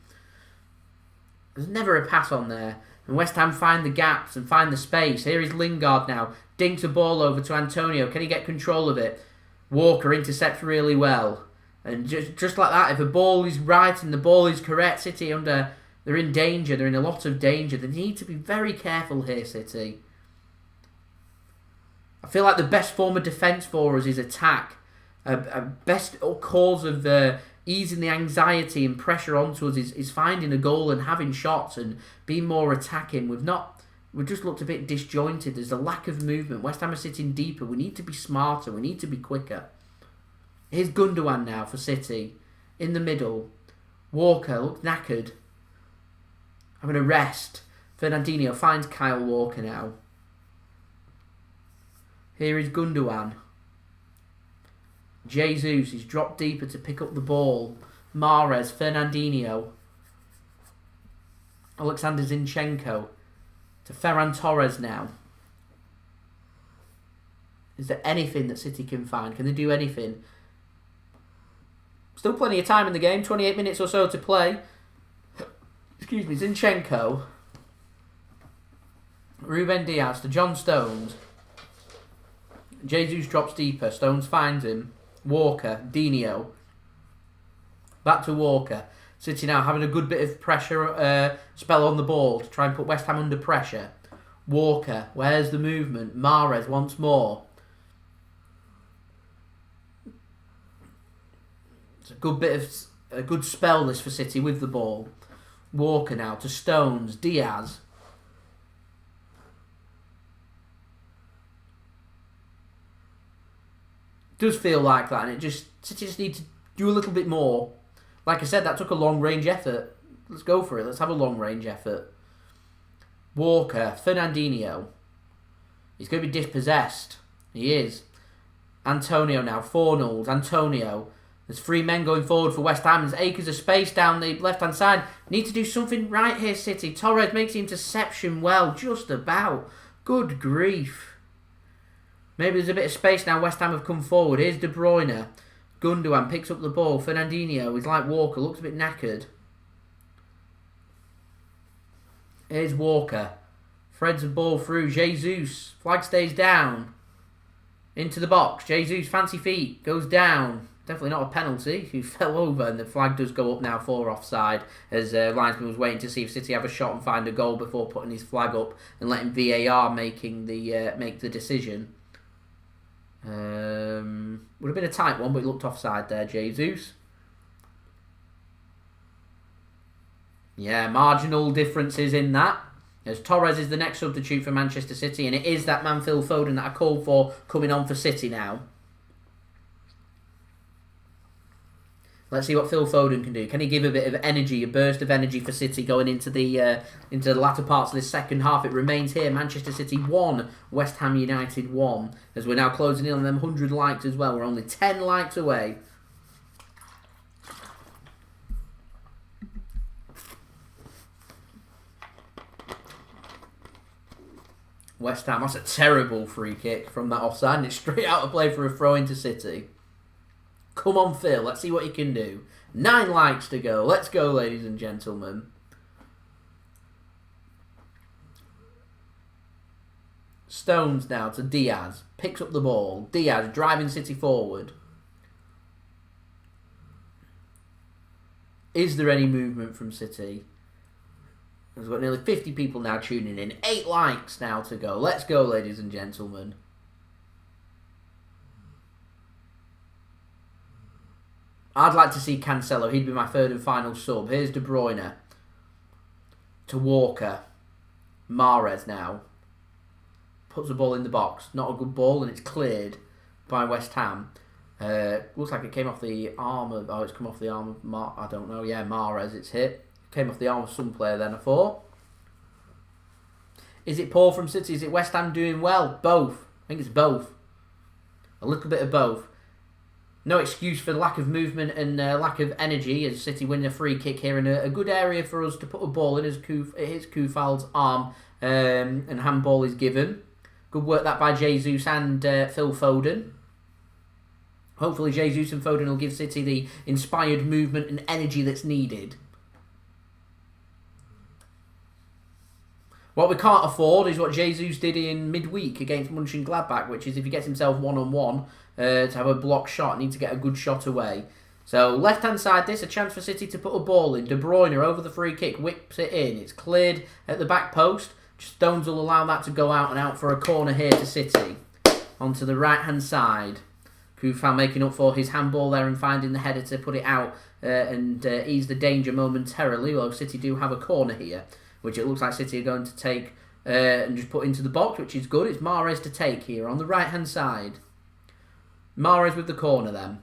There's never a pass on there. And West Ham find the gaps and find the space. Here is Lingard now. Dinks a ball over to Antonio. Can he get control of it? Walker intercepts really well. And just like that, if the ball is right and the ball is correct, City they're in danger. They're in a lot of danger. They need to be very careful here, City. I feel like the best form of defence for us is attack. Best cause of easing the anxiety and pressure onto us is finding a goal and having shots and being more attacking. We've just looked a bit disjointed. There's a lack of movement. West Ham are sitting deeper. We need to be smarter. We need to be quicker. Here's Gundogan now for City. In the middle. Walker looks knackered. Having a rest. Fernandinho finds Kyle Walker now. Here is Gundogan. Jesus, he's dropped deeper to pick up the ball. Mahrez, Fernandinho. Alexander Zinchenko. To Ferran Torres now. Is there anything that City can find? Can they do anything? Still plenty of time in the game. 28 minutes or so to play. Excuse me, Zinchenko. Ruben Diaz to John Stones. Jesus drops deeper. Stones finds him. Walker. Dino. Back to Walker. City now having a good bit of pressure spell on the ball to try and put West Ham under pressure. Walker. Where's the movement? Mahrez once more. It's a good spell this for City with the ball. Walker now to Stones. Diaz. Does feel like that, and City just need to do a little bit more. Like I said, that took a long range effort. Let's go for it. Let's have a long range effort. Walker, Fernandinho. He's going to be dispossessed. He is. Antonio now, 4-0. Antonio. There's 3 men going forward for West Ham. There's acres of space down the left-hand side. Need to do something right here, City. Torres makes the interception well, just about. Good grief. Maybe there's a bit of space now. West Ham have come forward. Here's De Bruyne. Gundogan picks up the ball. Fernandinho is like Walker. Looks a bit knackered. Here's Walker. Threads the ball through. Jesus. Flag stays down. Into the box. Jesus, fancy feet. Goes down. Definitely not a penalty. He fell over, and the flag does go up now for offside, as linesman was waiting to see if City have a shot and find a goal before putting his flag up and letting VAR make the decision. Would have been a tight one, but he looked offside there, Jesus. Yeah, marginal differences in that. As Torres is the next substitute for Manchester City, and it is that man Phil Foden that I called for coming on for City now. Let's see what Phil Foden can do. Can he give a bit of energy, a burst of energy for City going into the latter parts of this second half? It remains here. Manchester City 1, West Ham United 1. As we're now closing in on them 100 likes as well. We're only 10 likes away. West Ham, that's a terrible free kick from that offside. And it's straight out of play for a throw into City. Come on, Phil. Let's see what you can do. 9 likes to go. Let's go, ladies and gentlemen. Stones now to Diaz. Picks up the ball. Diaz driving City forward. Is there any movement from City? We've got nearly 50 people now tuning in. 8 likes now to go. Let's go, ladies and gentlemen. I'd like to see Cancelo. He'd be my third and final sub. Here's De Bruyne. To Walker. Mahrez now. Puts the ball in the box. Not a good ball, and it's cleared by West Ham. Looks like it came off the arm of... Oh, it's come off the arm of... I don't know. Yeah, Mahrez. It's hit. Came off the arm of some player then, I thought. Is it poor from City? Is it West Ham doing well? Both. I think it's both. A little bit of both. No excuse for lack of movement and lack of energy as City win a free kick here in a good area for us to put a ball in as it hits Koufal's arm and handball is given. Good work that by Jesus and Phil Foden. Hopefully Jesus and Foden will give City the inspired movement and energy that's needed. What we can't afford is what Jesus did in midweek against Mönchengladbach, which is if he gets himself one-on-one to have a block shot, need to get a good shot away. So left-hand side, this a chance for City to put a ball in. De Bruyne over the free kick, whips it in. It's cleared at the back post. Stones will allow that to go out and out for a corner here to City. Onto the right-hand side. Koufal making up for his handball there and finding the header to put it out and ease the danger momentarily. Although City do have a corner here, which it looks like City are going to take and just put into the box, which is good. It's Mahrez to take here on the right-hand side. Mahrez with the corner then.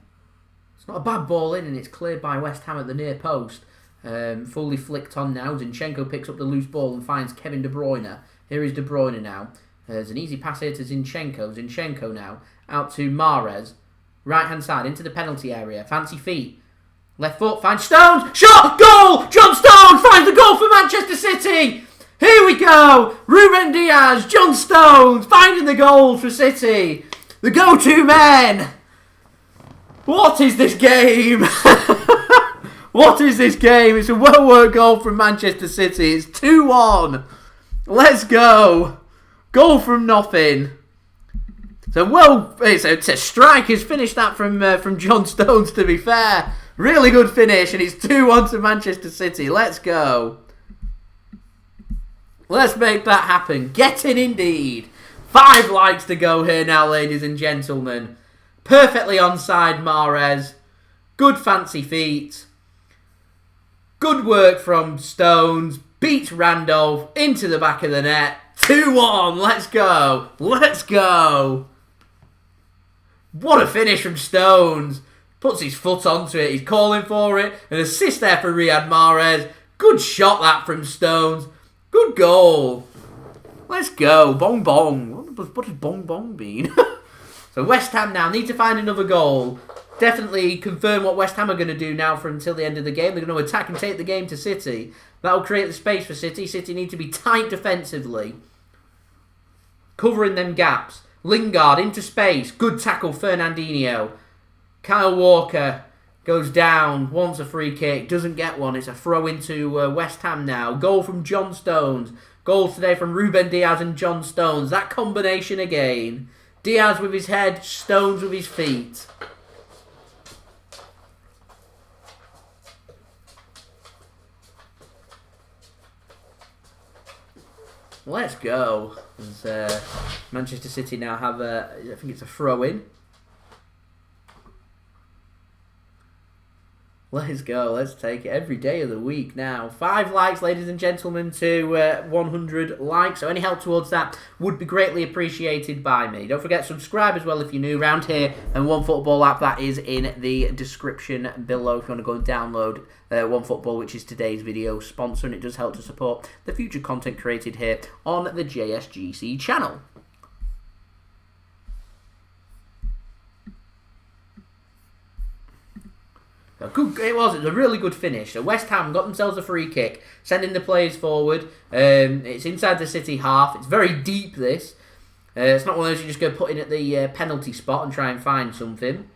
It's not a bad ball in, and it's cleared by West Ham at the near post. Fully flicked on now. Zinchenko picks up the loose ball and finds Kevin De Bruyne. Here is De Bruyne now. There's an easy pass here to Zinchenko. Zinchenko now out to Mahrez. Right hand side into the penalty area. Fancy feet. Left foot finds Stones. Shot! Goal! John Stones finds the goal for Manchester City! Here we go! Ruben Diaz, John Stones finding the goal for City. The go-to man! What is this game? What is this game? It's a well-worked goal from Manchester City. It's 2-1. Let's go. Goal from nothing. So, it's a strike. He's finished that from John Stones, to be fair. Really good finish, and it's 2-1 to Manchester City. Let's go. Let's make that happen. Get in indeed. 5 likes to go here now, ladies and gentlemen. Perfectly onside Mahrez. Good fancy feet. Good work from Stones. Beats Randolph into the back of the net. 2-1. Let's go. Let's go. What a finish from Stones. Puts his foot onto it. He's calling for it. An assist there for Riyad Mahrez. Good shot that from Stones. Good goal. Let's go. Bong bong. What does bong bong mean? So West Ham now need to find another goal. Definitely confirm what West Ham are going to do now for until the end of the game. They're going to attack and take the game to City. That'll create the space for City. City need to be tight defensively. Covering them gaps. Lingard into space. Good tackle, Fernandinho. Kyle Walker goes down. Wants a free kick. Doesn't get one. It's a throw into West Ham now. Goal from John Stones. Goals today from Ruben Diaz and John Stones. That combination again. Diaz with his head. Stones with his feet. Let's go. As, Manchester City now have I think it's a throw-in. Let's go. Let's take it every day of the week now. 5 likes, ladies and gentlemen, to 100 likes. So any help towards that would be greatly appreciated by me. Don't forget to subscribe as well if you're new around here. And OneFootball app, that is in the description below if you want to go and download OneFootball, which is today's video sponsor. And it does help to support the future content created here on the JSGC channel. It was a really good finish. So West Ham got themselves a free kick, sending the players forward. It's inside the City half. It's very deep, this. It's not one of those you just go put in at the penalty spot and try and find something.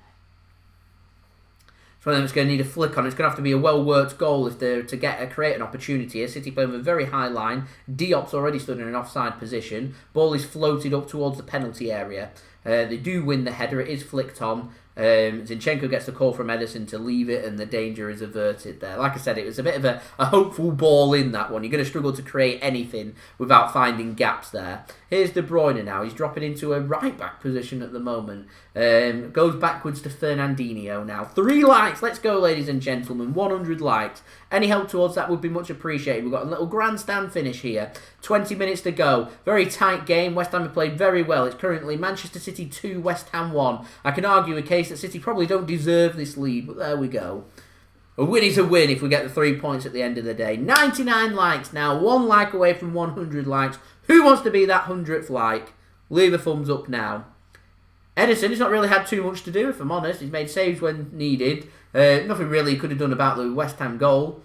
It's one of them that's going to need a flick on. It's going to have to be a well-worked goal if they're to create an opportunity here. City playing with a very high line. Diop's already stood in an offside position. Ball is floated up towards the penalty area. They do win the header. It is flicked on. Zinchenko gets the call from Edison to leave it, and the danger is averted there. Like I said, it was a bit of a hopeful ball in that one. You're going to struggle to create anything without finding gaps there. Here's De Bruyne now. He's dropping into a right-back position at the moment. Goes backwards to Fernandinho now. 3 likes. Let's go, ladies and gentlemen. 100 likes. Any help towards that would be much appreciated. We've got a little grandstand finish here. 20 minutes to go. Very tight game. West Ham have played very well. It's currently Manchester City 2, West Ham 1. I can argue a case that City probably don't deserve this lead, but there we go. A win is a win if we get the 3 points at the end of the day. 99 likes now. 1 like away from 100 likes. Who wants to be that 100th like? Leave a thumbs up now. Edison has not really had too much to do, if I'm honest. He's made saves when needed. Nothing really he could have done about the West Ham goal.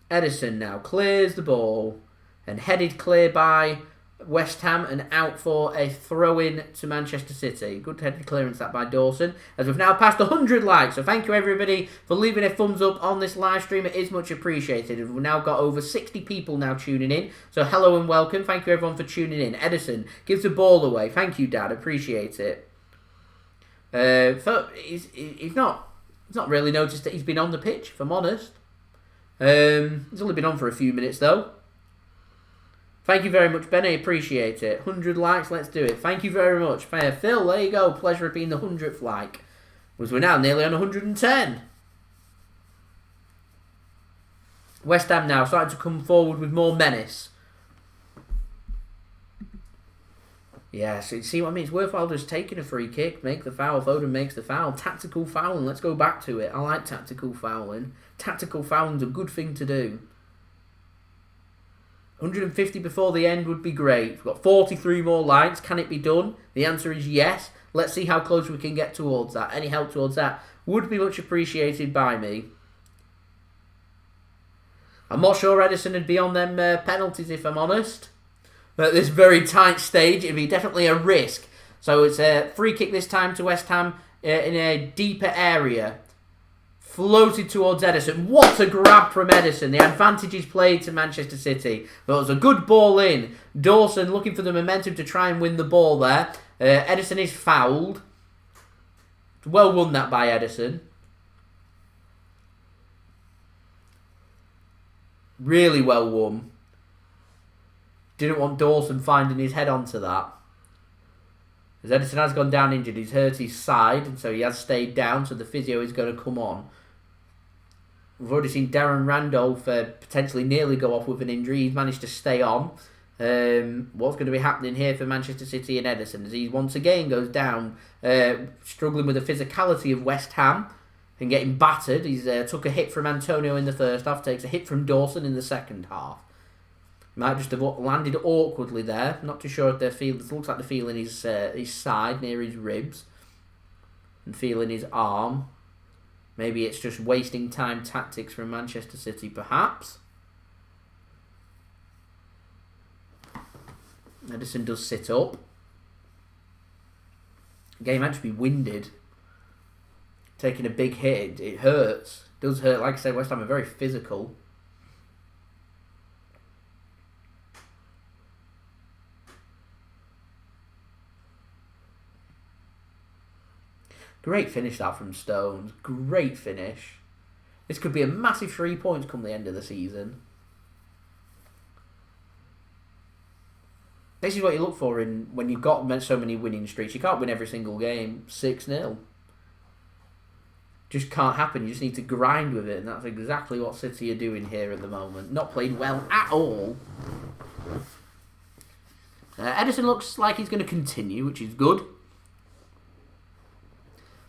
Edison now clears the ball and headed clear by West Ham and out for a throw-in to Manchester City. Good headed clearance that by Dawson, as we've now passed 100 likes. So thank you everybody for leaving a thumbs up on this live stream. It is much appreciated. We've now got over 60 people now tuning in. So hello and welcome. Thank you everyone for tuning in. Edison gives the ball away. Thank you, Dad. Appreciate it. He's not really noticed that he's been on the pitch, if I'm honest. He's only been on for a few minutes though. Thank you very much, Ben. I appreciate it. 100 likes, let's do it. Thank you very much. Phil, there you go. Pleasure of being the 100th like. Because we're now nearly on 110. West Ham now starting to come forward with more menace. Yeah, so you see what I mean? It's worthwhile just taking a free kick, make the foul, Foden makes the foul. Tactical fouling, let's go back to it. I like tactical fouling. Tactical fouling's a good thing to do. 150 before the end would be great. We've got 43 more lights. Can it be done? The answer is yes. Let's see how close we can get towards that. Any help towards that would be much appreciated by me. I'm not sure Edison would be on them penalties, if I'm honest. But at this very tight stage, it'd be definitely a risk. So it's a free kick this time to West Ham in a deeper area. Floated towards Edison. What a grab from Edison. The advantage is played to Manchester City. But it was a good ball in. Dawson looking for the momentum to try and win the ball there. Edison is fouled. Well won that by Edison. Really well won. Didn't want Dawson finding his head onto that. As Edison has gone down injured, he's hurt his side, and so he has stayed down, so the physio is going to come on. We've already seen Darren Randolph potentially nearly go off with an injury. He's managed to stay on. What's going to be happening here for Manchester City and Edison as he once again goes down, struggling with the physicality of West Ham and getting battered. He's took a hit from Antonio in the first half, takes a hit from Dawson in the second half. Might just have landed awkwardly there. Not too sure if they're feeling. It looks like they're feeling his side near his ribs and feeling his arm. Maybe it's just wasting time tactics from Manchester City, perhaps. Edison does sit up. The game had to be winded. Taking a big hit, it hurts. It does hurt. Like I said, West Ham are very physical. Great finish that from Stones. Great finish. This could be a massive 3 points come the end of the season. This is what you look for when you've got so many winning streaks. You can't win every single game 6-0. Just can't happen. You just need to grind with it, and that's exactly what City are doing here at the moment. Not played well at all. Edison looks like he's going to continue, which is good.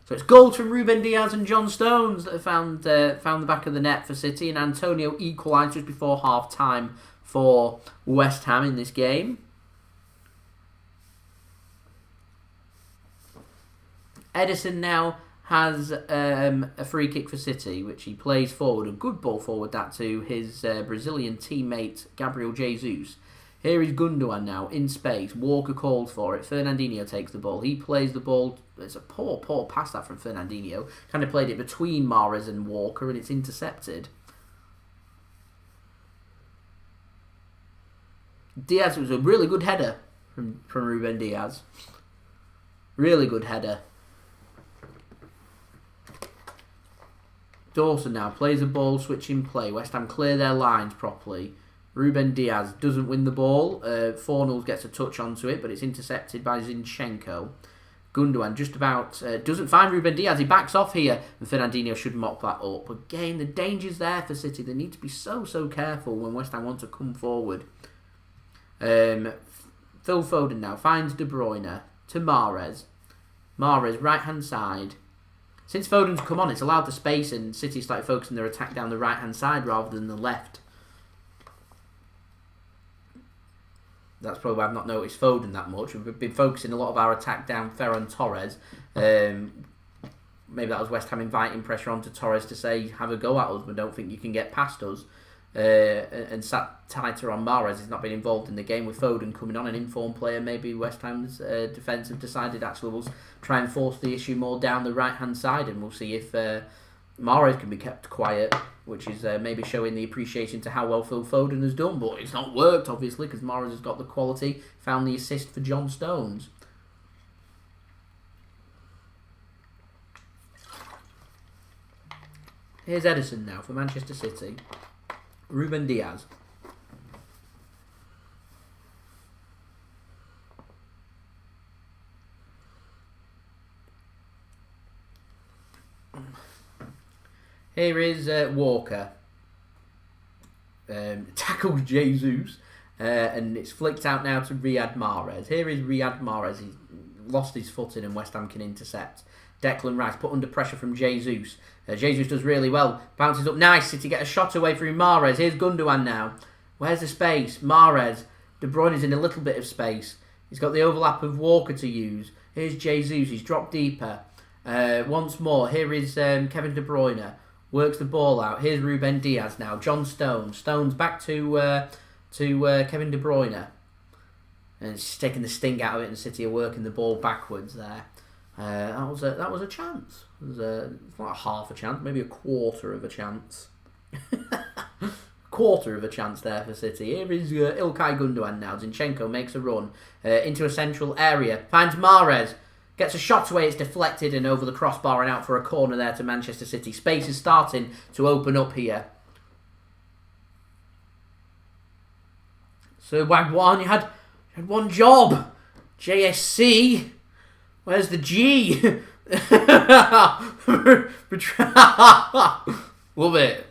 So it's goals from Ruben Diaz and John Stones that have found the back of the net for City, and Antonio equalised just before half-time for West Ham in this game. Edison now has a free kick for City, which he plays forward. A good ball forward that to his Brazilian teammate, Gabriel Jesus. Here is Gundogan now, in space. Walker calls for it. Fernandinho takes the ball. He plays the ball. It's a poor pass that from Fernandinho. Kind of played it between Mahrez and Walker, and it's intercepted. Diaz was a really good header from Ruben Diaz. Really good header. Dawson now plays a ball, switching play. West Ham clear their lines properly. Ruben Diaz doesn't win the ball. Fornals gets a touch onto it, but it's intercepted by Zinchenko. Gundogan just about doesn't find Ruben Diaz. He backs off here, and Fernandinho should mop that up. Again, the danger's there for City. They need to be so careful when West Ham want to come forward. Phil Foden now finds De Bruyne to Mahrez. Mahrez, right-hand side. Since Foden's come on, it's allowed the space, and City started focusing their attack down the right-hand side rather than the left. That's probably why I've not noticed Foden that much. We've been focusing a lot of our attack down Ferran Torres. Maybe that was West Ham inviting pressure onto Torres to say, have a go at us, but don't think you can get past us. And sat tighter on Mahrez. He's not been involved in the game with Foden coming on, an informed player. Maybe West Ham's defence have decided actually we'll try and force the issue more down the right-hand side, and we'll see if Mahrez can be kept quiet, which is maybe showing the appreciation to how well Phil Foden has done. But it's not worked, obviously, because Mahrez has got the quality, found the assist for John Stones. Here's Edison now for Manchester City. Ruben Diaz. Here is Walker. Tackles Jesus. And it's flicked out now to Riyad Mahrez. Here is Riyad Mahrez. He's lost his footing and West Ham can intercept. Declan Rice put under pressure from Jesus. Jesus does really well. Bounces up. Nice. City get a shot away through Mahrez. Here's Gundogan now. Where's the space? Mahrez. De Bruyne is in a little bit of space. He's got the overlap of Walker to use. Here's Jesus. He's dropped deeper. Once more. Here is Kevin De Bruyne. Works the ball out. Here's Ruben Diaz now. John Stones. Stones back to Kevin De Bruyne. And it's just taking the sting out of it, and City are working the ball backwards there. That was a chance. It was not half a chance, maybe a quarter of a chance. Quarter of a chance there for City. Here is Ilkay Gundogan now. Zinchenko makes a run into a central area. Finds Mahrez. Gets a shot away. It's deflected and over the crossbar and out for a corner there to Manchester City. Space is starting to open up here. So Wagwan, you had one job. JSC. Where's the G? Love it.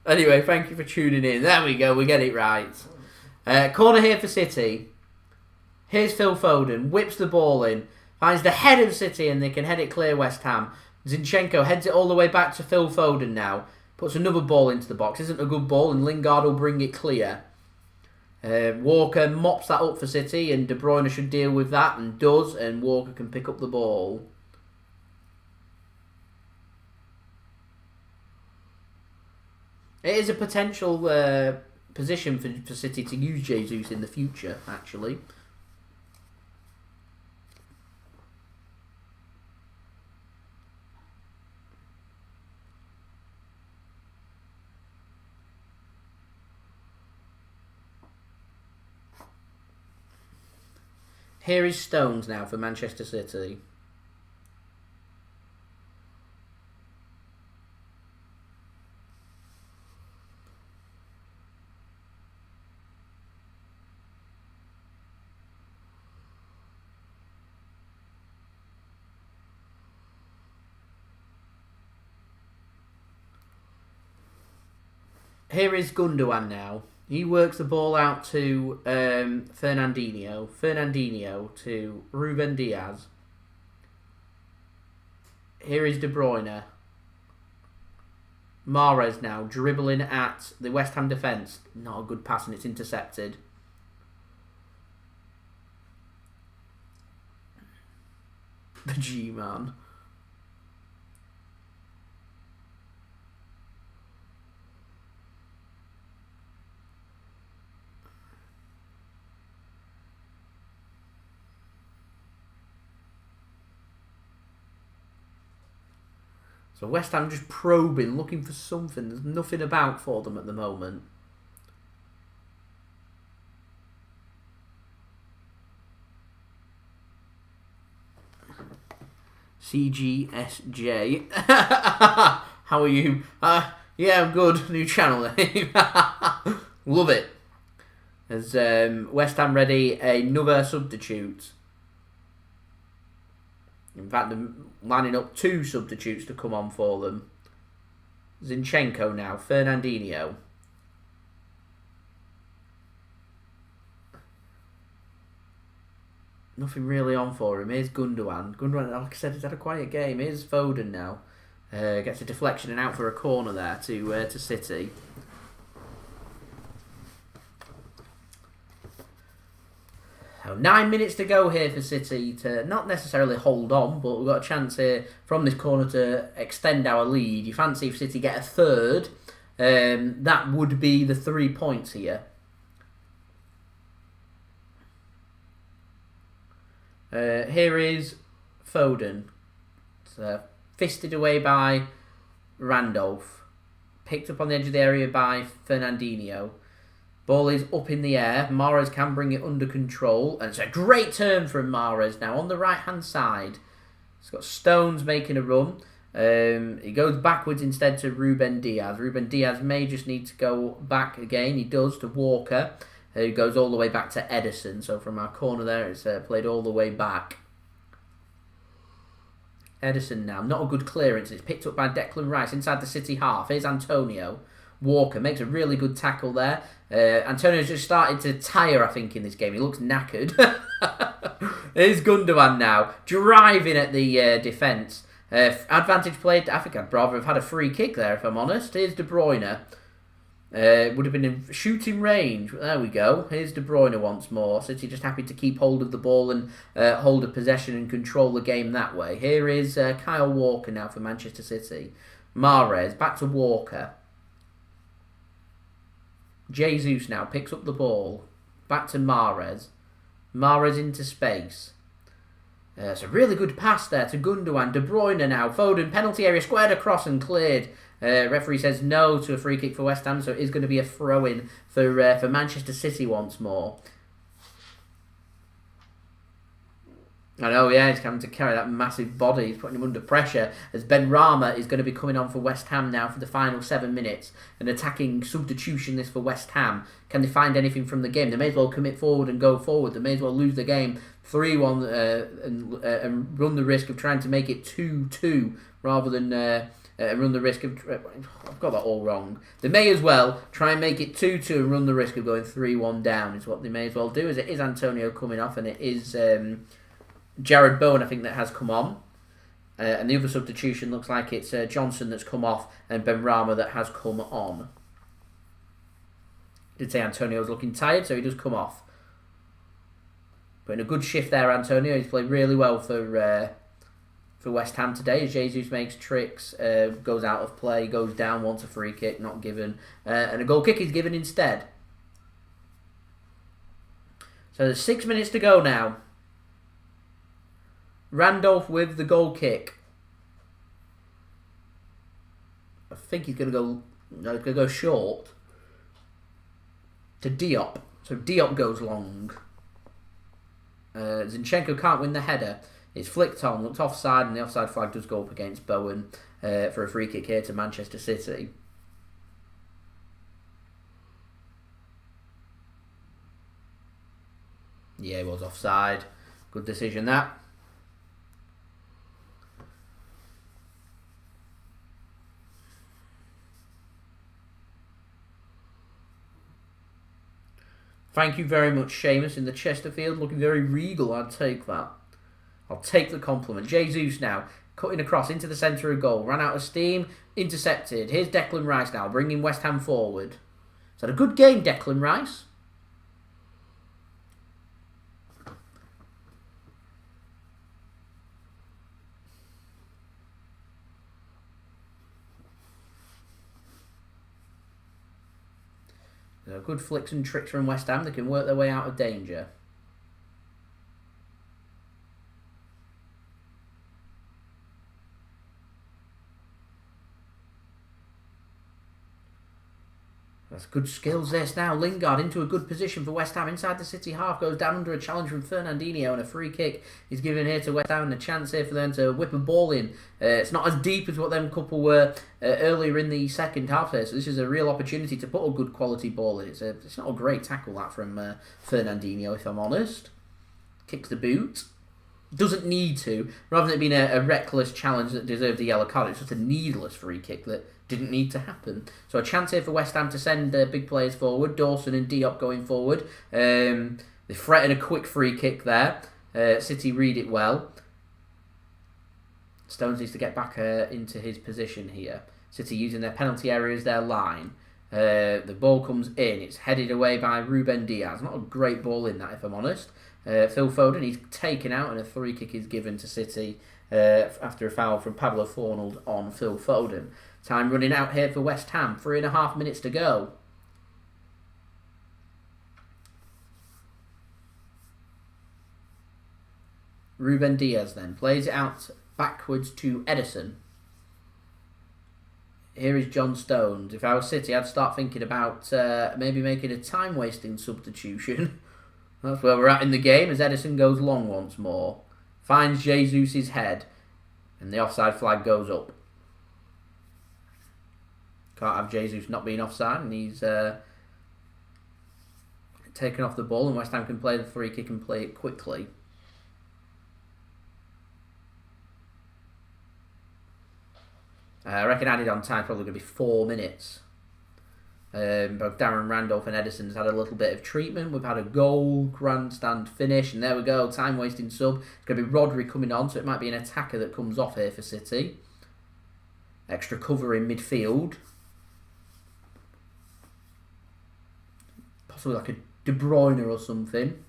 Anyway, thank you for tuning in. There we go, we get it right. Corner here for City. Here's Phil Foden. Whips the ball in. Finds the head of City and they can head it clear West Ham. Zinchenko heads it all the way back to Phil Foden now. Puts another ball into the box. Isn't a good ball and Lingard will bring it clear. Walker mops that up for City and De Bruyne should deal with that and does, and Walker can pick up the ball. It is a potential position for City to use Jesus in the future, actually. Here is Stones now for Manchester City. Here is Gundogan now. He works the ball out to Fernandinho. Fernandinho to Ruben Diaz. Here is De Bruyne. Mahrez now dribbling at the West Ham defence. Not a good pass and it's intercepted. The G-man. So West Ham just probing, looking for something. There's nothing about for them at the moment. CGSJ. How are you? Yeah, I'm good. New channel name. Love it. As West Ham ready, another substitute. In fact, they're lining up two substitutes to come on for them. Zinchenko now, Fernandinho. Nothing really on for him. Here's Gundogan. Gundogan, like I said, he's had a quiet game. Here's Foden now. Gets a deflection and out for a corner there to City. So 9 minutes to go here for City to not necessarily hold on, but we've got a chance here from this corner to extend our lead. You fancy if City get a third, that would be the 3 points here. Here is Foden. It's, fisted away by Randolph. Picked up on the edge of the area by Fernandinho. Ball is up in the air. Mahrez can bring it under control. And it's a great turn from Mahrez now on the right-hand side. It's got Stones making a run. He goes backwards instead to Ruben Diaz. Ruben Diaz may just need to go back again. He does to Walker. Who goes all the way back to Edison. So from our corner there, it's played all the way back. Edison now. Not a good clearance. It's picked up by Declan Rice inside the City half. Here's Antonio. Walker makes a really good tackle there. Antonio's just started to tire, I think, in this game. He looks knackered. Here's Gundogan now, driving at the defence. Advantage played. I think I'd rather have had a free kick there, if I'm honest. Here's De Bruyne. Would have been in shooting range. There we go. Here's De Bruyne once more. City just happy to keep hold of the ball and hold a possession and control the game that way. Here is Kyle Walker now for Manchester City. Mahrez back to Walker. Jesus now picks up the ball. Back to Mahrez. Mahrez into space. It's a really good pass there to Gundogan. De Bruyne now. Foden, penalty area, squared across and cleared. Referee says no to a free kick for West Ham, so it is going to be a throw-in for Manchester City once more. I know, yeah, he's having to carry that massive body. He's putting him under pressure as Ben Rama is going to be coming on for West Ham now for the final 7 minutes. An attacking substitution this for West Ham. Can they find anything from the game? They may as well commit forward and go forward. They may as well lose the game 3-1 and run the risk of trying to make it 2-2 rather than run the risk of... I've got that all wrong. They may as well try and make it 2-2 and run the risk of going 3-1 down is what they may as well do, as it is Antonio coming off and it is... Jared Bowen, I think, that has come on. And the other substitution looks like it's Johnson that's come off and Ben Rama that has come on. Did say Antonio's looking tired, so he does come off. But in a good shift there, Antonio. He's played really well for West Ham today. As Jesus makes tricks, goes out of play, goes down, wants a free kick, not given. And a goal kick is given instead. So there's 6 minutes to go now. Randolph with the goal kick. I think he's going to go short to Diop. So Diop goes long. Zinchenko can't win the header. It's flicked on, looked offside, and the offside flag does go up against Bowen for a free kick here to Manchester City. Yeah, he was offside. Good decision that. Thank you very much, Seamus, in the Chesterfield. Looking very regal, I'd take that. I'll take the compliment. Jesus now, cutting across into the centre of goal. Ran out of steam, intercepted. Here's Declan Rice now, bringing West Ham forward. Is that a good game, Declan Rice? Good flicks and tricks from West Ham. They can work their way out of danger. That's good skills this now. Lingard into a good position for West Ham. Inside the City half. Goes down under a challenge from Fernandinho. And a free kick is given here to West Ham. And a chance here for them to whip a ball in. It's not as deep as what them couple were earlier in the second half there. So this is a real opportunity to put a good quality ball in. It's not a great tackle that from Fernandinho, if I'm honest. Kicks the boot. Doesn't need to. Rather than it being a reckless challenge that deserved a yellow card, it's just a needless free kick that didn't need to happen. So a chance here for West Ham to send big players forward. Dawson and Diop going forward. They threaten a quick free kick there. City read it well. Stones needs to get back into his position here. City using their penalty area as their line. The ball comes in. It's headed away by Ruben Diaz. Not a great ball in that, if I'm honest. Phil Foden, he's taken out and a free kick is given to City after a foul from Pablo Fornals on Phil Foden. Time running out here for West Ham. 3.5 minutes to go. Ruben Diaz then plays it out backwards to Edison. Here is John Stones. If I was City, I'd start thinking about maybe making a time-wasting substitution. That's where we're at in the game as Edison goes long once more. Finds Jesus' head. And the offside flag goes up. Can't have Jesus not being offside. And he's taken off the ball. And West Ham can play the free kick and play it quickly. I reckon added on time probably going to be 4 minutes. Both Darren Randolph and Edison's had a little bit of treatment. We've had a goal, grandstand finish, and there we go, time-wasting sub. It's going to be Rodri coming on, so it might be an attacker that comes off here for City. Extra cover in midfield. Possibly like a De Bruyne or something.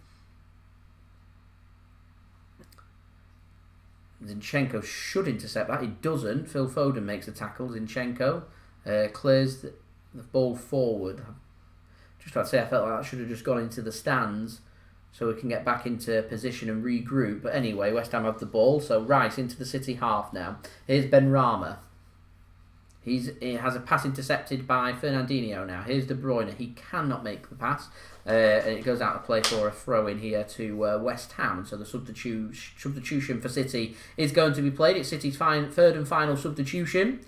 Zinchenko should intercept that. He doesn't. Phil Foden makes the tackle. Zinchenko clears the ball forward. Just about to say, I felt like that should have just gone into the stands so we can get back into position and regroup. But anyway, West Ham have the ball. So Rice into the City half now. Here's Benrahma. He has a pass intercepted by Fernandinho now. Here's De Bruyne. He cannot make the pass. And it goes out of play for a throw-in here to West Ham. So the substitution for City is going to be played. It's City's third and final substitution.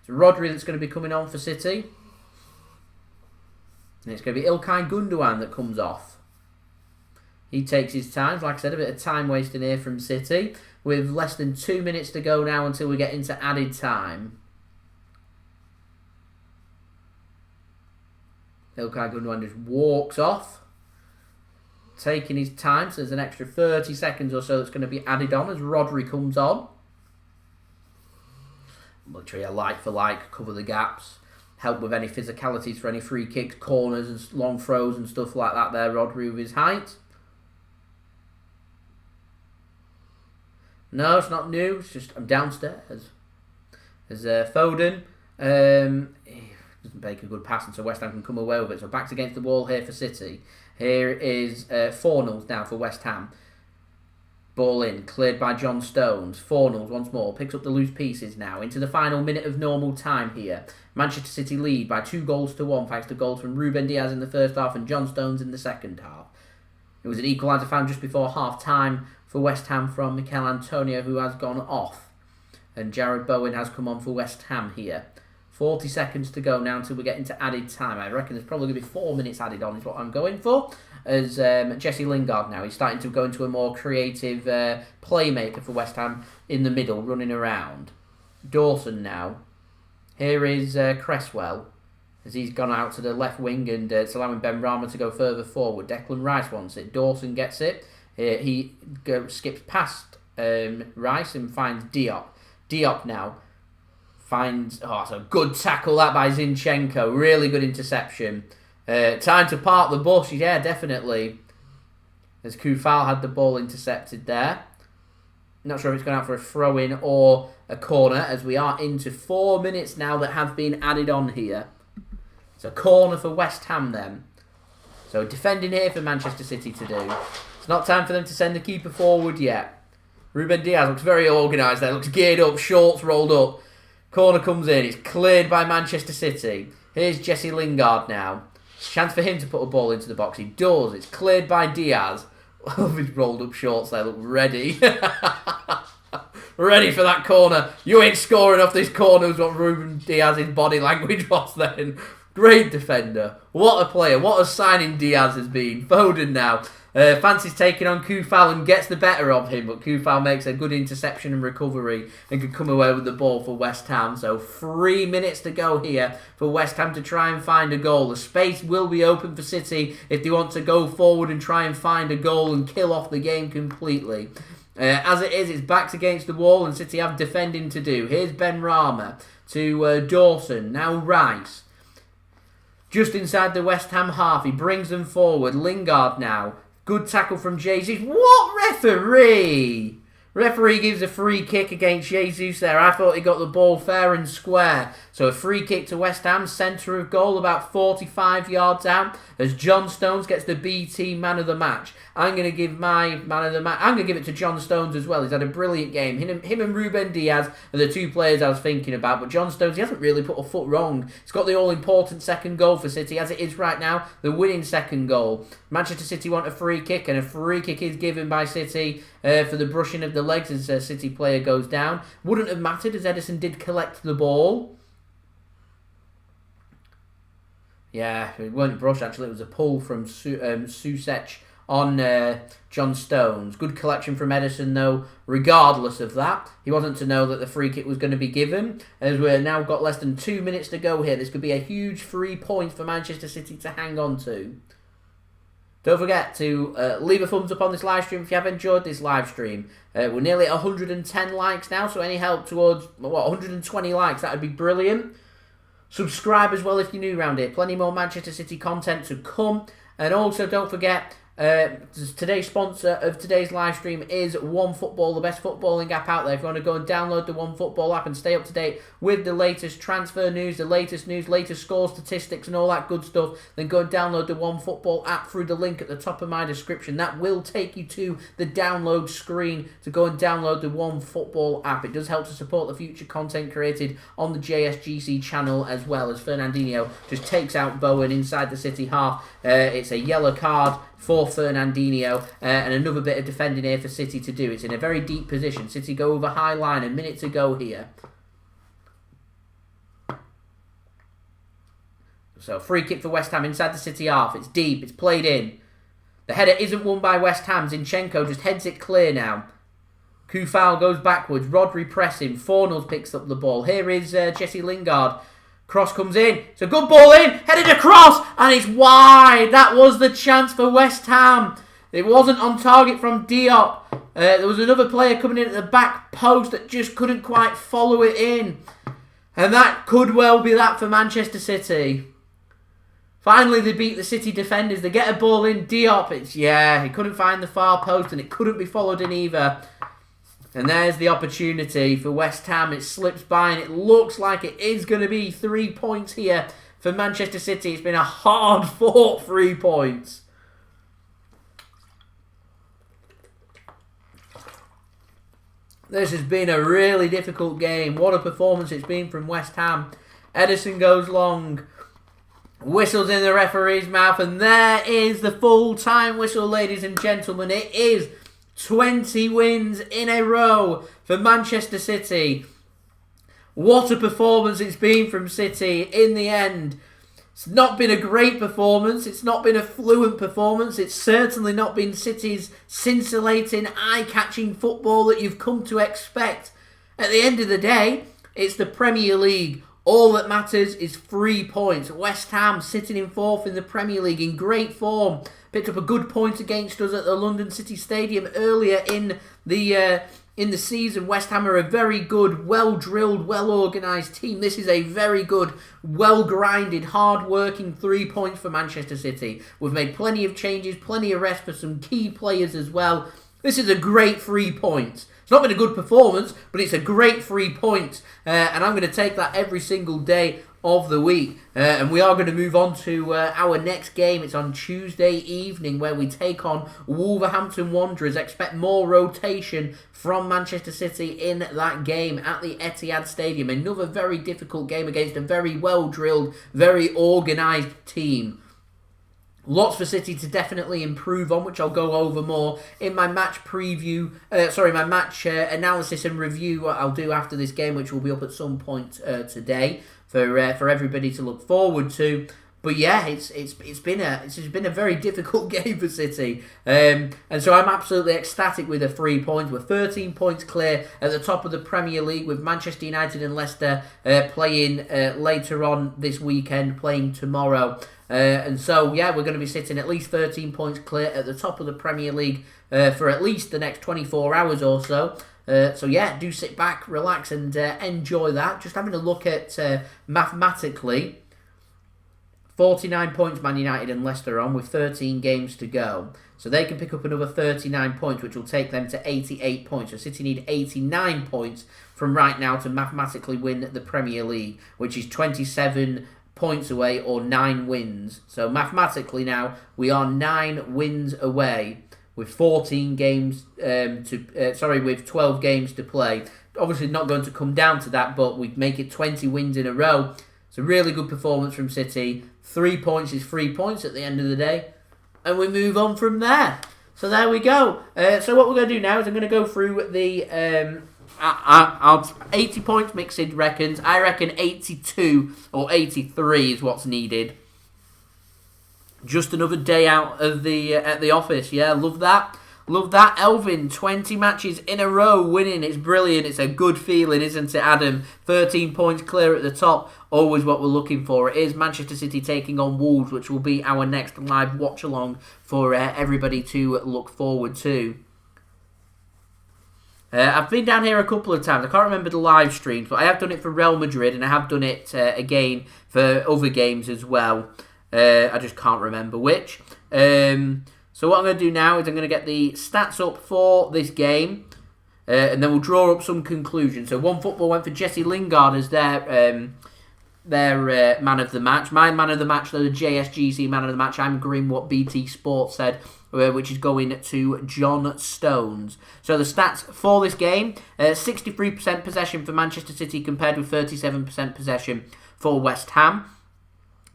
It's Rodri that's going to be coming on for City. And it's going to be İlkay Gundogan that comes off. He takes his time. Like I said, a bit of time wasting here from City. With less than 2 minutes to go now until we get into added time. İlkay Gundogan just walks off, taking his time, so there's an extra 30 seconds or so that's going to be added on as Rodri comes on. Literally a like for like, cover the gaps, help with any physicalities for any free kicks, corners and long throws and stuff like that there, Rodri with his height. No, it's not new, it's just I'm downstairs. There's Foden. Doesn't make a good pass, and so West Ham can come away with it. So backs against the wall here for City. Here is 4-0 now for West Ham. Ball in, cleared by John Stones. 4-0 once more. Picks up the loose pieces now. Into the final minute of normal time here. Manchester City lead by 2-1 thanks to goals from Ruben Diaz in the first half and John Stones in the second half. It was an equaliser found just before half-time for West Ham from Mikel Antonio, who has gone off. And Jared Bowen has come on for West Ham here. 40 seconds to go now until we get into added time. I reckon there's probably going to be 4 minutes added on is what I'm going for. As Jesse Lingard now, he's starting to go into a more creative playmaker for West Ham in the middle, running around. Dawson now. Here is Cresswell, as he's gone out to the left wing and it's allowing Benrahma to go further forward. Declan Rice wants it. Dawson gets it. He skips past Rice and finds Diop. Diop now. Finds, it's a good tackle that by Zinchenko. Really good interception. Time to park the bus, yeah, definitely. As Koufal had the ball intercepted there. Not sure if it's gone out for a throw-in or a corner, as we are into 4 minutes now that have been added on here. It's a corner for West Ham then. So defending here for Manchester City to do. It's not time for them to send the keeper forward yet. Ruben Diaz looks very organised there. Looks geared up, shorts rolled up. Corner comes in. It's cleared by Manchester City. Here's Jesse Lingard now. Chance for him to put a ball into the box. He does. It's cleared by Diaz. Love his rolled up shorts there. Look ready. Ready for that corner. You ain't scoring off this corner was what Ruben Diaz's body language was then. Great defender. What a player. What a signing Diaz has been. Foden now. Fancies taking on Koufal and gets the better of him, but Koufal makes a good interception and recovery and can come away with the ball for West Ham. So 3 minutes to go here for West Ham to try and find a goal. The space will be open for City if they want to go forward and try and find a goal and kill off the game completely. As it is, it's backs against the wall and City have defending to do. Here's Benrahma to Dawson, now Rice. Just inside the West Ham half, he brings them forward. Lingard now. Good tackle from Jesus. What referee? Referee gives a free kick against Jesus there. I thought he got the ball fair and square. So a free kick to West Ham, centre of goal, about 45 yards out, as John Stones gets the BT man of the match. I'm going to give my man of the match. I'm going to give it to John Stones as well. He's had a brilliant game. Him and Ruben Diaz are the two players I was thinking about. But John Stones, he hasn't really put a foot wrong. He's got the all-important second goal for City. As it is right now, the winning second goal. Manchester City want a free kick, and a free kick is given by City for the brushing of the legs as a City player goes down. Wouldn't have mattered as Edison did collect the ball. Yeah, it weren't brush actually. It was a pull from Susech on John Stones. Good collection from Edison, though, regardless of that. He wasn't to know that the free kick was going to be given, as we've now got less than 2 minutes to go here. This could be a huge 3 points for Manchester City to hang on to. Don't forget to leave a thumbs up on this live stream if you have enjoyed this live stream. We're nearly at 110 likes now, so any help towards 120 likes, that would be brilliant. Subscribe as well if you're new around here. Plenty more Manchester City content to come. And also don't forget, today's sponsor of today's live stream is OneFootball, the best footballing app out there. If you want to go and download the OneFootball app and stay up to date with the latest transfer news, latest score statistics and all that good stuff, then go and download the OneFootball app through the link at the top of my description. That will take you to the download screen to go and download the OneFootball app. It does help to support the future content created on the JSGC channel, as well as Fernandinho just takes out Bowen inside the City half. It's a yellow card for Fernandinho, and another bit of defending here for City to do. It's in a very deep position. City go over high line, a minute to go here. So free kick for West Ham inside the City half. It's deep, it's played in. The header isn't won by West Ham. Zinchenko just heads it clear now. Kufal goes backwards. Rodri pressing. Fornals picks up the ball. Here is Jesse Lingard. Cross comes in. It's a good ball in. Headed across. And it's wide. That was the chance for West Ham. It wasn't on target from Diop. There was another player coming in at the back post that just couldn't quite follow it in. And that could well be that for Manchester City. Finally, they beat the City defenders. They get a ball in. Diop, he couldn't find the far post and it couldn't be followed in either. And there's the opportunity for West Ham. It slips by and it looks like it is going to be 3 points here for Manchester City. It's been a hard-fought 3 points. This has been a really difficult game. What a performance it's been from West Ham. Edison goes long. Whistles in the referee's mouth. And there is the full-time whistle, ladies and gentlemen. It is 20 wins in a row for Manchester City. What a performance it's been from City in the end. It's not been a great performance. It's not been a fluent performance. It's certainly not been City's scintillating, eye-catching football that you've come to expect. At the end of the day, it's the Premier League. All that matters is 3 points. West Ham sitting in fourth in the Premier League in great form. Picked up a good point against us at the London City Stadium earlier in the season. West Ham are a very good, well-drilled, well-organised team. This is a very good, well-grinded, hard-working 3 points for Manchester City. We've made plenty of changes, plenty of rest for some key players as well. This is a great 3 points. It's not been a good performance, but it's a great 3 points. And I'm going to take that every single day of the week. And we are going to move on to our next game. It's on Tuesday evening where we take on Wolverhampton Wanderers. Expect more rotation from Manchester City in that game at the Etihad Stadium. Another very difficult game against a very well-drilled, very organised team. Lots for City to definitely improve on, which I'll go over more in my match preview, my match analysis and review I'll do after this game, which will be up at some point today for everybody to look forward to. But yeah, it's been a very difficult game for City, and so I'm absolutely ecstatic with the 3 points. We're 13 points clear at the top of the Premier League, with Manchester United and Leicester playing later on this weekend, playing tomorrow. And so, yeah, we're going to be sitting at least 13 points clear at the top of the Premier League for at least the next 24 hours or so. So, yeah, do sit back, relax, and enjoy that. Just having a look at mathematically, 49 points Man United and Leicester on with 13 games to go. So they can pick up another 39 points, which will take them to 88 points. So City need 89 points from right now to mathematically win the Premier League, which is 27 points away or 9 wins. So mathematically now we are 9 wins away with 14 games with 12 games to play. Obviously not going to come down to that, but we make it 20 wins in a row. It's a really good performance from City. 3 points is 3 points at the end of the day, and we move on from there. So there we go. So what we're going to do now is I'm going to go through the 80 points Mixed reckons. I reckon 82 or 83 is what's needed. Just another day out of the at the office. Yeah, love that. Love that. Elvin, 20 matches in a row winning. It's brilliant. It's a good feeling, isn't it, Adam? 13 points clear at the top. Always what we're looking for. It is Manchester City taking on Wolves, which will be our next live watch-along for everybody to look forward to. I've been down here a couple of times. I can't remember the live streams, but I have done it for Real Madrid, and I have done it again for other games as well. I just can't remember which. So what I'm going to do now is I'm going to get the stats up for this game, and then we'll draw up some conclusions. So OneFootball went for Jesse Lingard as their man of the match. My man of the match, though, the JSGC man of the match, I'm agreeing what BT Sport said, which is going to John Stones. So the stats for this game, 63% possession for Manchester City compared with 37% possession for West Ham.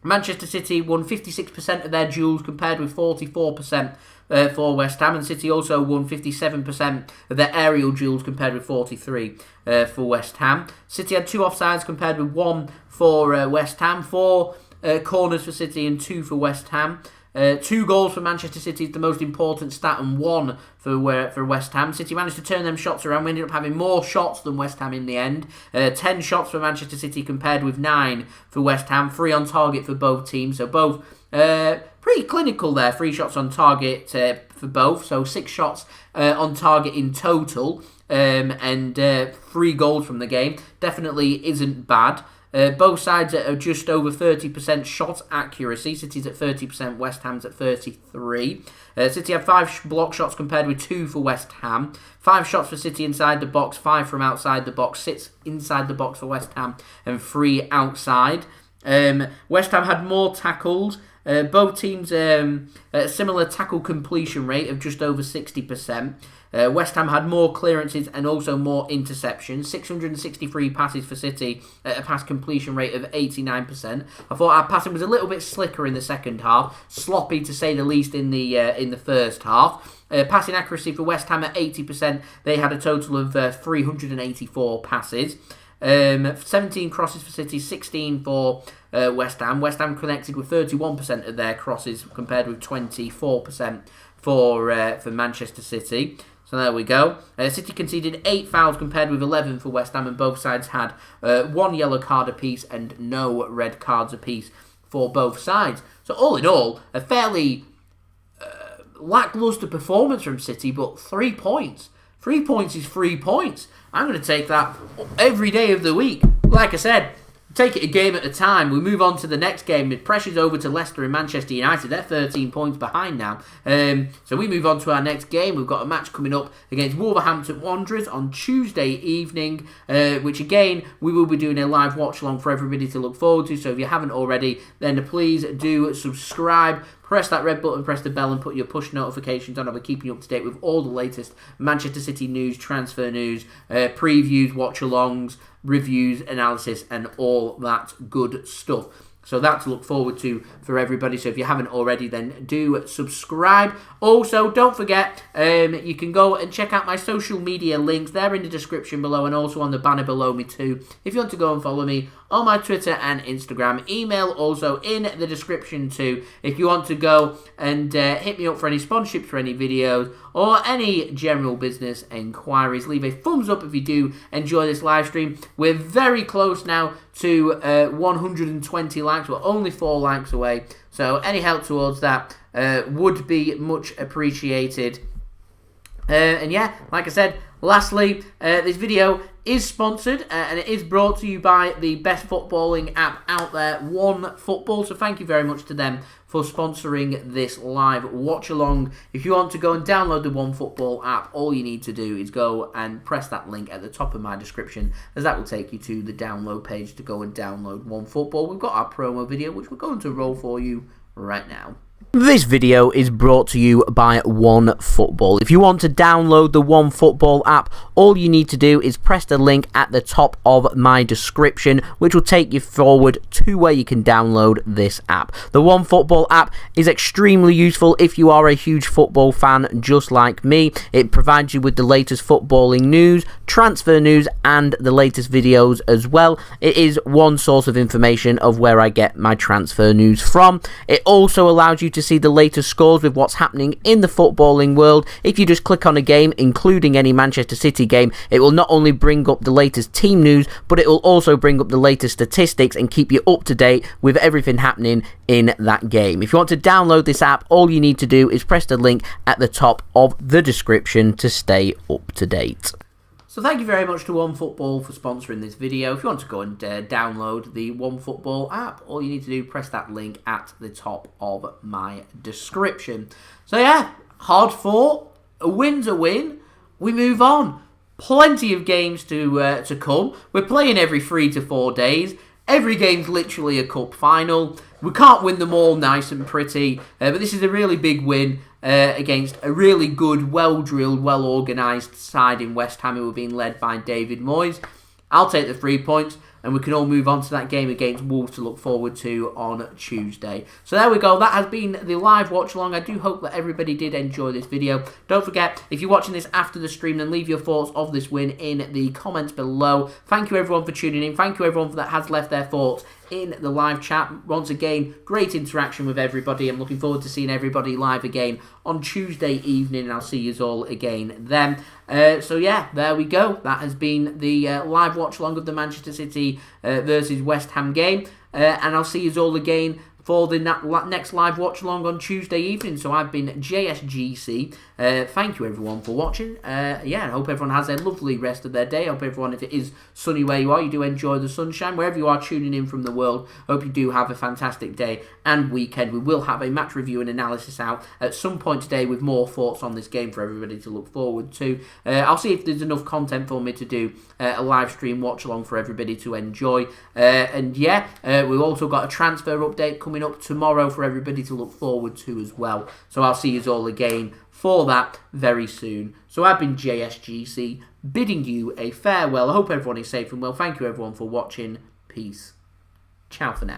Manchester City won 56% of their duels compared with 44% for West Ham, and City also won 57% of their aerial duels compared with 43% for West Ham. City had 2 offsides compared with 1 for West Ham, 4 corners for City and 2 for West Ham. 2 goals for Manchester City is the most important stat, and 1 for West Ham. City managed to turn them shots around. We ended up having more shots than West Ham in the end. 10 shots for Manchester City compared with 9 for West Ham. 3 on target for both teams. So both pretty clinical there. 3 shots on target for both. So 6 shots on target in total. And 3 goals from the game. Definitely isn't bad. Both sides are just over 30% shot accuracy. City's at 30%, West Ham's at 33%. City have 5 block shots compared with 2 for West Ham. 5 shots for City inside the box, 5 from outside the box, 6 inside the box for West Ham, and 3 outside. West Ham had more tackles. Both teams a similar tackle completion rate of just over 60%. West Ham had more clearances and also more interceptions. 663 passes for City at a pass completion rate of 89%. I thought our passing was a little bit slicker in the second half, sloppy to say the least in the first half. Passing accuracy for West Ham at 80%. They had a total of 384 passes. 17 crosses for City, 16 for West Ham. West Ham connected with 31% of their crosses compared with 24% for Manchester City. So there we go. City conceded 8 fouls compared with 11 for West Ham, and both sides had 1 yellow card apiece and no red cards apiece for both sides. So all in all, a fairly lacklustre performance from City, but 3 points. 3 points is 3 points. I'm going to take that every day of the week. Like I said, take it a game at a time. We move on to the next game. The pressure's over to Leicester and Manchester United. They're 13 points behind now. So we move on to our next game. We've got a match coming up against Wolverhampton Wanderers on Tuesday evening, which again, we will be doing a live watch along for everybody to look forward to. So if you haven't already, then please do subscribe. Press that red button, press the bell, and put your push notifications on. I'll be keeping you up to date with all the latest Manchester City news, transfer news, previews, watch-alongs, reviews, analysis, and all that good stuff. So that to look forward to for everybody. So if you haven't already, then do subscribe. Also, don't forget, you can go and check out my social media links. They're in the description below and also on the banner below me too. If you want to go and follow me on my Twitter and Instagram. Email also in the description too. If you want to go and hit me up for any sponsorships for any videos or any general business inquiries, leave a thumbs up if you do enjoy this live stream. We're very close now to 120 likes. We're only 4 likes away. So any help towards that would be much appreciated. And yeah, like I said, lastly, this video is sponsored and it is brought to you by the best footballing app out there, OneFootball. So thank you very much to them for sponsoring this live watch along. If you want to go and download the OneFootball app, all you need to do is go and press that link at the top of my description, as that will take you to the download page to go and download OneFootball. We've got our promo video, which we're going to roll for you right now. This video is brought to you by OneFootball. If you want to download the OneFootball app, all you need to do is press the link at the top of my description, which will take you forward to where you can download this app. The OneFootball app is extremely useful if you are a huge football fan just like me. It provides you with the latest footballing news, transfer news, and the latest videos as well. It is one source of information of where I get my transfer news from. It also allows you you to see the latest scores with what's happening in the footballing world. If you just click on a game, including any Manchester City game, it will not only bring up the latest team news, but it will also bring up the latest statistics and keep you up to date with everything happening in that game. If you want to download this app, all you need to do is press the link at the top of the description to stay up to date. So thank you very much to OneFootball for sponsoring this video. If you want to go and download the OneFootball app, all you need to do is press that link at the top of my description. So yeah, hard fought, a win's a win, we move on. Plenty of games to come. We're playing every 3 to 4 days. Every game's literally a cup final. We can't win them all nice and pretty, but this is a really big win against a really good, well-drilled, well-organised side in West Ham who are being led by David Moyes. I'll take the 3 points, and we can all move on to that game against Wolves to look forward to on Tuesday. So there we go. That has been the live watch-along. I do hope that everybody did enjoy this video. Don't forget, if you're watching this after the stream, then leave your thoughts of this win in the comments below. Thank you, everyone, for tuning in. Thank you, everyone, that has left their thoughts in the live chat. Once again, great interaction with everybody. I'm looking forward to seeing everybody live again on Tuesday evening, and I'll see you all again then. So yeah, there we go. That has been the live watch along of the Manchester City versus West Ham game, and I'll see you all again for the next live watch along on Tuesday evening. So I've been JSGC. Thank you everyone for watching. Yeah, I hope everyone has a lovely rest of their day. I hope everyone, if it is sunny where you are, you do enjoy the sunshine. Wherever you are tuning in from the world, I hope you do have a fantastic day and weekend. We will have a match review and analysis out at some point today with more thoughts on this game for everybody to look forward to. I'll see if there's enough content for me to do a live stream watch along for everybody to enjoy. And yeah, we've also got a transfer update coming up tomorrow for everybody to look forward to as well. So I'll see you all again for that very soon. So I've been JSGC, bidding you a farewell. I hope everyone is safe and well. Thank you everyone for watching. Peace. Ciao for now.